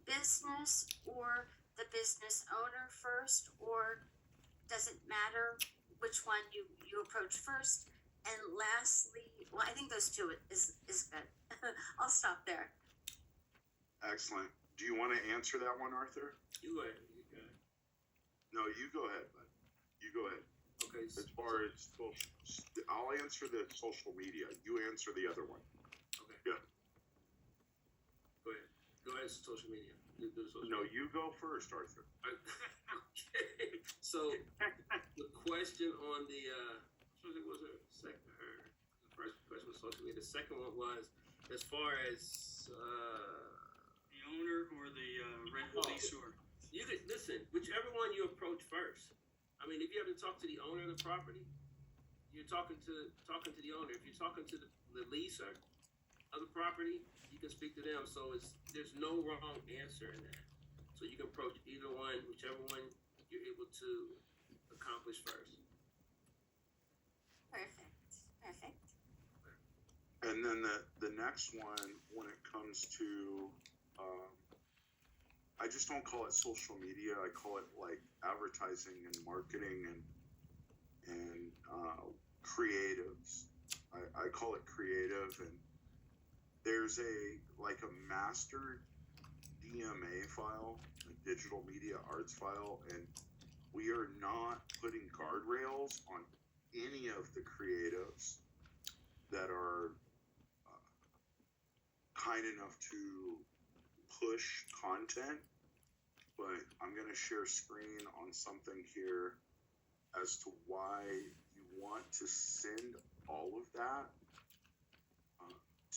business or the business owner first, or does it matter which one you approach first? And lastly, well, I think those two is good. I'll stop there. Excellent. Do you want to answer that one, Arthur? You go ahead. No, you go ahead, bud. You go ahead. Okay. As far as I'll answer the social media. You answer the other one. Okay. Yeah. Go ahead. Go ahead. Social media. No, you go first, Arthur. Okay. So the question on the the first question was social media. The second one was as far as the owner or the leaseor. You could listen, whichever one you approach first. I mean, if you have to talk to the owner of the property, you're talking to the owner. If you're talking to the leaser of the property, you can speak to them. So there's no wrong answer in that. So you can approach either one, whichever one you're able to accomplish first. Perfect. And then the next one, when it comes to, I just don't call it social media. I call it like advertising and marketing and creatives. I call it creative, and there's a master DMA file, a digital media arts file, and we are not putting guardrails on any of the creatives that are kind enough to push content. But I'm going to share screen on something here as to why you want to send all of that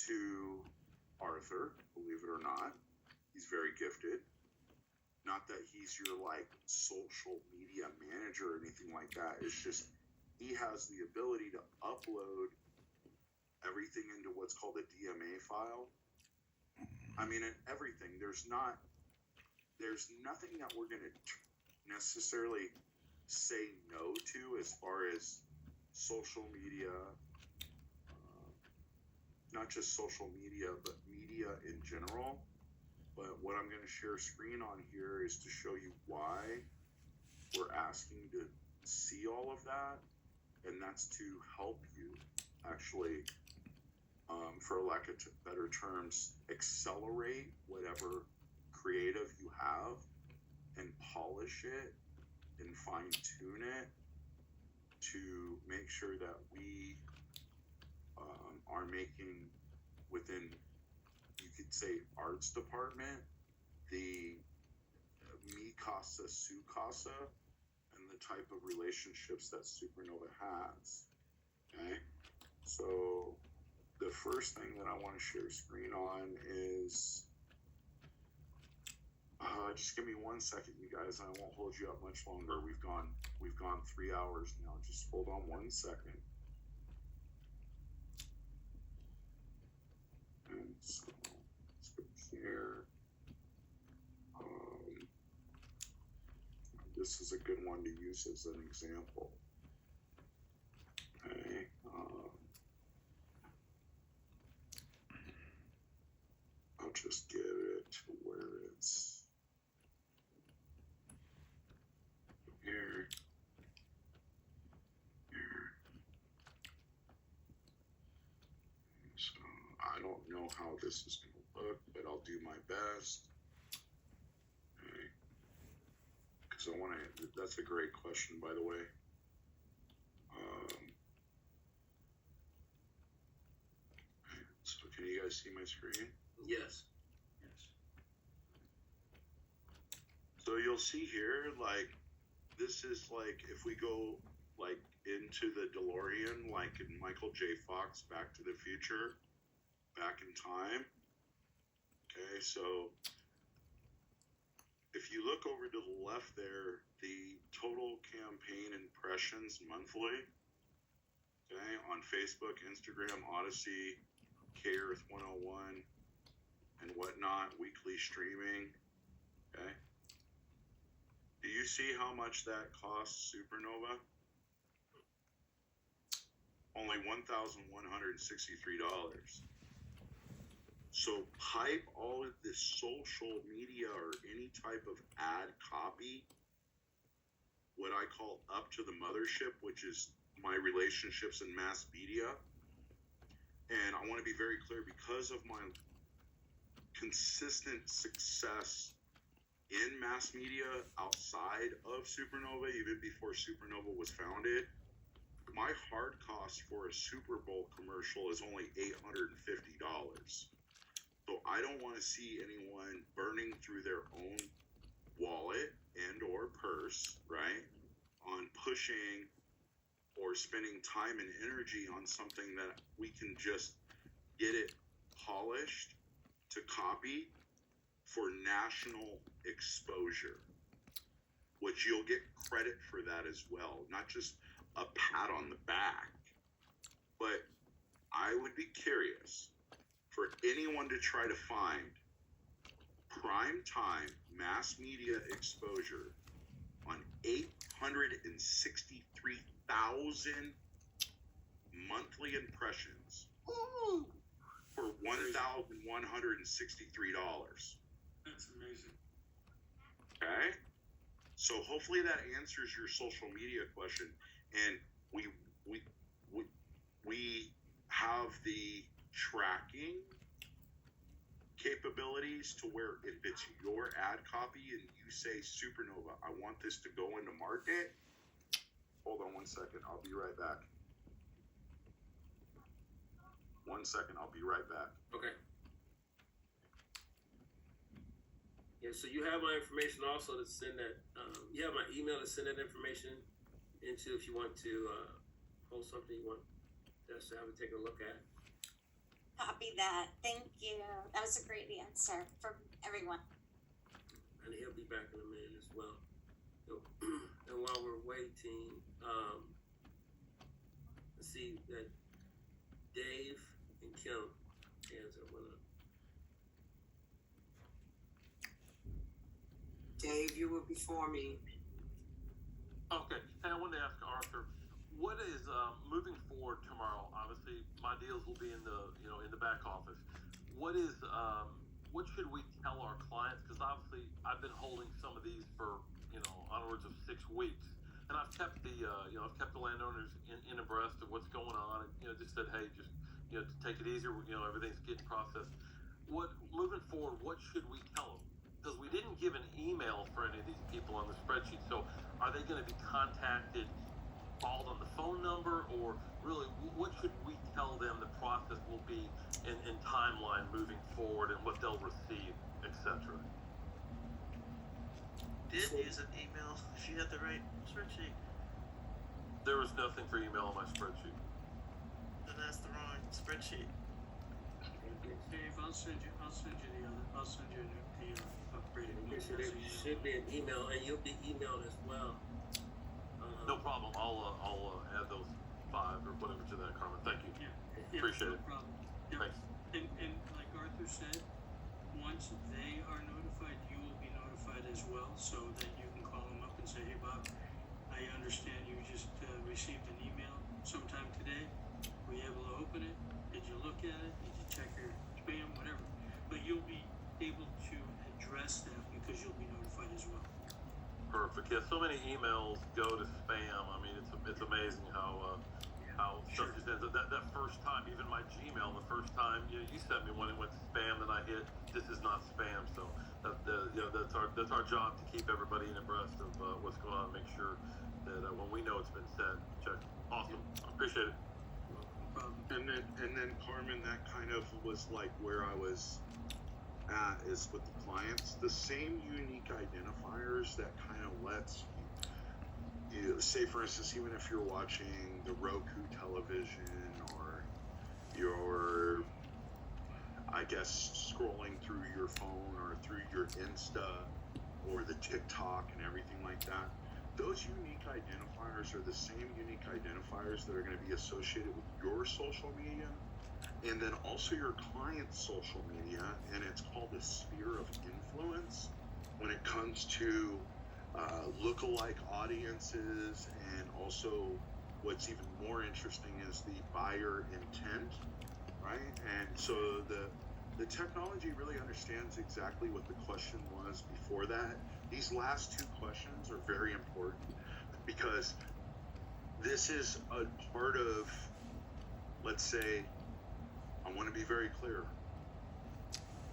to Arthur. Believe it or not, he's very gifted. Not that he's your social media manager or anything like that. It's just he has the ability to upload everything into what's called a DMA file. I mean, everything. There's nothing that we're going to necessarily say no to as far as social media, not just social media, but media in general. But what I'm going to share screen on here is to show you why we're asking to see all of that, and that's to help you actually, for lack of better terms, accelerate whatever creative you have and polish it and fine tune it to make sure that we are making within, you could say, arts department, the mi casa su casa, and the type of relationships that Supernova has. Okay, so the first thing that I want to share screen on is just give me 1 second, you guys, and I won't hold you up much longer. We've gone 3 hours now. Just hold on 1 second. And so let's go here. This is a good one to use as an example. Okay. just get it to where it's here. Here. So I don't know how this is going to look, but I'll do my best. Okay. Because I want to, that's a great question, by the way. So can you guys see my screen? Yes. So you'll see here, like, this is like, if we go, like, into the DeLorean, like in Michael J. Fox, Back to the Future, back in time. Okay, so if you look over to the left there, the total campaign impressions monthly, okay, on Facebook, Instagram, Odyssey, K-Earth 101, and whatnot, weekly streaming, okay? Do you see how much that costs Supernova? Only $1,163. So pipe all of this social media or any type of ad copy, what I call up to the mothership, which is my relationships in mass media. And I want to be very clear, because of my consistent success in mass media outside of Supernova, even before Supernova was founded, my hard cost for a Super Bowl commercial is only $850. So I don't want to see anyone burning through their own wallet and or purse, right, on pushing or spending time and energy on something that we can just get it polished to copy for national exposure, which you'll get credit for that as well, not just a pat on the back. But I would be curious for anyone to try to find prime time mass media exposure on 863,000 monthly impressions. Ooh. For $1,163. That's amazing. Okay? So hopefully that answers your social media question. And we have the tracking capabilities to where if it's your ad copy and you say, Supernova, I want this to go into market. Hold on 1 second. I'll be right back. 1 second. I'll be right back. Okay. Yeah, so you have my information also to send that. You have my email to send that information into if you want to post something you want us to have to take a look at. Copy that. Thank you. That was a great answer for everyone. And he'll be back in a minute as well. And while we're waiting, let's see that Dave and Kim hands up one up. Dave, you were before me. Okay. Hey, I wanted to ask Arthur, what is moving forward tomorrow? Obviously, my deals will be in the back office. What should we tell our clients? Because obviously, I've been holding some of these for onwards of 6 weeks, and I've kept the landowners in abreast of what's going on, and just said, hey, just take it easy. Everything's getting processed. Moving forward, what should we tell them? Because we didn't give an email for any of these people on the spreadsheet. So are they going to be contacted, called on the phone number, or really what should we tell them the process will be in timeline moving forward and what they'll receive, etc.? Did use an email if you had the right spreadsheet. There was nothing for email on my spreadsheet. Then that's the wrong spreadsheet. Dave, I'll send you the upgraded Okay, so there should be an email, and you'll be emailed as well. No problem. I'll add those 5 or whatever to that, Carmen. Thank you. Yeah, Appreciate no it. problem. Yeah. Thanks. And like Arthur said, once they are notified, you will be notified as well, so that you can call them up and say, hey, Bob, I understand you just received an email sometime today. Were you able to open it? Did you look at it? Did you check your spam? Whatever. But you'll be able to address that because you'll be notified as well. Perfect. Yeah, so many emails go to spam. I mean, it's amazing how stuff just ends up. That first time, even my Gmail, the first time you sent me one, it went to spam, then I hit this is not spam. So that's our job to keep everybody abreast of what's going on, make sure that when we know it's been sent, check. Awesome. I appreciate it. And then Carmen, that kind of was like where I was at is with the clients, the same unique identifiers that kind of lets you say, for instance, even if you're watching the Roku television or you're, I guess, scrolling through your phone or through your Insta or the TikTok and everything like that, those unique identifiers are the same unique identifiers that are going to be associated with your social media and then also your client's social media, and it's called the sphere of influence when it comes to lookalike audiences, and also what's even more interesting is the buyer intent, right? And so the technology really understands exactly what the question was before that. These last two questions are very important because this is a part of, let's say, I want to be very clear.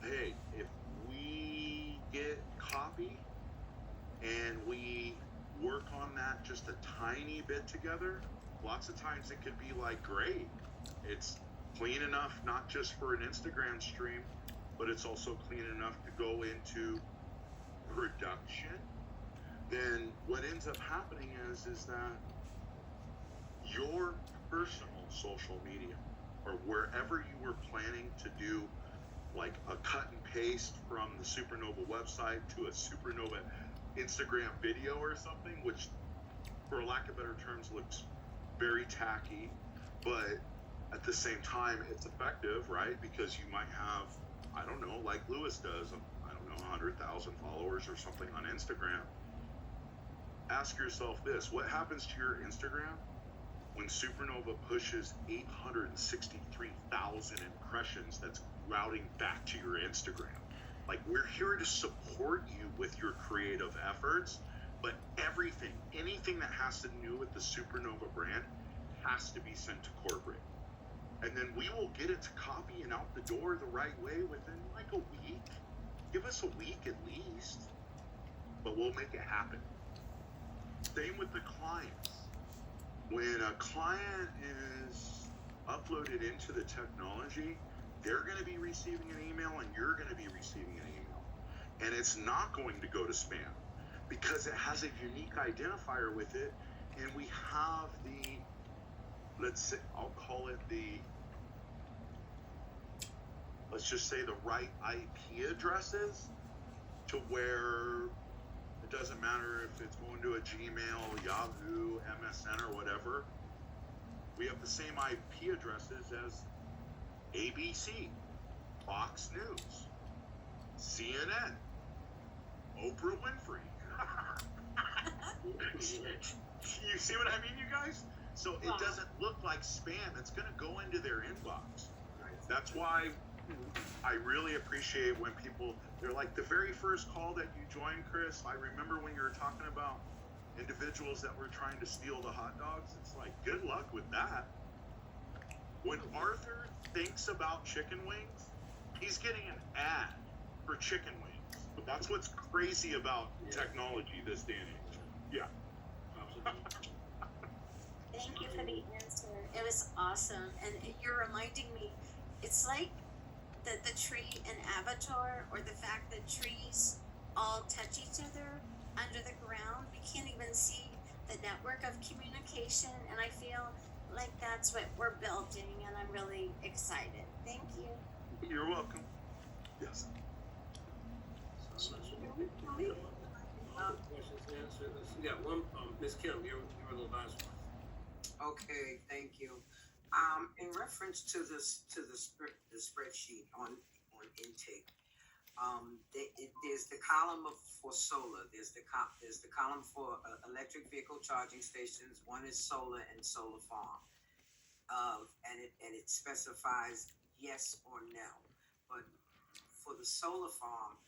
Hey, if we get copy and we work on that just a tiny bit together, lots of times it could be like, great, it's clean enough not just for an Instagram stream, but it's also clean enough to go into production. Then what ends up happening is that your personal social media, or wherever you were planning to do like a cut and paste from the Supernova website to a Supernova Instagram video or something, which for lack of better terms looks very tacky, but at the same time it's effective, right? Because you might have, I don't know, like Lewis does, 100,000 followers or something on Instagram. Ask yourself this, what happens to your Instagram when Supernova pushes 863,000 impressions that's routing back to your Instagram? Like, we're here to support you with your creative efforts, but anything that has to do with the Supernova brand has to be sent to corporate. And then we will get it to copy and out the door the right way within like a week. Give us a week at least, but we'll make it happen. Same with the clients. When a client is uploaded into the technology, they're going to be receiving an email and you're going to be receiving an email. And it's not going to go to spam because it has a unique identifier with it. And we have the, let's say, I'll call it let's just say the right IP addresses to where it doesn't matter if it's going to a Gmail, Yahoo, MSN, or whatever. We have the same IP addresses as ABC, Fox News, CNN, Oprah Winfrey. You see what I mean, you guys? So it doesn't look like spam. It's going to go into their inbox. That's why I really appreciate when people, they're like, the very first call that you joined, Chris, I remember when you were talking about individuals that were trying to steal the hot dogs. It's like, good luck with that. When Arthur thinks about chicken wings, he's getting an ad for chicken wings. But that's what's crazy about technology this day and age. Yeah. Thank you for the answer. It was awesome. And you're reminding me, it's like the tree in Avatar, or the fact that trees all touch each other under the ground. We can't even see the network of communication, and I feel like that's what we're building, and I'm really excited. Thank you. You're welcome. Yes. Questions answered. We got one. Ms. Kim, you're the last one. Okay, thank you. In reference to the spreadsheet on intake, there's the column for solar. There's the column for electric vehicle charging stations. One is solar and solar farm, and it specifies yes or no. But for the solar farm,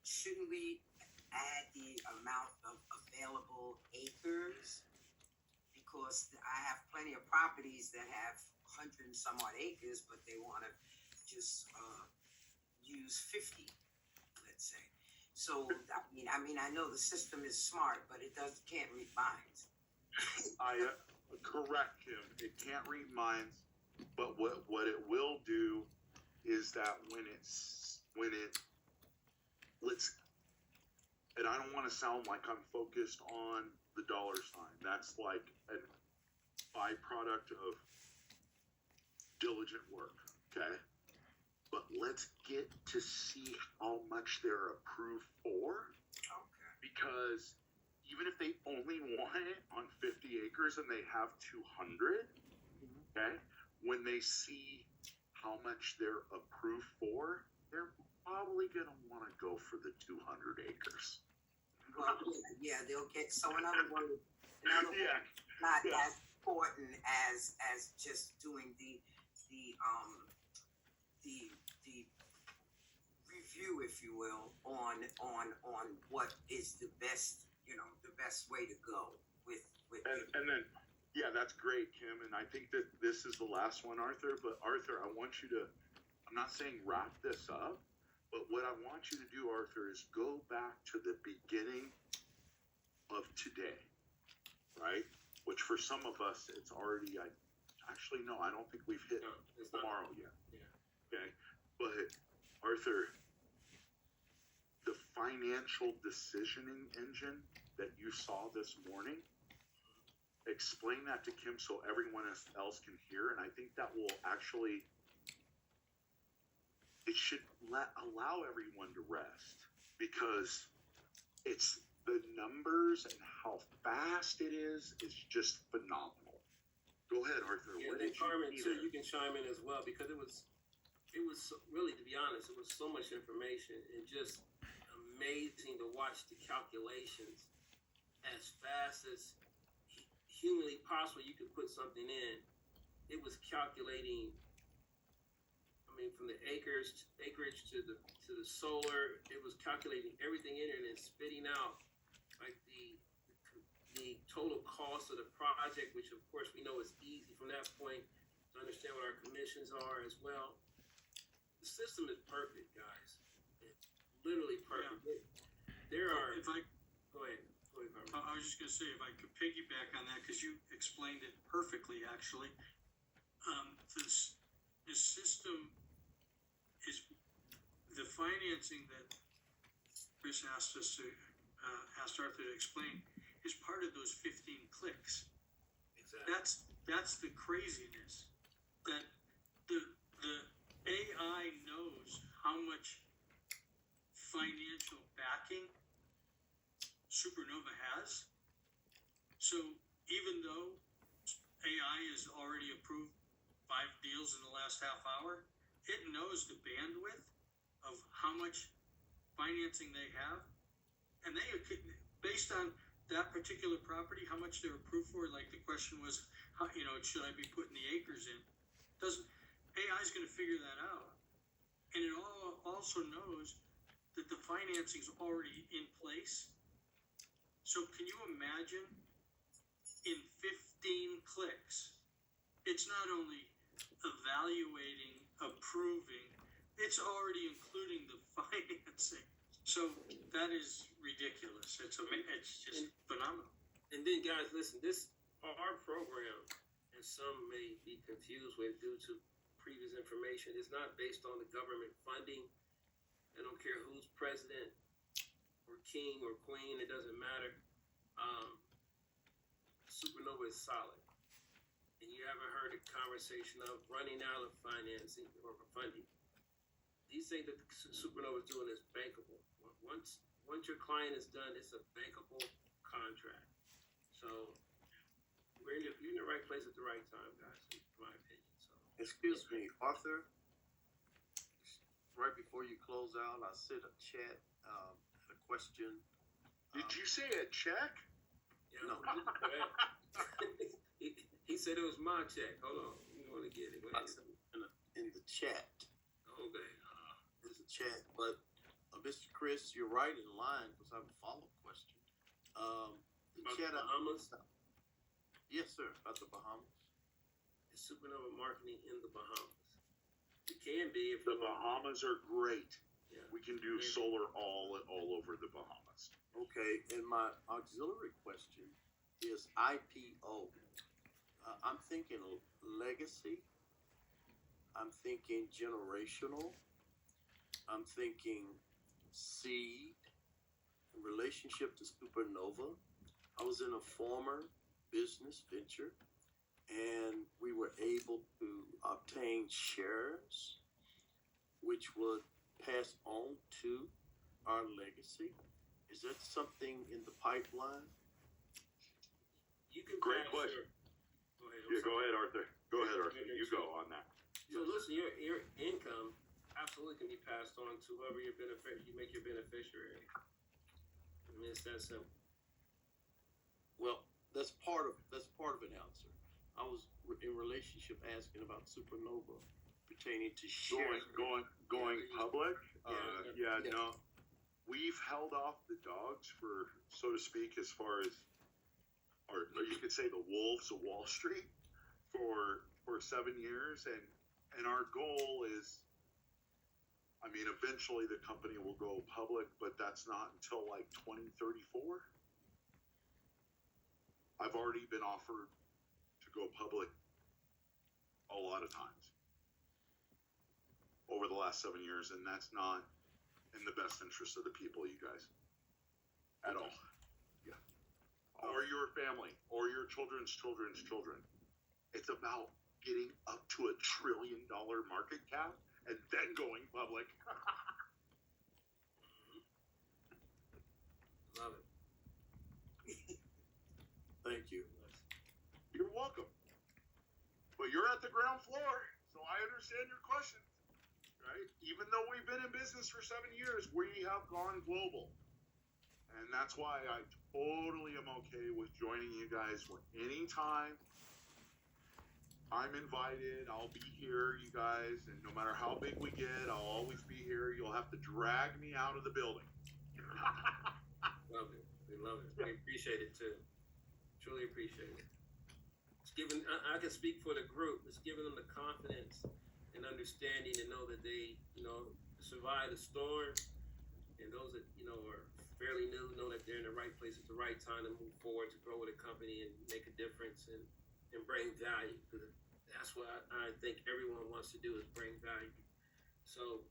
shouldn't we add the amount of available acres? Because I have plenty of properties that have 100 and some odd acres, but they want to just use 50, let's say. So I know the system is smart, but it can't read minds. Correct, Kim. It can't read minds, but what it will do is that when let's, and I don't want to sound like I'm focused on the dollar sign. That's like a byproduct of diligent work, okay? But let's get to see how much they're approved for. Okay. Because even if they only want it on 50 acres and they have 200, okay, when they see how much they're approved for, they're probably going to want to go for the 200 acres. Well, yeah, they'll get, so in other words, not as important as just doing the review, if you will, on what is the best, the best way to go with and then, yeah, that's great, Kim, and I think that this is the last one, Arthur, but Arthur, I want you to, I'm not saying wrap this up, but what I want you to do, Arthur, is go back to the beginning of today, right? Which for some of us, it's already, I don't think we've hit tomorrow yet. Yeah. Okay, but Arthur, the financial decisioning engine that you saw this morning, explain that to Kim so everyone else can hear, and I think that will actually, it should allow everyone to rest, because it's the numbers and how fast it is just phenomenal. Go ahead, Arthur. Yeah, What and did Carmen, you see too, there? you can chime in as well, because it was really, to be honest, it was so much information and just amazing to watch the calculations as fast as humanly possible. You could put something in. It was calculating. I mean, from the acreage to the solar, it was calculating everything in it and then spitting out like the total cost of the project, which of course we know is easy from that point to understand what our commissions are as well. The system is perfect, guys. It's literally perfect. Yeah. There are. If I, Go ahead. I was just going to say, if I could piggyback on that, because you explained it perfectly, actually. The system is the financing that Chris asked Arthur to explain is part of those 15 clicks. Exactly. That's the craziness, that the AI knows how much financial backing Supernova has. So even though AI has already approved 5 deals in the last half hour, it knows the bandwidth of how much financing they have, and they could, based on that particular property, how much they're approved for. Like the question was, should I be putting the acres in? AI is going to figure that out, and it also knows that the financing is already in place. So can you imagine, in 15 clicks, it's not only evaluating, approving, it's already including the financing. So that is ridiculous. It's just phenomenal. And then, guys, listen, our program, and some may be confused with due to previous information, is not based on the government funding. I don't care who's president or king or queen, it doesn't matter. Supernova is solid. And you haven't heard a conversation of running out of financing or funding. These things that Supernova is doing is bankable. Once your client is done, it's a bankable contract. So you're in the right place at the right time, guys, in my opinion. So excuse me, Arthur. Right before you close out, I sent a chat, a question. Did you say a check? Yeah, no. He said it was my check. Hold on, you want to get it? In the chat. Okay. chat, but Mr. Chris, you're right in line because I have a follow-up question. The About chat the Bahamas? Yes, sir. About the Bahamas. Is Supernova marketing in the Bahamas? It can be if The Bahamas are great. Yeah. We can do solar all over the Bahamas. Okay, and my auxiliary question is IPO. I'm thinking legacy. I'm thinking generational. I'm thinking seed, relationship to supernova. I was in a former business venture and we were able to obtain shares which would pass on to our legacy. Is that something in the pipeline? You can Great pass question. Go ahead. Yeah, go ahead, Arthur. Go ahead, Arthur. You go on that. So listen, your income absolutely can be passed on to whoever you make your beneficiary. I mean, it's that simple. Well, that's part of an answer. I was in relationship asking about supernova pertaining to shares. Going public. Yeah. No. We've held off the dogs for, so to speak, as far as, or you could say the wolves of Wall Street for 7 years, and our goal is, I mean, eventually the company will go public, but that's not until like 2034. I've already been offered to go public a lot of times over the last 7 years, and that's not in the best interest of the people, you guys, at all. Yeah. Or your family, or your children's children's children. It's about getting up to $1 trillion market cap and then going public. Love it. Thank you. You're welcome. But you're at the ground floor, so I understand your questions, right? Even though we've been in business for 7 years, we have gone global. And that's why I totally am okay with joining you guys anytime. I'm invited. I'll be here, you guys, and no matter how big we get, I'll always be here. You'll have to drag me out of the building. Love it. We love it. We appreciate it too. Truly appreciate it. It's giving. I can speak for the group. It's giving them the confidence and understanding to know that they, survive the storm, and those that are fairly new know that they're in the right place at the right time to move forward, to grow with a company and make a difference and bring value. Because that's what I think everyone wants to do, is bring value. So,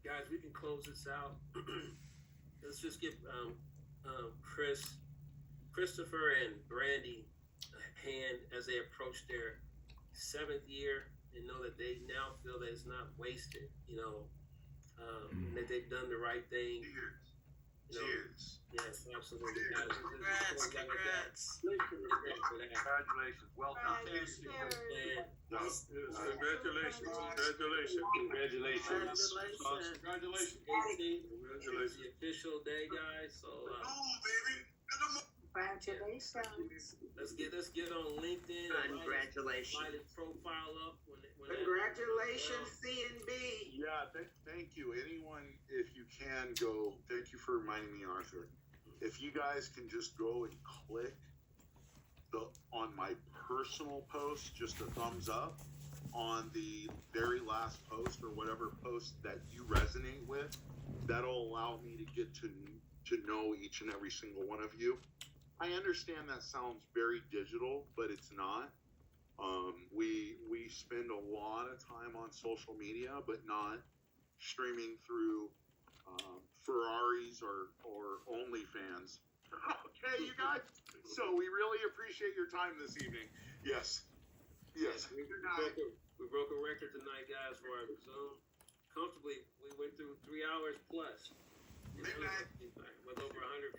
guys, we can close this out. Let's just give Christopher and Brandy a hand as they approach their 7th year, and know that they now feel that it's not wasted, that they've done the right thing. Cheers. Yes, absolutely. Guys, Congrats. Congratulations. Well done. Congratulations. Congratulations. It's the official day, guys. So Congratulations. let's get on LinkedIn. Congratulations. Light his profile up when Congratulations, C&B. Yeah, thank you. Anyone, if you can go, thank you for reminding me, Arthur. If you guys can just go and click on my personal post, just a thumbs up on the very last post or whatever post that you resonate with, that'll allow me to get to know each and every single one of you. I understand that sounds very digital, but it's not. We spend a lot of time on social media, but not streaming through Ferraris or OnlyFans. Okay, you guys. So we really appreciate your time this evening. Yes. We broke a record tonight, guys, for our Zoom. Comfortably, we went through 3 hours plus. With over 100 people.